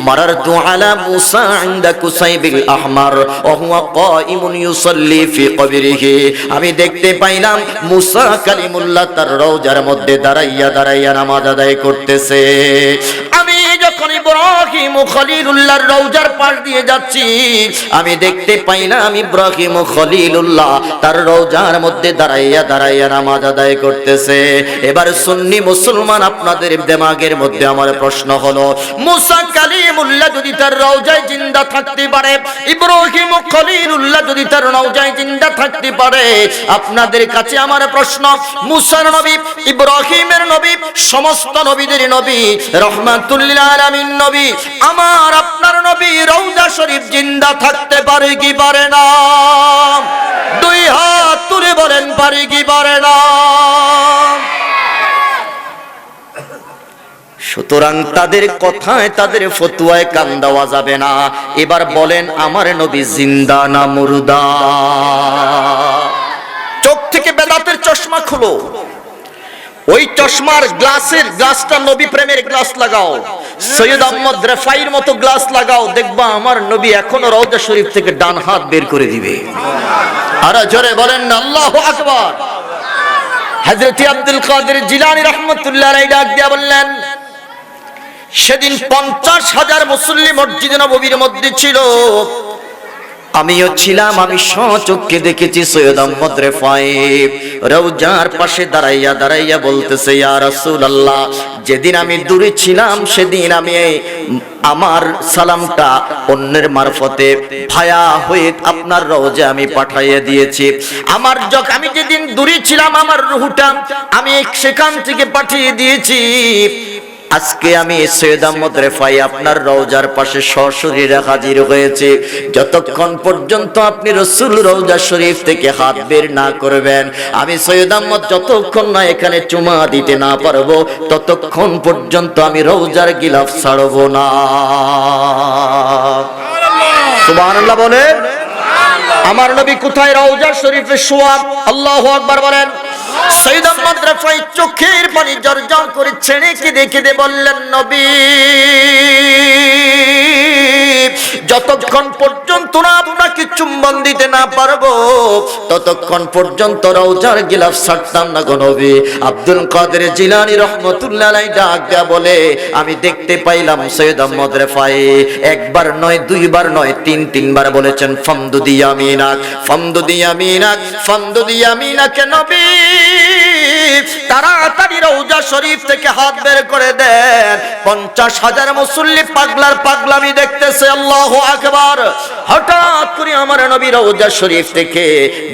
মারারতু আলা মুসা ইনদা কুসাইবিল আহমার ওয়া হুয়া কাইমুন ইউসাল্লি ফি কবরিহি, আমি দেখতে পাইলাম মুসা কালিমুল্লাহ তার রওজার মধ্যে দাঁড়াইয়া দাঁড়াইয়া নামাজ আদায় করতেছে। আমি যখন ইব্রাহিম খলিলুল্লাহর রওজার পাশ দিয়ে যাচ্ছি, আমি দেখতে পাই না আমি ইব্রাহিম খলিলুল্লাহ তার রওজার মধ্যে দাঁড়াইয়া দাঁড়াইয়া নামাজ আদায় করতেছে। এবার সুন্নি মুসলমান আপনাদের দিমাগের মধ্যে আমার প্রশ্ন হলো, মুসা কালিমুল্লাহ যদি তার রওজায় জিন্দা থাকতে পারে, ইব্রাহিম খলিলুল্লাহ যদি তার রওজায় জিন্দা থাকতে পারে, আপনাদের কাছে আমার প্রশ্ন, মুসার নবী, ইব্রাহিমের নবী, সমস্ত নবীদের নবী, রহমাতুল লিল আলামিন নবী, আমার আপনার নবী রওজা শরীফ জিন্দা থাকতে পারে কি পারে না? দুই হাত তুলে বলেন পারে কি পারে না? সুতরাং তাদের কথায় তাদের ফতোয়ায় কান দেওয়া যাবে না। এবার বলেন আমার নবী জিন্দা না মুর্দা? চোখ থেকে বেদাতের চশমা খুলো, ওই চশমার গ্লাসটা নবী প্রেমের গ্লাস লাগাও, সৈয়দ আহমদ রেফাইর মতো গ্লাস লাগাও, দেখবা আমার নবী এখনো রওজা শরীফ থেকে ডান হাত বের করে দিবে। আর জোরে বলেন না আল্লাহু আকবার। হযরত আব্দুল কাদের জিলানী রাহমাতুল্লাহ আলাইহি ডাক দিয়া বললেন, সেদিন 50,000 মুসল্লি মসজিদে নববীর মধ্যে ছিল, আমিও ছিলাম, আমি স্বচক্ষে দেখেছি সৈয়দ আহমদ রেফাই রওজার পাশে দাঁড়াইয়া দাঁড়াইয়া বলতেছে, ইয়া রাসূলুল্লাহ, যেদিন আমি দূরে ছিলাম সেদিন আমি আমার সালামটা অন্যের মারফতে ভায়া হয়ে আপনার রওজা আমি পাঠাইয়া দিয়েছি। আমি যেদিন দূরে ছিলাম আমার রূহটা আমি সেখান থেকে পাঠিয়ে দিয়েছি। আজকে আমি সৈয়দ আহমদ রেফাই আপনার রওজার পাশে সশরীরে হাজির হয়েছে। যতক্ষণ পর্যন্ত আপনি রাসূল রওজা শরীফ থেকে হাত বের না করবেন, আমি সৈয়দ আহমদ যতক্ষণ না এখানে চুমা দিতে না পারবো, ততক্ষণ পর্যন্ত আমি রওজার গিলাফ ছাড়বো না। সুবহানাল্লাহ বলে। আমার নবী কোথায়? রওজা শরীফে শোয়া। আল্লাহু আকবার বলেন। সৈয়দ আহমদ রেফাই চোখের পানি জর্জর করে ছেড়ে কেঁদে কেঁদে বললেন, নবী, যতক্ষণ পর্যন্ত না আপনাকে চুম্বন দিতে না পারবো ততক্ষণ পর্যন্ত রওজার গিলাফ ছাড়তাম না গো নবী। আব্দুল কাদের জিলানী রাহমাতুল্লাহ আলাইহি ডাক দেয়া বলে, আমি দেখতে পাইলাম সৈয়দ আহমদ রেফাই একবার নয়, দুইবার নয়, তিনবার বলেছেন, ফামদুদি ইয়ামিনাক, ফামদুদি ইয়ামিনাক, ফামদুদি ইয়ামিনাক। নবী তাড়াতাড়ি রওজা শরীফ থেকে হাত বের করে দেন। 50,000 মুসল্লি পাগলার পাগলামি দেখতেছে। আল্লাহু আকবার। হঠাৎ করে আমার নবী রওজা শরীফ থেকে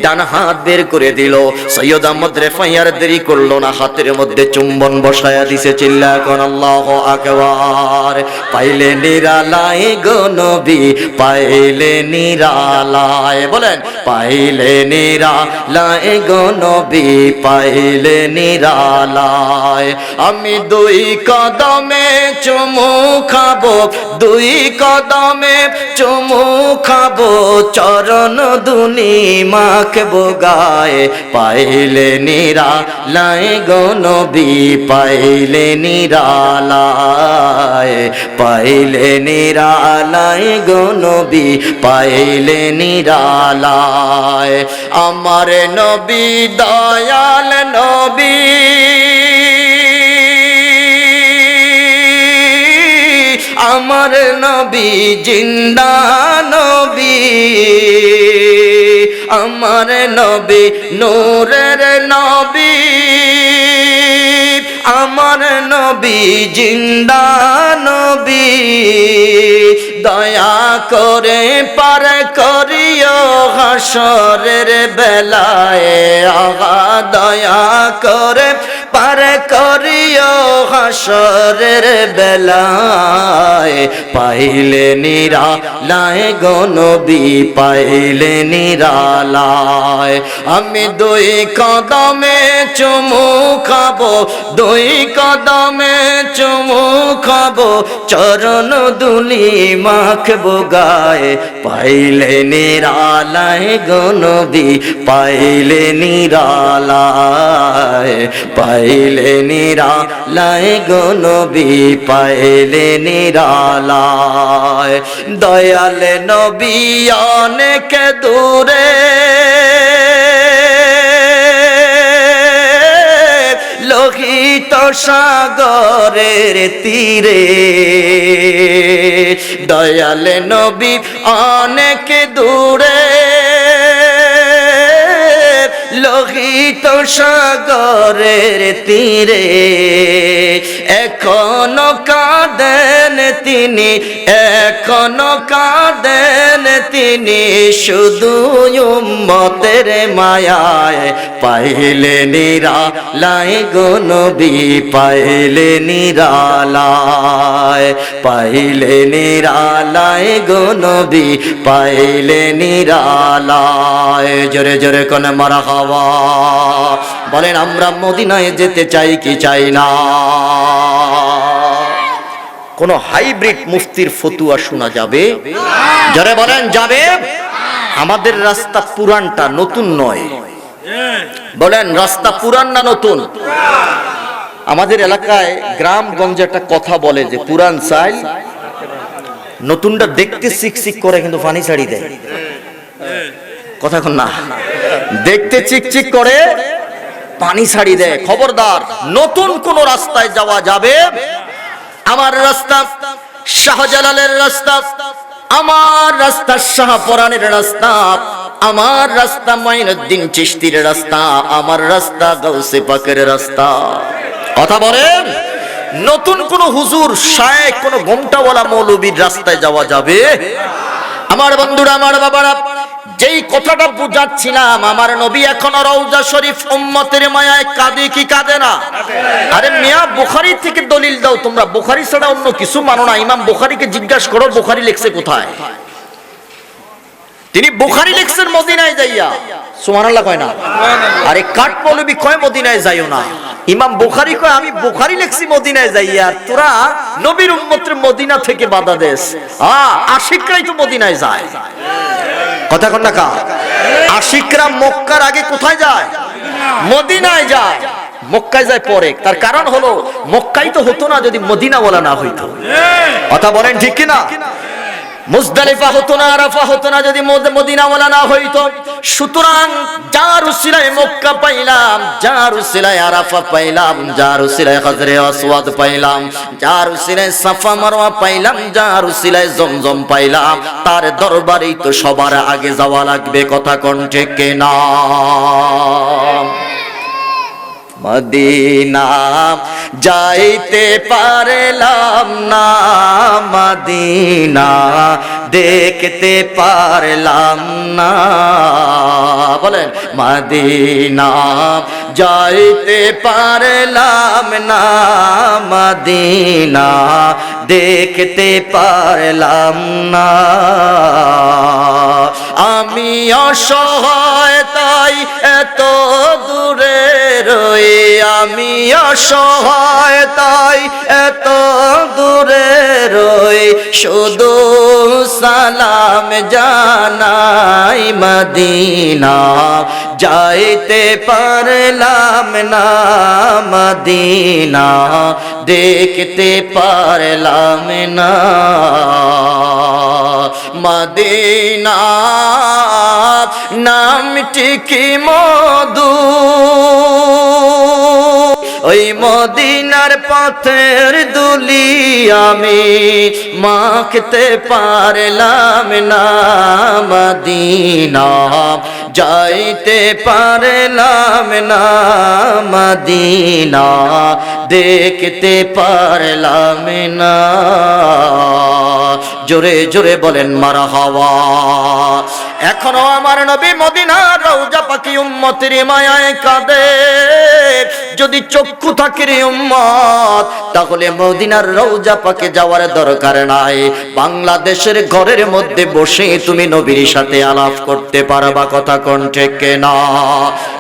ডান হাত বের করে দিল। সৈয়দ আহমদ রেফাই আর দেরি করলো না, হাতের মধ্যে চুম্বন বসায়া দিছে। চিল্লা কোন আল্লাহু আকবার। পাইলে নিরালায় গো নবী, পাইলে নিরালায়, বলেন পাইলে নিরালায় গো নবী, পাইলে নিরালায়। আমি দুই কদমে চুমু খাবো, দুই কদমে চুমু খাবো, চরণ দুনি মাখবো গায়ে, পাইলে নিরালায় গো নবী, পাইলে নিরালায়, পাইলে নিরালায় গো নবী, পাইলে নিরালায়। আমার নবী দয়াল নবী, আমার নবী জিন্দা নবী, আমার নবী নূরের নবী, আমার নবী জিন্দা নবী। দয়া করে পার করিও হাসরের বেলায়, আগা দয়া করে পার করিও হাসরের বেলায়, পাইলে নিরালায় গো নবী, পাইলে নিরালায়। আমি দুই কদমে চুমু খাবো, দুই কদমে চুমু খাবো, চরণ দুলি মাখবো গায়ে, পাইলে নিরালায় গো নবী, পাইলে নিরালায়, পাইলে নিরালায় গো নবী, পাইলে নিরালায়। দয়াল নবী অনেক দূরে, লোহিত সাগরের তীরে দয়াল নবী অনেক দূরে লোহিত সাগরের তীরে এখনো কাঁদেন তিনি, এখনো কাঁদেন তিনি, শুধু উম্মতের মায়ায় পাইলে নিরালায় গো নবী, পাইলে নিরালায়, পাইলে নিরালায় গো নবী, পাইলে নিরালায়। জোরে জোরে কোন মারহাবা বলেন। আমরা মদিনায় যেতে চাই কি চাই না? কোন হাইব্রিড মুফতির ফতুয়া শোনা যাবে? জোরে বলেন যাবে? আমাদের রাস্তা পুরানটা, নতুন নয়। বলেন রাস্তা পুরান না নতুন? আমাদের এলাকায় গ্রামগঞ্জে একটা কথা বলে যে পুরান চাইল নতুনটা দেখতে চিকচিক করে কিন্তু পানি ছাড়ি দেয়। কথা কোন না? দেখতে চিকচিক করে পানি ছাড়ি দেয়। খবরদার, নতুন কোন রাস্তায় যাওয়া যাবে? আমার রাস্তা শাহজালালের রাস্তা, আমার রাস্তা শাহপরানের রাস্তা, আমার রাস্তা মাইনুদ্দিন চিশতির রাস্তা, আমার রাস্তা গাউসে পাকের রাস্তা। কথা বলেন, নতুন কোন হুজুর শায়েখ কোন ঘোমটাওয়ালা মৌলবীর রাস্তায় যাওয়া যাবে? আমার বন্ধুরা, আমার বাবারা, যেই কথাটা বুঝাচ্ছিলাম, আমার নবী এখনো রওজা শরীফ উম্মতের মায়ায় কাঁদে কি কাঁদে না? আরে মিয়া, বুখারী থেকে দলিল দাও। তোমরা বুখারী ছাড়া অন্য কিছু মানো না। ইমাম বুখারীকে জিজ্ঞাসা করো বুখারী লেখছে কোথায়? তিনি বুখারী লেখছেন মদিনায় যাইয়া। সুবহানাল্লাহ কয় না? আরে কাট মৌলবী কয় মদিনায় যাইও না। ইমাম বুখারী কয় আমি বুখারী লেখছি মদিনায় যাইয়া। তোরা নবীর উম্মতের মদিনা থেকে বাধা দেস। আশিকরাই তো মদিনায় যায়। কথা কোন না? আশিকরা মক্কার আগে কোথায় যায়? মদিনায় যায়। মক্কায় যায় পরে। তার কারণ হলো মক্কাই তো হতো না যদি মদিনাওয়ালা না হইতো। কথা বলেন ঠিক কি না? মুজদালিফা হতো না, আরাফা হতো না যদি মদিনাওয়ালা না হইতো। সুতরাং যার উসিলায় মক্কা পাইলাম, যার উসিলায় আরাফা পাইলাম, যার উসিলায় হাজরে আসওয়াদ পাইলাম, যার উসিলায় সাফা মারওয়া পাইলাম, যার উসিলায় জমজম পাইলাম, তার দরবারেই তো সবার আগে যাওয়া লাগবে। কথা কোন ঠিক না? মদিনা যাইতে পারলাম না, মদিনা দেখতে পারলাম না। বলেন মদিনা যাইতে পারলাম না, মদিনা দেখতে পারলাম না। আমি অসহায় তাই এত দূরে রই, আমি অসহায় তাই এত দূরে রই, শুধু সালাম জানাই মদিনা যাইতে পারলাম না, মদিনা দেখতে পারলাম না। মদিনা নামটি কি মধু, ওই মদিনার পথের দুলি আমি মাখতে পারলাম না, মদিনা যাইতে পারলাম না, মদিনা দেখতে পারলাম না। জোরে জোরে বলেন মারহাবা। এখনো আমার নবী মদিনার রওজা পাকে উম্মতের মায়ায় কাঁদে। যদি চক্ষু থাকে রে উম্মত, তাহলে মদিনার রওজা পাকে যাওয়ার দরকার নাই। বাংলাদেশের ঘরের মধ্যে বসে তুমি নবীর সাথে আলাপ করতে পারবা। কথা কোন ঠিক না?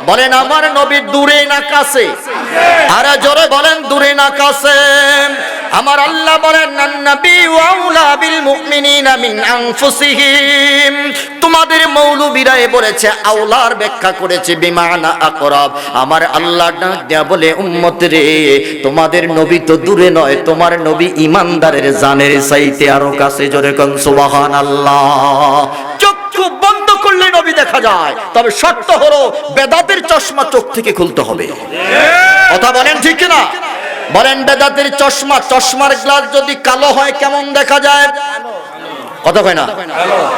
বলেন আমার নবী দূরে না কাছে? আরে জোরে বলেন দূরে না কাছে? আমার আল্লাহ বলেন নবী আউলা বিল মুমিনিনা মিন আনফুসিহিম। তোমাদের মৌলবীরা বলেছে, আওলার ব্যাখ্যা করেছে বিমানা আকরাব। আমার আল্লাহ ডাক দেয়া বলে উম্মত রে, তোমাদের নবী তো দূরে নয়, তোমার নবী ইমানদারের জানের চাইতে আরো কাছে। জোরে কোন সুবহানাল্লাহ। চক্ষু বন্ধ করলে নবী দেখা যায়, তবে শর্ত হলো বেদাতের চশমা চোখ থেকে খুলতে হবে। কথা বলেন ঠিক কিনা? বলেন বেদাতের চশমা, চশমার গ্লাস যদি কালো হয় কেমন দেখা যায়? কথা কয় না?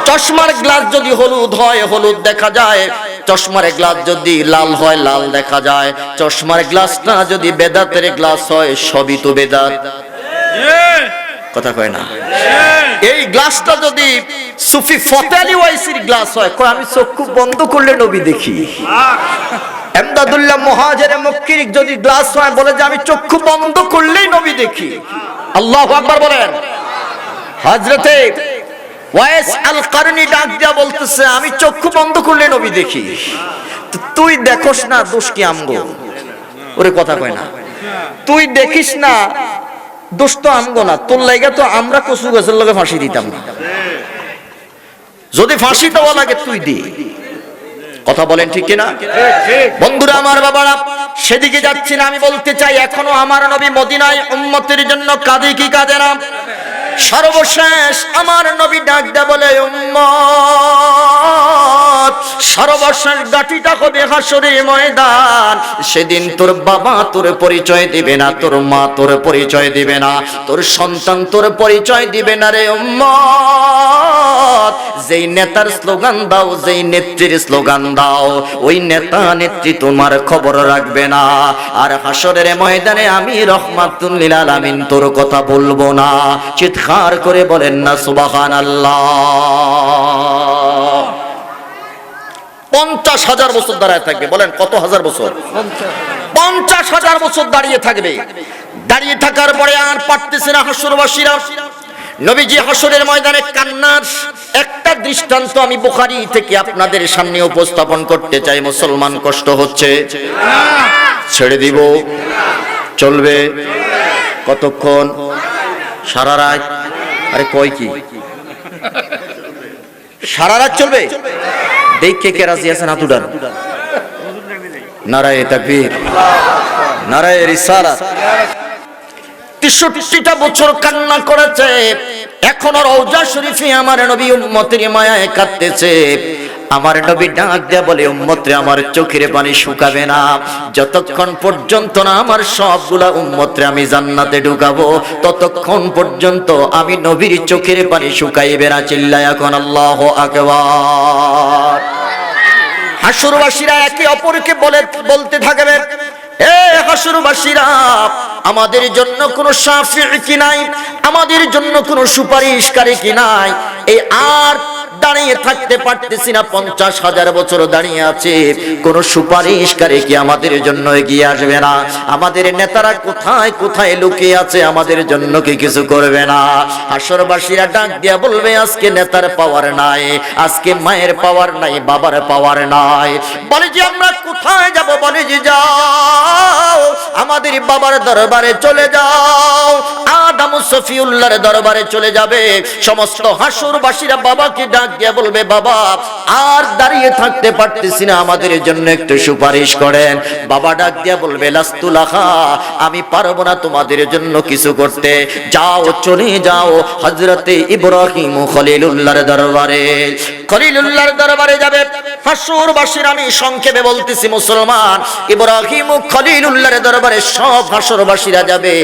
চশমার গ্লাস যদি হলুদ হয় হলুদ দেখা যায়, চশমার গ্লাস যদি লাল হয় লাল দেখা যায়। চশমার গ্লাসটা যদি বেদাতের গ্লাস হয় সবই তো বেদাত। কথা কয় না? এই গ্লাসটা যদি সুফি ফতে আলী ওয়াইসির গ্লাস হয়, কয় আমি চক্ষু বন্ধ করলে নবী দেখি। এমদাদুল্লাহ মুহাজিরে মক্কির যদি গ্লাস হয়, বলে যে আমি চক্ষু বন্ধ করলেই নবী দেখি। আল্লাহু আকবার বলেন। হযরতে ওয়াইস আল কারনি ডাক দিয়া বলতেছে আমি চক্ষু বন্ধ করলে নবী দেখি। তুই দেখোস না, দোষ কি আমগো? ওরে কথা কয় না। তুই দেখিস না, দোষ তো আমগো না, তোর লাইগা তো আমরা কচু গাছের লগে ফাঁসি দিতাম না। যদি ফাঁসি দেওয়া লাগে তুই দি। কথা বলেন ঠিক কিনা? বন্ধুরা আমার, বাবারা, সেদিকে যাচ্ছি না। আমি বলতে চাই এখনো আমার নবী মদিনায় উম্মতের জন্য কাঁদে কি কাঁদে না? সর্বশেষ আমার নবী ডাক দেয়া বলে উম্মত, সর্বশেষ গাঠিটা হবে হাসরের ময়দান। সেদিন তোর বাবা তোর পরিচয় দিবে না, তোর মা তোর পরিচয় দিবে না, তোর সন্তান তোর পরিচয় দিবে না রে উম্মত। যেই নেতার স্লোগান দাও, যেই নেত্রীর স্লোগান দাও, ওই নেতা নেত্রী তোমার খবর রাখবে না। আর হাসরের ময়দানে আমি রহমাতুল লিল আলামিন তোর কথা বলবো না। চিৎকার করে বলেন না সুবহানাল্লাহ। 50,000 বছর দাঁড়ায় থাকবে। বলেন কত হাজার বছর? 50,000 বছর দাঁড়িয়ে থাকবে। দাঁড়িয়ে থাকার পরে আর পারতেছে না হাসরবাসীরা। নবীজি হাসরের ময়দানে কান্নার একটা দৃষ্টান্ত আমি বুখারী থেকে আপনাদের সামনে উপস্থাপন করতে চাই। মুসলমান কষ্ট হচ্ছে, ছেড়ে দিব? চলবে? কতক্ষণ? সারা রাত? আরে কয় কি সারা রাত চলবে? দেখে কে রাজি আছেন হাত উঠান। নারায়ে তাকবীর, নারায়ে রিসালাত। 63টা বছর কান্না করেছে, এখনো রওজা শরীফে আমার নবী উম্মতের মায়ায় কাঁদতেছে। আমার নবী ডাক দেয়া বলে উম্মতরে আমার চোখের পানি শুকাবে না যতক্ষণ পর্যন্ত না আমার সবগুলা উম্মতরে আমি জান্নাতে ঢুকাবো, ততক্ষণ পর্যন্ত আমি নবীর চোখের পানি শুকাইবে না। চিল্লায় এখন আল্লাহু আকবার। হাসরবাসীরা একে অপরকে বলতে থাকবে, এ হাসরবাসীরা, আমাদের জন্য কোনো শাফিঈ কি নাই? আমাদের জন্য কোনো সুপারিশকারী কি নাই? এই আর দাঁড়িয়ে থাকতে পারতেছি না, 50,000 বছর দাঁড়িয়ে আছে, কোন সুপারিশকারী কি আমাদের জন্য এগিয়ে আসবে না? আমাদের নেতারা কোথায় কোথায় লুকিয়ে আছে, আমাদের জন্য কি কিছু করবে না? হাসরবাসীরা ডাক দিয়া বলবে আজকে নেতার পাওয়ার নাই, আজকে মায়ের পাওয়ার নাই, বাবার পাওয়ার নাই। বলে যে আমরা কোথায় যাব? বলে যে যাও আমাদের বাবার দরবারে চলে যাও, আদম সফিউল্লাহর দরবারে চলে যাবে। সমস্ত হাসরবাসীরা বাবাকে ডাক দিয়া বলবে, বাবা আর দাঁড়িয়ে থাকতে পারতেছি না, আমাদের জন্য একটু সুপারিশ করেন। বাবা ডাক দিয়া বলবে, লাস্তুলাহা, আমি পারবো না তোমাদের জন্য কিছু করতে। যাও, চলে যাও হযরতে ইব্রাহিম খলিলুল্লাহর দরবারে। খলিলুল্লাহর দরবারে যাবে হাসরবাসীর। আমি সংক্ষেপে বলতেছি মুসলমান, ইব্রাহিম খলিলুল্লাহর দরবারে সব হাসরবাসীরা যাবে।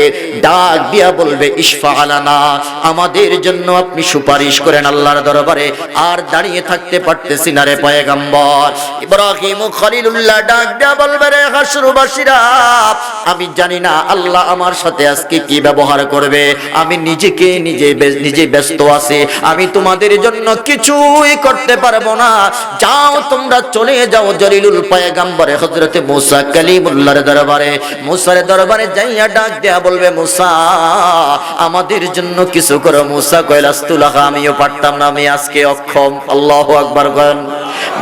ডাক দিয়া বলবে, ইশফা আলানা, আমাদের জন্য আপনি সুপারিশ করেন আল্লাহর দরবারে। আর দাঁড়িয়ে থাকতে পারতেছি না রে পয়গম্বর। ইব্রাহিম খলিলুল্লাহ ডাক দিয়া বলবে, রে হাসরবাসীরা, আমি জানি না আল্লাহ আমার সাথে আজকে কি ব্যবহার করবে। আমি নিজে ব্যস্ত আছি, আমি তোমাদের জন্য কিছুই করতে পারবো না। যাও তোমরা চলে যাও জলিলুল পয়গম্বর হযরতে মুসা কালিমুল্লাহর দরবারে। মুসার দরবারে যাইয়া ডাক দেয়া বলবে, মুসা আমাদের জন্য কিছু করো। মুসা কয়, লাস্তুলাহা, আমিও পারতাম না, আমি আজকে অক্ষম। আল্লাহু আকবার বলেন।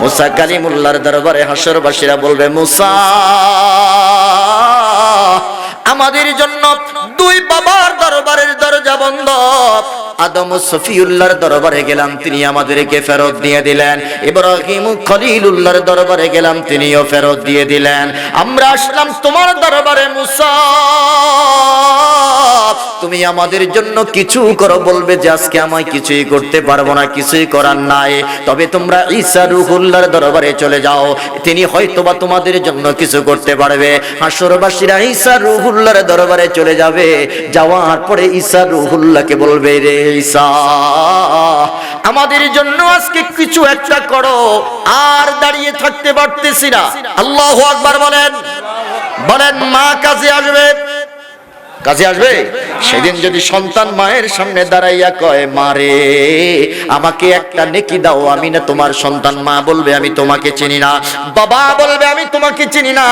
মুসা কালিমুল্লাহর দরবারে হাসরবাসীরা বলবে, মুসা আমাদের জন্য দুই বাবার দরবারের দরজা বন্ধ, আদম সফিউল্লাহর দরবারে গেলাম, তিনি আমাদেরকে ফেরত দিয়ে দিলেন। ইব্রাহিম খলিলুল্লাহর দরবারে গেলাম, তিনিও ফেরত দিয়ে দিলেন। আমরা আসলাম তোমার দরবারে মুসা, তুমি আমাদের জন্য কিছু করো। বলবে যে আজকে আমায় কিছুই করতে পারবো না, কিছুই করার নাই। তবে তোমরা ঈসা রূহুল্লাহর দরবারে চলে যাও, তিনি হয়তোবা তোমাদের জন্য কিছু করতে পারবে। হাসরবাসীরা ঈসা রূহুল্লাহর দরবারে চলে যাবে। যাওয়ার পরে ঈসা রূহুল্লাহকে বলবে, রে ঈসা, আমাদের জন্য আজকে কিছু একটা করো, আর দাঁড়িয়ে থাকতে পারতেছি না। আল্লাহু আকবার বলেন। বলেন মা কাজে আসবে, কাজে আসবে। সেদিন যদি সন্তান মায়ের সামনে দাঁড়াইয়া কয়, মারে আমাকে একটা নেকি দাও, আমি না তোমার সন্তান। মা বলবে আমি তোমাকে চিনি না। বাবা বলবে আমি তোমাকে চিনি না।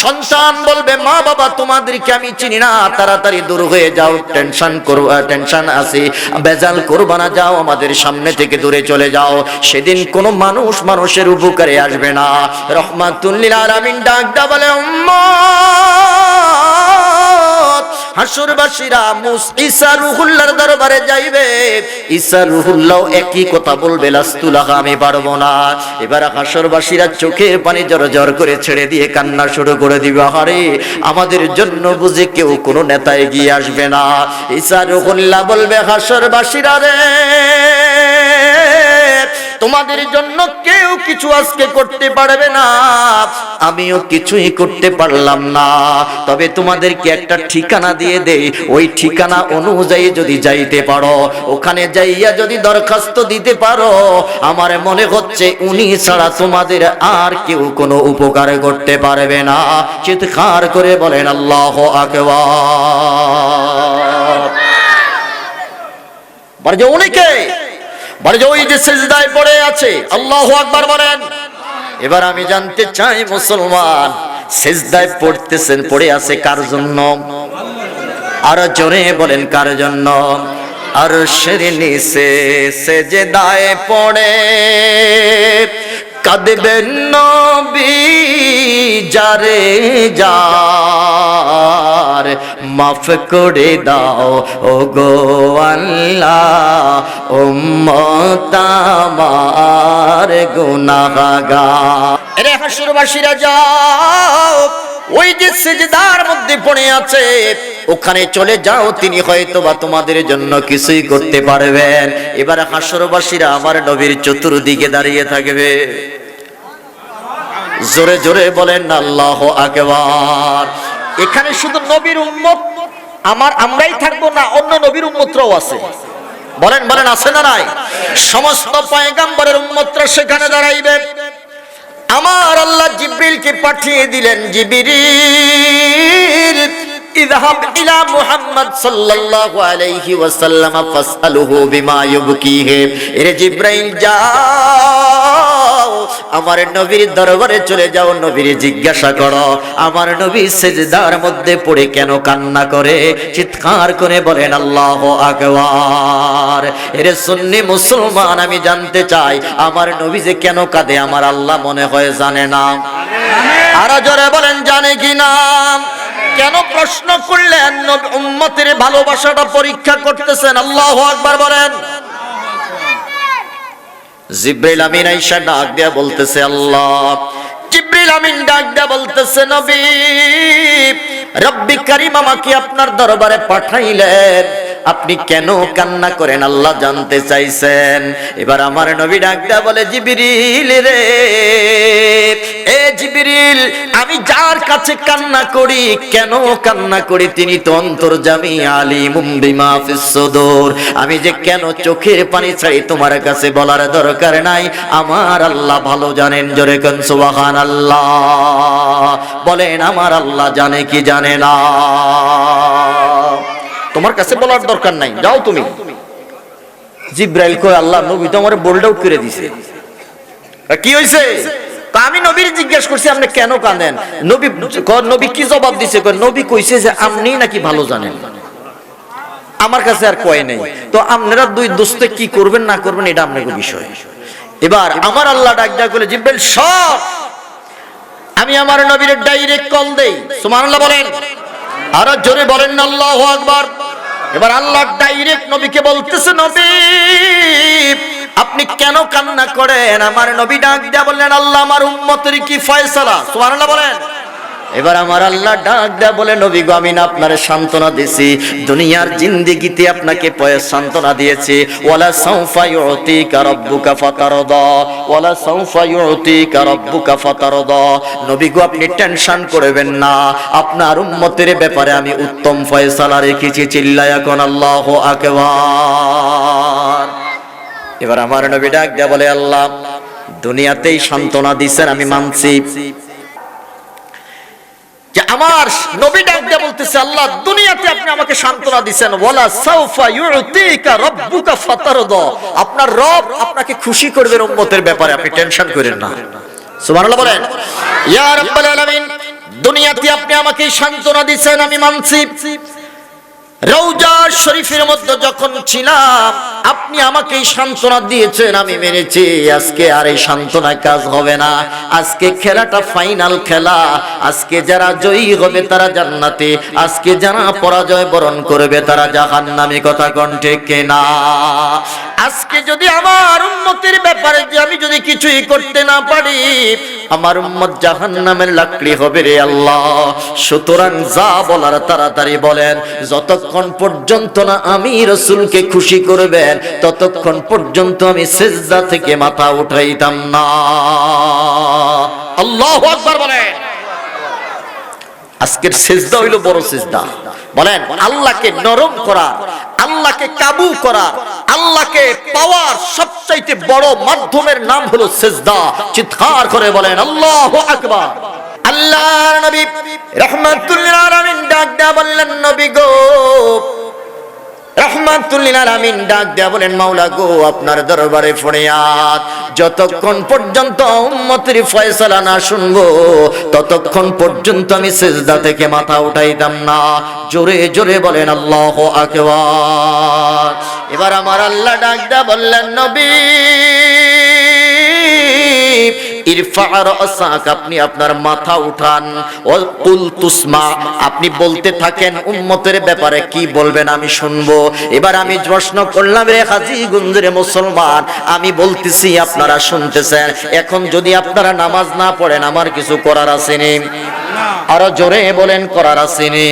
সন্তান বলবে মা বাবা তোমাদেরকে আমি চিনি না, তাড়াতাড়ি দূর হয়ে যাও, টেনশন আছে, বেজাল করবা না, যাও আমাদের সামনে থেকে দূরে চলে যাও। সেদিন কোনো মানুষ মানুষের উপকারে আসবে না। রহমাতুল লিল আলামিন ডাক দা বলে, হাসরবাসীরা ঈসা রূহুল্লাহর দরবারে যাইবে। ঈসা রূহুল্লাহ একই কথা বলবে, লাস্তুলাহা, আমি পারবো না। এবার হাসরবাসীরা চোখের পানি জড় করে ছেড়ে দিয়ে কান্না শুরু করে দিবে, আরে আমাদের জন্য বুঝি কেউ কোনো নেতা এগিয়ে আসবে না। ঈসা রূহুল্লাহ বলবে, হাসরবাসীরা রে, তোমাদের জন্য কেউ কিছু আজকে করতে পারবে না, আমিও কিছুই করতে পারলাম না। তবে তোমাদেরকে একটা ঠিকানা দিয়ে দেই, ওই ঠিকানা অনুযায়ী যদি যাইতে পারো, ওখানে যাইয়া যদি দরখাস্ত দিতে পারো, আমার মনে হচ্ছে উনি ছাড়া তোমাদের আর কেউ কোনো উপকার করতে পারবে না। চিৎকার করে বলেন আল্লাহু আকবার। বলে যে উনি কে? বলে যে ওই যে সিজদায় পড়ে আছে। আল্লাহু আকবার বলেন। এবার আমি জানতে চাই, মুসলমান সিজদায় পড়তেছেন, পড়ে আছে কার জন্য? আরো জোরে বলেন, কার জন্য? আরশের নিচে সিজদায় পড়ে কাঁদবেন নবী, যারে যার মাফ করে দাও ও গো আল্লাহ, উম্মত আমার গুনাহগার। এরে হাসরবাসীরা যাও, ওই যে সিজদার মধ্যে পড়ে আছে ওখানে চলে যাও, তিনি হয়তোবা তোমাদের জন্য কিছুই করতে পারবেন। এবার হাসরবাসীরা আমার নবীর চতুর্দিকে দাঁড়িয়ে থাকবে। জোরে জোরে বলেন আল্লাহু আকবার। এখানে শুধু নবীর উম্মত আমরাই থাকবো না, অন্য নবীর উম্মতরাও আছে। বলেন বলেন, আছে না নাই? সমস্ত পয়গম্বরের উম্মতরা সেখানে দাঁড়াইবে। আমার আল্লাহ জিবরিলকে পাঠিয়ে দিলেন, জিবরিল ইযহাব ইলা মুহাম্মদ সাল্লাল্লাহু আলাইহি ওয়াসাল্লাম ফাসআলুহু বিমা ইউবকিহি। এরে জিবরাইল যাও, আমার নবীর দরবারে চলে যাও, নবীর জিজ্ঞাসা করো আমার নবী সিজদার মধ্যে পড়ে কেন কান্না করে। চিৎকার করে বলেন আল্লাহু আকবার। এরে সুন্নি মুসলমান, আমি জানতে চাই আমার নবী যে কেন কাঁদে আমার আল্লাহ মনে হয় জানে না? আরো জোরে বলেন, জানে কি না? কেন প্রশ্ন করলেন? উম্মতের ভালোবাসাটা পরীক্ষা করতেছেন। আল্লাহু আকবার বলেন। জিবরিল আমিন আয়েশা ডাক দিয়া বলতেছে, আল্লাহ। জিবরিল আমিন ডাক দিয়া বলতেছে, নবী রব্বি কারীম আমাকে আপনার দরবারে পাঠাইলেন, আপনি কেন কান্না করেন আল্লাহ জানতে চাইছেন। এবার আমার নবী ডাক দিয়া বলে, জিবরিল রে, এ জিবরিল, আমি যার কাছে কান্না করি, কেন কান্না করি, তিনি তো অন্তর্যামী, আলিমুম বিমা ফিস সুদূর। আমি যে কেন চোখের পানি ছাড়ি তোমার কাছে বলার দরকার নাই, আমার আল্লাহ ভালো জানেন। জোরে কোন সুবহানাল্লাহ। বলেন আমার আল্লাহ জানে কি জানে না? তোমার কাছে বলার দরকার নাই, যাও তুমি। জিবরাইল কয়, আল্লাহ নবী তো আমারে বোল্ড আউট করে দিছে। কি হইছে? আমি নবীর জিজ্ঞেস করছি আপনি কেন কাঁদেন। নবী কি জবাব দিছে? নবী কইছে যে আপনি নাকি ভালো জানেন, আমার কাছে আর কয় নাই। তো আপনারা দুই দোস্তে কি করবেন না করবেন এটা আপনার বিষয়। এবার আমার আল্লাহ ডাক ডাক বলে, জিবরাইল সব আমি আমার নবীর ডাইরেক্ট কল দেই। সুবহানাল্লাহ বলেন। আরো জোরে বলেন আল্লাহু আকবার। এবার আল্লাহ ডাইরেক্ট নবীকে বলতেছে, নবী আপনি কেন কান্না করেন? আমার নবী ডাক দেয়া বললেন, আল্লাহ আমার উম্মতের কি ফয়সালা? সুবহানাল্লাহ বলেন। এবার আমার আল্লাহ ডাক দেয়া বলে, নবী গো আমি না আপনারে সান্ত্বনা দিয়েছি, দুনিয়ার জিন্দেগিতে আপনাকে সান্ত্বনা দিয়েছি। ওয়ালা সাউফা ইউতিকা রাব্বুকা ফাতারদা, ওয়ালা সাউফা ইউতিকা রাব্বুকা ফাতারদা। নবী গো আপনি টেনশন করবেন না, আপনার উম্মতের ব্যাপারে আমি উত্তম ফয়সালা রেখেছি। চিল্লায়া কোন আল্লাহু আকবার। এবার আমার নবী ডাক দেয়া বলে, আল্লাহ দুনিয়াতেই সান্ত্বনা দিয়েছেন আমি মানছি, যে আমার নবী ডাক দিয়ে বলতেছে, আল্লাহ দুনিয়াতে আপনি আমাকে সান্ত্বনা দিবেন, ওয়ালা সাউফা ইউতিকা রাব্বুকা ফাতারদা, আপনার রব আপনাকে খুশি করবে উম্মতের ব্যাপারে, আপনি টেনশন করেন না। সুবহানাল্লাহ বলেন। ইয়া রাব্বাল আলামিন, দুনিয়াতে আপনি আমাকে সান্ত্বনা দিবেন আমি মানছি, রওজা শরীফের মধ্যে যখন ছিলাম আপনি আমাকে সান্ত্বনা দিয়েছেন আমি মেনেছি। আজকে আর এই সান্ত্বনা কাজ হবে না, আজকে খেলাটা ফাইনাল খেলা। আজকে যারা জয়ী হবে তারা জান্নাতে, আজকে যারা পরাজয় বরণ করবে তারা জাহান্নামে। কথা কোন ঠিক কিনা? আজকে যদি আমার উম্মতের ব্যাপারে যে আমি যদি কিছুই করতে না পারি, আমার উম্মত জাহান্নামের লাকড়ি হবে রে আল্লাহ। সুতরাং যা বলার তাড়াতাড়ি বলেন, যতক্ষণ পর্যন্ত না আমি রাসূলকে খুশি করবেন ততক্ষণ পর্যন্ত আমি সিজদা থেকে মাথা উঠাইতাম না। আল্লাহু আকবার বলেন। আজকের সিজদা হইল বড় সিজদা। বলেন, আল্লাহকে নরম করা, আল্লাহকে কাবু করা, আল্লাহকে পাওয়ার সবচাইতে বড় মাধ্যমের নাম হলো সিজদা। চিৎকার করে বলেন আল্লাহু আকবার। আল্লাহর নবী রাহমাতুল লিল আলামিন ডাক দেয়া বললেন, নবী গো রাহমাতুল লিল আলামিন ডাক দেয়া বলেন, মাওলা গো আপনার দরবারে ফরিয়াদ, যতক্ষণ পর্যন্ত উম্মতের ফয়সালা না শুনবো ততক্ষণ পর্যন্ত আমি সিজদা থেকে মাথা উঠাইতাম না। জোরে জোরে বলেন আল্লাহু আকবার। এবার আমার আল্লাহ ডাক দেয়া বললেন, নবী ইরফা রাসাক, আপনি আপনার মাথা উঠান, ও কুল তুসমা, আপনি বলতে থাকেন উম্মতের ব্যাপারে কি বলবেন আমি শুনবো। এবার আমি প্রশ্ন করলাম, রে হাজীগঞ্জের মুসলমান, আমি বলতেছি আপনারা শুনতেছেন, এখন যদি আপনারা নামাজ না পড়েন আমার কিছু করার আছে নি? আরো জোরে বলেন করার আছে নি?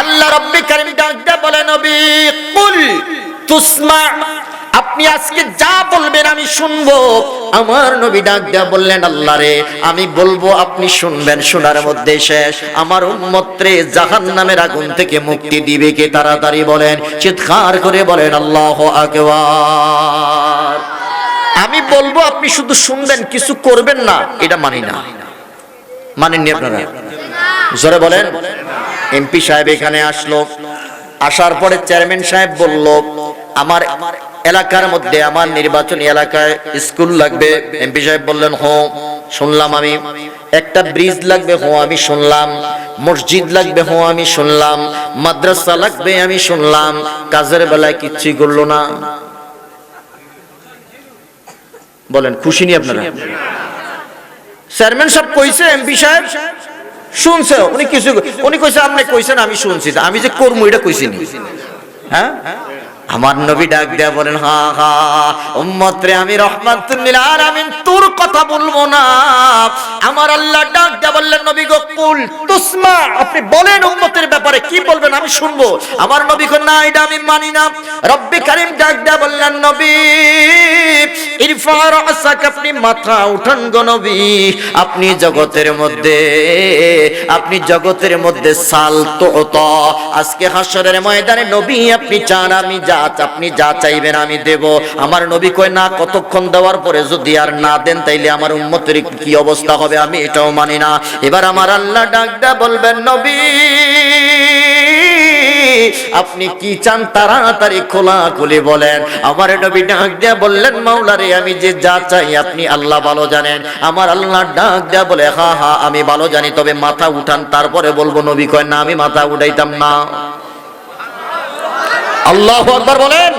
আল্লাহ রাব্বুল কারীম ডাক দেয়া বলে, নবী কুল তুসমা, আপনি আজকে যা বলবেন আমি শুনবো। আমার নবী ডাক দেয়া বললেন, আল্লাহ রে আমি বলবো আপনি শুনবেন, শোনার মধ্যে শেষ। আমার উম্মত রে জাহান্নামের আগুন থেকে মুক্তি দিবে কে? তাড়াতাড়ি বলেন, চিৎকার করে বলেন আল্লাহু আকবার। আমি বলবো আপনি শুধু শুনবেন, কিছু করবেন না, এটা মানি না। মানেননি আপনারা? জোরে বলেন। এমপি সাহেব এখানে আসলো, আসার পরে চেয়ারম্যান সাহেব বলল, আমার এলাকার মধ্যে আমার নির্বাচনী এলাকায় স্কুল লাগবে। এমপি সাহেব বললেন, হো শুনলাম আমি। একটা ব্রিজ লাগবে, হো আমি শুনলাম। মসজিদ লাগবে, হো আমি শুনলাম। মাদ্রাসা লাগবে, আমি শুনলাম। কাজের বেলায় কিচ্ছুই করলো না। বলেন খুশি নি আপনারা? চেয়ারম্যান সাহেব কইছে, এমপি সাহেব শুনছে, উনি কিছু উনি কইছে, আপনি কইছেন আমি শুনছি, আমি যে করবো এটা কইছি নি? হ্যাঁ, আমার নবী ডাক দেয়া বলেন, হা হা উম্মত রে আমি রাহমাতুল লিল আলামিন তোর কথা বলবো না। আমার আল্লাহ ডাক দেয়া বললেন, নবী গো কুল তুসমা, আপনি বলেন উম্মতের ব্যাপারে কি বলবেন আমি শুনবো। আমার নবী কো না, এটা আমি মানি না। রব্বি কারীম ডাক দেয়া বললেন, নবী ইরফা রাসাক, আপনি মাথা উঠান গো নবী। আপনি জগতের মধ্যে সাল তুতা, আজকে হাসরের ময়দানে নবী আপনি চান আমি আপনি যা চাইবেন আমি দেব। আমার নবী কয় না, কতক্ষণ দেওয়ার পরে যদি আর না দেন তাইলে আমার উম্মতের কি অবস্থা হবে আমি এটাও মানি না। এবার আমার আল্লাহ ডাক দেয়া বলবেন, নবী আপনি কি চান তাড়াতাড়ি খোলাখুলি বলেন। আমার নবী ডাক দেয়া বললেন, মাওলা রে আমি যে যা চাই আপনি আল্লাহ ভালো জানেন। আমার আল্লাহ ডাক দেয়া বলে, হ্যাঁ হ্যাঁ আমি ভালো জানি, তবে মাথা উঠান তারপরে বলবো। নবী কয় না, আমি মাথা উঠাইতাম না। আল্লাহু আকবার বলেন।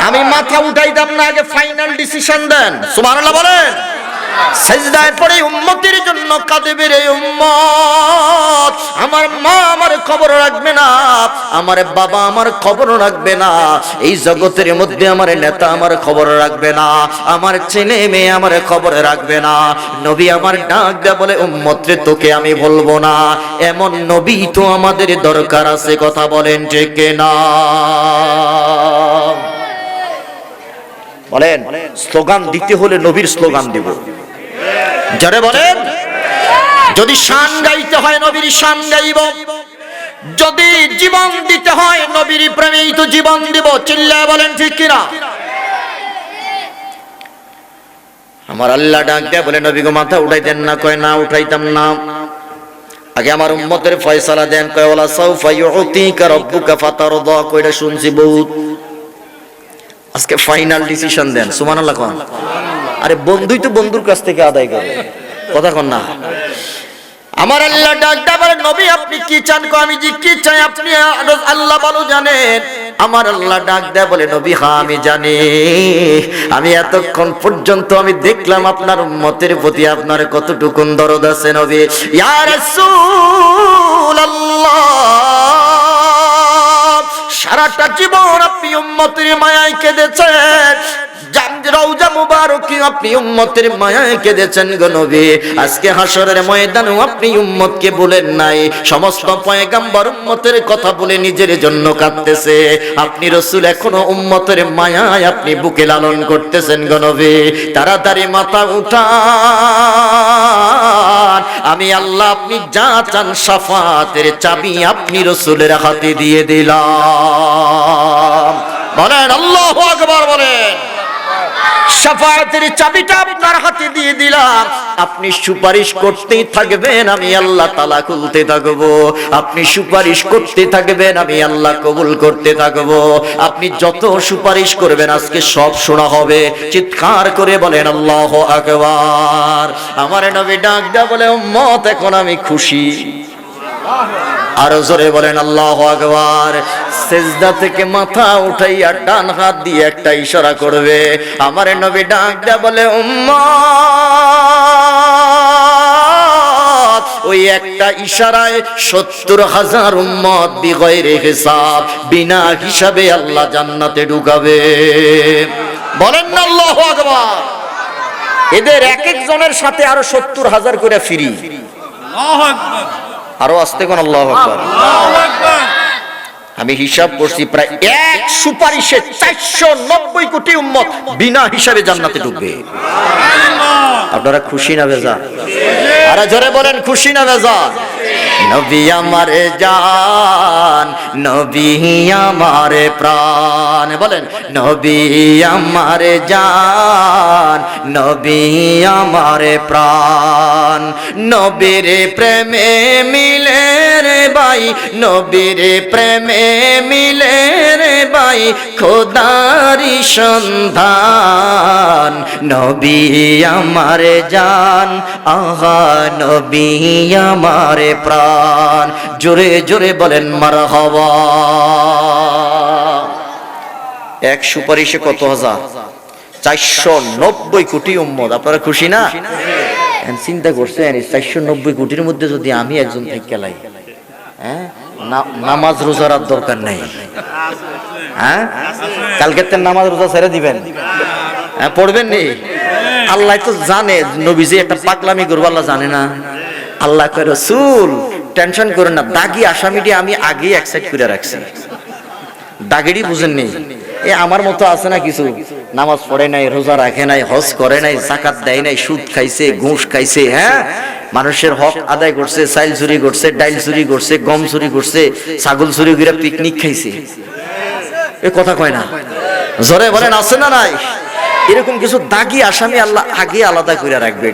আমি মাথা উঠাইতাম না, আগে ফাইনাল ডিসিশন দেন। সুবহানাল্লাহ বলেন। সিজদায় পড়ে উম্মতের জন্য কাঁদবে রে উম্মত। আমার মা আমার খবর রাখবে না, আমার বাবা আমার খবর রাখবে না, এই জগতের মধ্যে আমার নেতা আমার খবর রাখবে না, আমার ছেলে মেয়ে আমার খবর রাখবে না। নবী আমার ডাক দেয়া বলে উম্মত রে তোকে আমি বলবো না। এমন নবী তো আমাদের দরকার আছে, কথা বলেন ঠিক না? বলেন স্লোগান দিতে হলে নবীর স্লোগান দিব। যারে বলেন যদি শান গাইতে হয় নবীর শান গাইব, যদি জীবন দিতে হয় নবীর প্রেমেই তো জীবন দিব। চিল্লায় বলেন ঠিক কিনা? আমার আল্লাহ ডাক দেয়া বলে নবী গো মাথা উঠাইতেন না? কয় না উঠাইতাম না, আগে আমার উম্মতের ফয়সালা দেন। কয় ওয়ালা সাউফা ইউতিকা রাব্বুকা ফাতারদা। কয়টা শুনছি বহুত, আজকে ফাইনাল ডিসিশন দেন। সুবহানাল্লাহ কোন? আরে বন্ধুই তো বন্ধুর কাছ থেকে আদায় করে, কথা কোন না? আমার আল্লাহ ডাক দেয়া বলে নবী আপনি কি চান? কো আমি যে কি চাই আপনি আল্লাহ ভালো জানেন। আমার আল্লাহ ডাক দেয়া বলে নবী হ্যাঁ আমি জানি, আমি এতক্ষণ পর্যন্ত আমি দেখলাম আপনার উম্মতের প্রতি আপনার কতটুকুন দরদ আছে নবী। ইয়া রাসূলুল্লাহ সারাটা জীবন আপনি উম্মতের মায়ায় কেঁদেছেন, রওজা মুবারকে আপনি উম্মতের মায়ায় কেঁদেছেন গো নবী। আজকে হাসরের ময়দানেও আপনি উম্মতকে বলেন নাই, সমস্ত পয়গাম্বর উম্মতের কথা বলে নিজের জন্য কাঁদতেছে। আপনি রাসূল এখনো উম্মতের মায়ায় আপনি বুকে লালন করতেছেন গো নবী। তাড়াতাড়ি মাথা উঠান, আমি আল্লাহ আপনি যা চান শাফাতের চাবি আপনি রাসূলের হাতে দিয়ে দিলাম। বলেন আল্লাহু আকবার। বলেন শাফাতের চাবিটা আপনার হাতে দিয়ে দিলাম, আপনি সুপারিশ করতেই থাকবেন, আমি আল্লাহ তাআলা খুলতে থাকবো। আপনি সুপারিশ করতে থাকবেন, আমি আল্লাহ কবুল করতে থাকবো। আপনি যত সুপারিশ করবেন আজকে সব শোনা হবে। চিৎকার করে বলেন আল্লাহু আকবার। আমার নবী ডাক দেয়া বলে উম্মত এখন আমি খুশি। আরো জোরে বলেন আল্লাহু আকবার। সিজদা থেকে মাথা উঠাইয়া ডান হাত দিয়ে একটা ইশারা করবে। আমার নবী ডাক দেয়া বলে উম্মত ওই একটা ইশারায় ৭০,০০০ উম্মত বিগয়রে হিসাব, বিনা হিসাবে আল্লাহ জান্নাতে ঢুকাবে। বলেন না আল্লাহু আকবার। এদের এক একজনের সাথে আরো ৭০,০০০ করে ফ্রি। আল্লাহু আকবার। আরো আসতে কোন আল্লাহু আকবার। আমি হিসাব করছি প্রায় এক সুপারিশে ৪৯০ কোটি উম্মত বিনা হিসাবে জান্নাতে ঢুকবে। আপনারা খুশি না বেজা? আরে জোরে বলেন খুশি না বেজা? নবী আমারে জান, নবী আমারে প্রাণ। বলেন নবী আমারে জান, নবী আমারে প্রাণ। নবীর প্রেমে মিলে রে ভাই, নবীর প্রেমে মিলে রে ভাই খোদারি সন্ধান। নবী আমারে জান, আহা নবী আমারে প্রাণ। জোরে জোরে বলেন মারহাবা। এক সুপারিশে কত হাজার? ৪৯০ কোটি উম্মত। আপনারা খুশি না? চিন্তা করছেন ৪৯০ কোটির মধ্যে যদি আমি একজন থেকে লাই, হ্যাঁ নামাজ রোজার আর দরকার নেই। হ্যাঁ কালকে নামাজ রোজা ছেড়ে দিবেন, হ্যাঁ পড়বেন নি? আল্লাহ তো জানে নবী যে একটা পাগলামি করবো, আল্লাহ জানে না? আল্লাহ কয় রাসূল টেনশন করেন না, দাগি আসামিটি আমি আগে অ্যাকসেপ্ট করে রাখছি। দাগিটি বুঝেন নি? এ আমার মতো আছে না কিছু, নামাজ পড়ে নাই, রোজা রাখে নাই, হজ করে নাই, যাকাত দেয় নাই, সুদ খাইছে, ঘুষ খাইছে, হ্যাঁ মানুষের হক আদায় করছে, চাইল চুরি করছে, ডাইল চুরি করছে, গম চুরি করছে, ছাগল চুরি করে পিকনিক খাইছে। এ কথা কয় না? জোরে বলেন আছে না নাই? এরকম কিছু দাগি আসামি আল্লাহ আগে আলাদা করে রাখবে।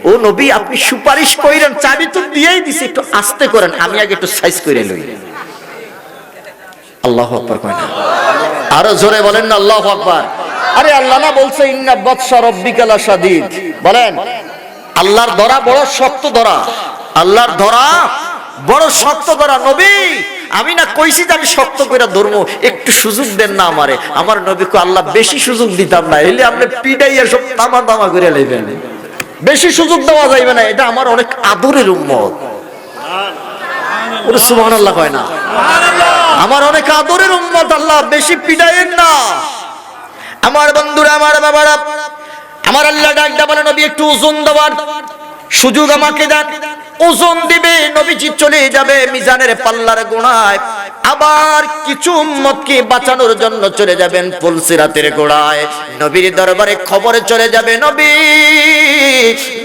ও নবী আপনি সুপারিশ করেন, চাবি তো দিয়েই দিছি, একটু আস্তে করেন, আমি আগে একটু সাইজ করে লই। আল্লাহু আকবার কয় না? আরো জোরে বলেন না আল্লাহু আকবার। আরে আল্লাহ না বলছে ইন্না বাতশা রাব্বিকা লাশাদীদ। বলেন আল্লাহর ধরা বড় শক্ত ধরা, আল্লাহর ধরা বড় শক্ত ধরা। নবী আমি না কইছি যে আমি শক্ত করে ধরবো, একটু সুযোগ দেন না আমারে। আমার নবীকে আল্লাহ বেশি সুযোগ দিতাম না, এলে আপনি পিটাইয়া সব তামা তামা করে লইবেন। বেশি সুযোগ দেওয়া যাইবে না, এটা আমার অনেক আদরের উম্মত। ওরে সুবহানাল্লাহ কয় না, আমার অনেক আদরের উম্মত, আল্লাহ বেশি পিটাইয়েন না। আমার বন্ধুরা, আমার বাবারা, আমার আল্লাহ ডাকটা বলে নবী একটু ওজন দেওয়ার সুযোগ আমাকে দেন। ওজন দিবে, নবীজি চলে যাবে মিজানের পাল্লার গোড়ায়। আবার কিছু উম্মতকে বাঁচানোর জন্য চলে যাবেন পুলসিরাতের গোড়ায়। নবীর দরবারে খবরে চলে যাবে, নবী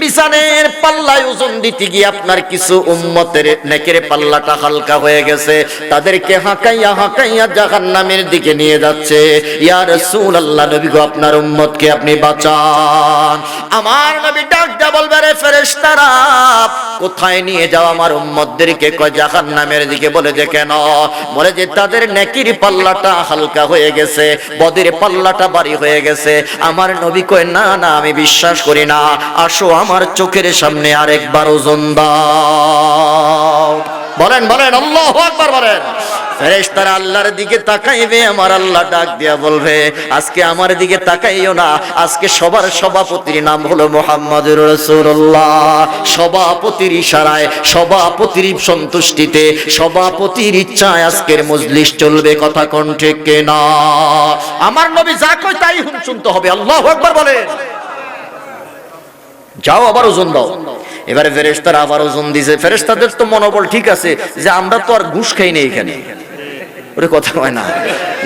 মিজানের পাল্লায় ওজন দিতে গিয়ে আপনার কিছু উম্মতের নেকের পাল্লাটা হালকা হয়ে গেছে, তাদেরকে হাঁকাইয়া হাঁকাইয়া জাহান্নামের দিকে নিয়ে যাচ্ছে। ইয়া রাসূলুল্লাহ, নবী গো আপনার উম্মতকে আপনি বাঁচান। আমার নবী ডাক দেয়া বলবে, রে ফেরেশতারা কোথায় নিয়ে যাও আমার উম্মতদেরকে? কয় জাহান্নামের দিকে। বলে যে কেন? বলে যে তাদের নেকির পাল্লাটা হালকা হয়ে গেছে, বদের পাল্লাটা ভারী হয়ে গেছে। আমার নবী কয় না না, আমি বিশ্বাস করি না, আসো আমার চোখের সামনে আরেকবার ওজন দাও। বলেন বলেন আল্লাহু আকবার বলেন। ফেরেশতারা আল্লাহর দিকে তাকাইবে, আমার আল্লাহ ডাক দিয়া বলবে, আজকে আমার দিকে তাকাইও না, আজকে সবার সভাপতির নাম হলো মুহাম্মদুর রাসূলুল্লাহ। সভাপতির ইশারায়, সভাপতির সন্তুষ্টিতে, সভাপতির ইচ্ছায় আজকের মজলিস চলবে। কথা কোন ঠিক কিনা? আমার নবী যা কয় তাই শুনতে হবে। আল্লাহু আকবার বলেন। যাও আবার ওজন দাও। এবারে ফেরেশতারা আবার ওজন দিছে। ফেরেশতাদের তো মনোবল ঠিক আছে যে আমরা তো আর ঘুষ খাই না এখানে, ওরে কথা হয় না,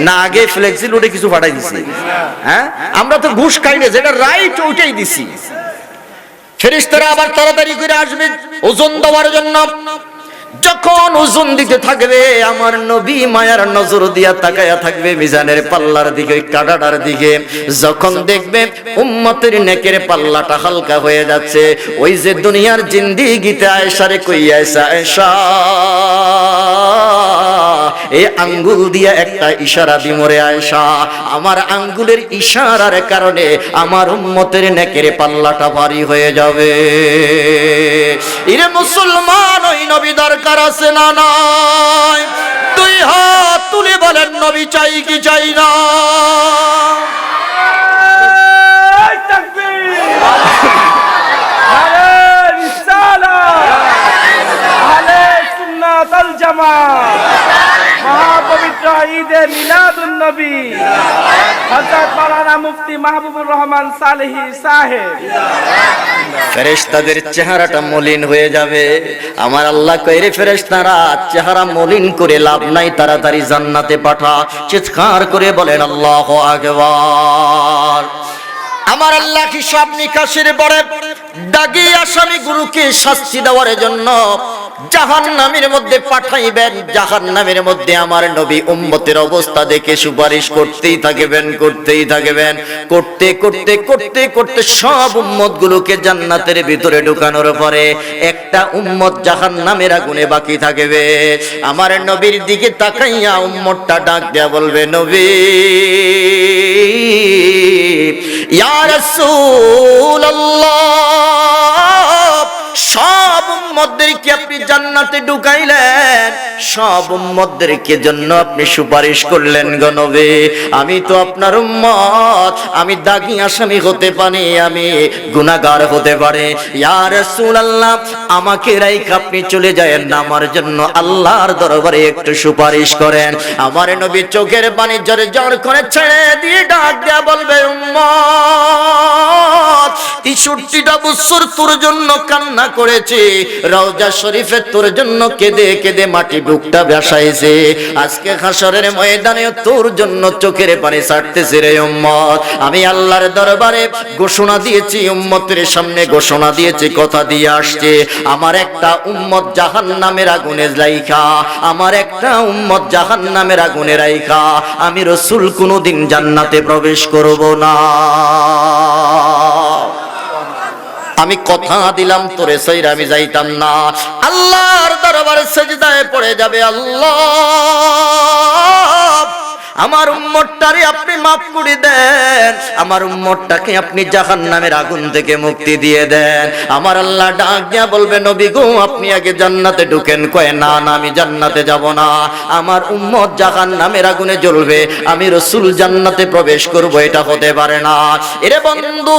না আগে ফ্লেক্সিল ওটা কিছু পাঠাই দিছি, হ্যাঁ আমরা তো ঘুষ খাই না, যেটা রাইট ওইটাই দিছি। ফেরেশতারা আবার তাড়াতাড়ি করে আসবে ওজন দেওয়ার জন্য। যখন ওজন দিতে থাকবে, আমার নবী মায়ার নজর দিয়া তাকায়া থাকবে মিজানের পাল্লার দিকে, কাঁটাটার দিকে। যখন দেখবে উম্মতের নেকের পাল্লাটা হালকা হয়ে যাচ্ছে, ওই যে দুনিয়ার জিন্দেগিতে আয়েশারে কইয়াছে, আয়েশা এই আঙ্গুল দিয়া একটা ইশারা দি মরে আয়েশা, আমার আঙ্গুলের ইশারার কারণে আমার উম্মতের নেকের পাল্লাটা ভারী হয়ে যাবে। ইরে মুসলমান, ওই নবী দরকার আছে না নাই? দুই হাত তুলে বলেন, নবী চাই কি চাই না? তাকবীর, আরে রিসালাত, আহলে সুন্নাত ওয়াল জামাত, মহাপবিত্র ঈদে মিলাদুন নবী হযরত মাওলানা মুফতি মাহবুবুর রহমান সালেহী সাহেব। ফেরেশতাদের চেহারাটা মলিন হয়ে যাবে। আমার আল্লাহ কইরে, ফেরেশতারা চেহারা মলিন করে লাভ নাই, তাড়াতাড়ি জান্নাতে পাঠা। চিৎকার করে বলেন আল্লাহু আকবার। আমার আল্লাহ হিসাব নিকাশের পরে দাগী আসামি গুরুকে শাস্তি দেওয়ার জন্য জাহান্নামের মধ্যে পাঠাইবেন। জাহান্নামের মধ্যে আমার নবী উম্মতের অবস্থা দেখে সুপারিশ করতেই থাকবেন, করতেই থাকবেন। করতে করতে করতে করতে সব উম্মত গুলোকে জান্নাতের ভিতরে ঢুকানোর পরে একটা উম্মত জাহান্নামের আগুনে বাকি থাকবে। আমার নবীর দিকে তাকাইয়া উম্মতটা ডাক দেয়া বলবে, নবী ইয়া রাসূলুল্লাহ, সব উম্মতদেরকে আপনি জান্নাতে ঢুকাইলেন, সব উম্মতদেরকে জন্য আপনি সুপারিশ করলেন গো নবী। আমি তো আপনার উম্মত, আমি দাগী আসামি হতে পারি, আমি গুনাহগার হতে পারি। ইয়া রাসূলুল্লাহ, আমাকে রাইখা আপনি চলে যায়েন না, আমার জন্য আল্লাহর দরবারে একটু সুপারিশ করেন। আমার নবী চোখের পানি জোরে জোর করে ছেড়ে দিয়ে ডাক দেয়া বলবে, উম্মত ৬৩টা বছর তোর জন্য কান্না করেছে, রওজা শরীফে তোর জন্য কেঁদে কেঁদে মাটি বুকটা ভাসাইছে, আজকে হাসরের ময়দানে তোর জন্য চোখের পানি ছাড়তেছে রে উম্মত। আমি আল্লাহর দরবারে ঘোষণা দিয়েছি, উম্মতের সামনে ঘোষণা দিয়েছি, কথা দিয়ে আসছে, আমার একটা উম্মত জাহান্নামের আগুনে রাইখা, আমার একটা উম্মত জাহান্নামের আগুনে রাইখা আমি রাসূল কোনোদিন জান্নাতে প্রবেশ করব না। আমি কথা দিলাম তোরে সাইরা আমি যাইতাম না। আল্লাহর দরবারে সিজদায় পড়ে যাবে, আল্লাহ আমার উম্মতটারে আপনি মাফ করে দেন, আমার উম্মতটাকে আপনি জাহান্নামের আগুন থেকে মুক্তি দিয়ে দেন। আমার আল্লাহ ডাক দিয়া বলবে, নবী গো আপনি আগে জান্নাতে ঢুকেন। কয় না না, আমি জান্নাতে যাব না, আমার উম্মত জাহান্নামের আগুনে জ্বলবে, আমি রাসূল জান্নাতে প্রবেশ করব, এটা হতে পারে না। এরে বন্ধু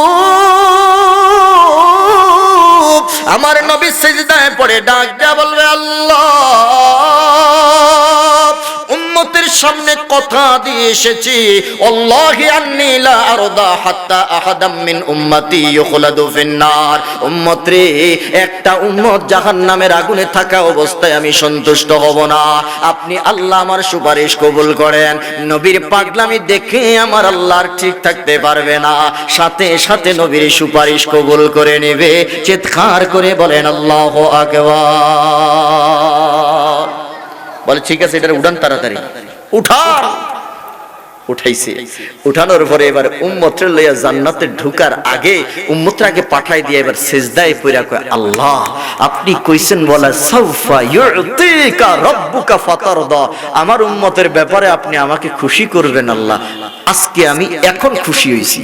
আমার নবী সিজদায় পড়ে ডাক দেয়া বলবে, আল্লাহ, উম্মতের সামনে কথা দিয়ে এসেছি, আল্লাহি আন্নী লা আরদা হাত্তা আহাদাম মিন উম্মতি ইউখলাদু ফিন্নার। উম্মত রে, একটা উম্মত জাহান্নামের আগুনে থাকা অবস্থায় আমি সন্তুষ্ট হব না। আপনি আল্লাহ আমার সুপারিশ কবুল করেন। নবীর পাগলামি দেখে আমার আল্লাহর ঠিক থাকতে পারবে না, সাথে সাথে নবীর সুপারিশ কবুল করে নেবে। চিৎকার করে বলেন আল্লাহু আকবার। বলে ঠিক আছে, এটা উঠান, তাড়াতাড়ি উঠান। উঠাইছে, উঠানোর পরে এবার উম্মতের লইয়া জান্নাতে ঢুকার আগে উম্মতের আগে পাঠাই দিয়ে এবার সিজদায় পড়া কয়, আল্লাহ, আপনি কইছেন বলা সাউফা ইউতিকা রাব্বুকা ফাতারদা, আমার উম্মতের ব্যাপারে আপনি আমাকে খুশি করবেন আল্লাহ। আজকে আমি এখন খুশি হইছি।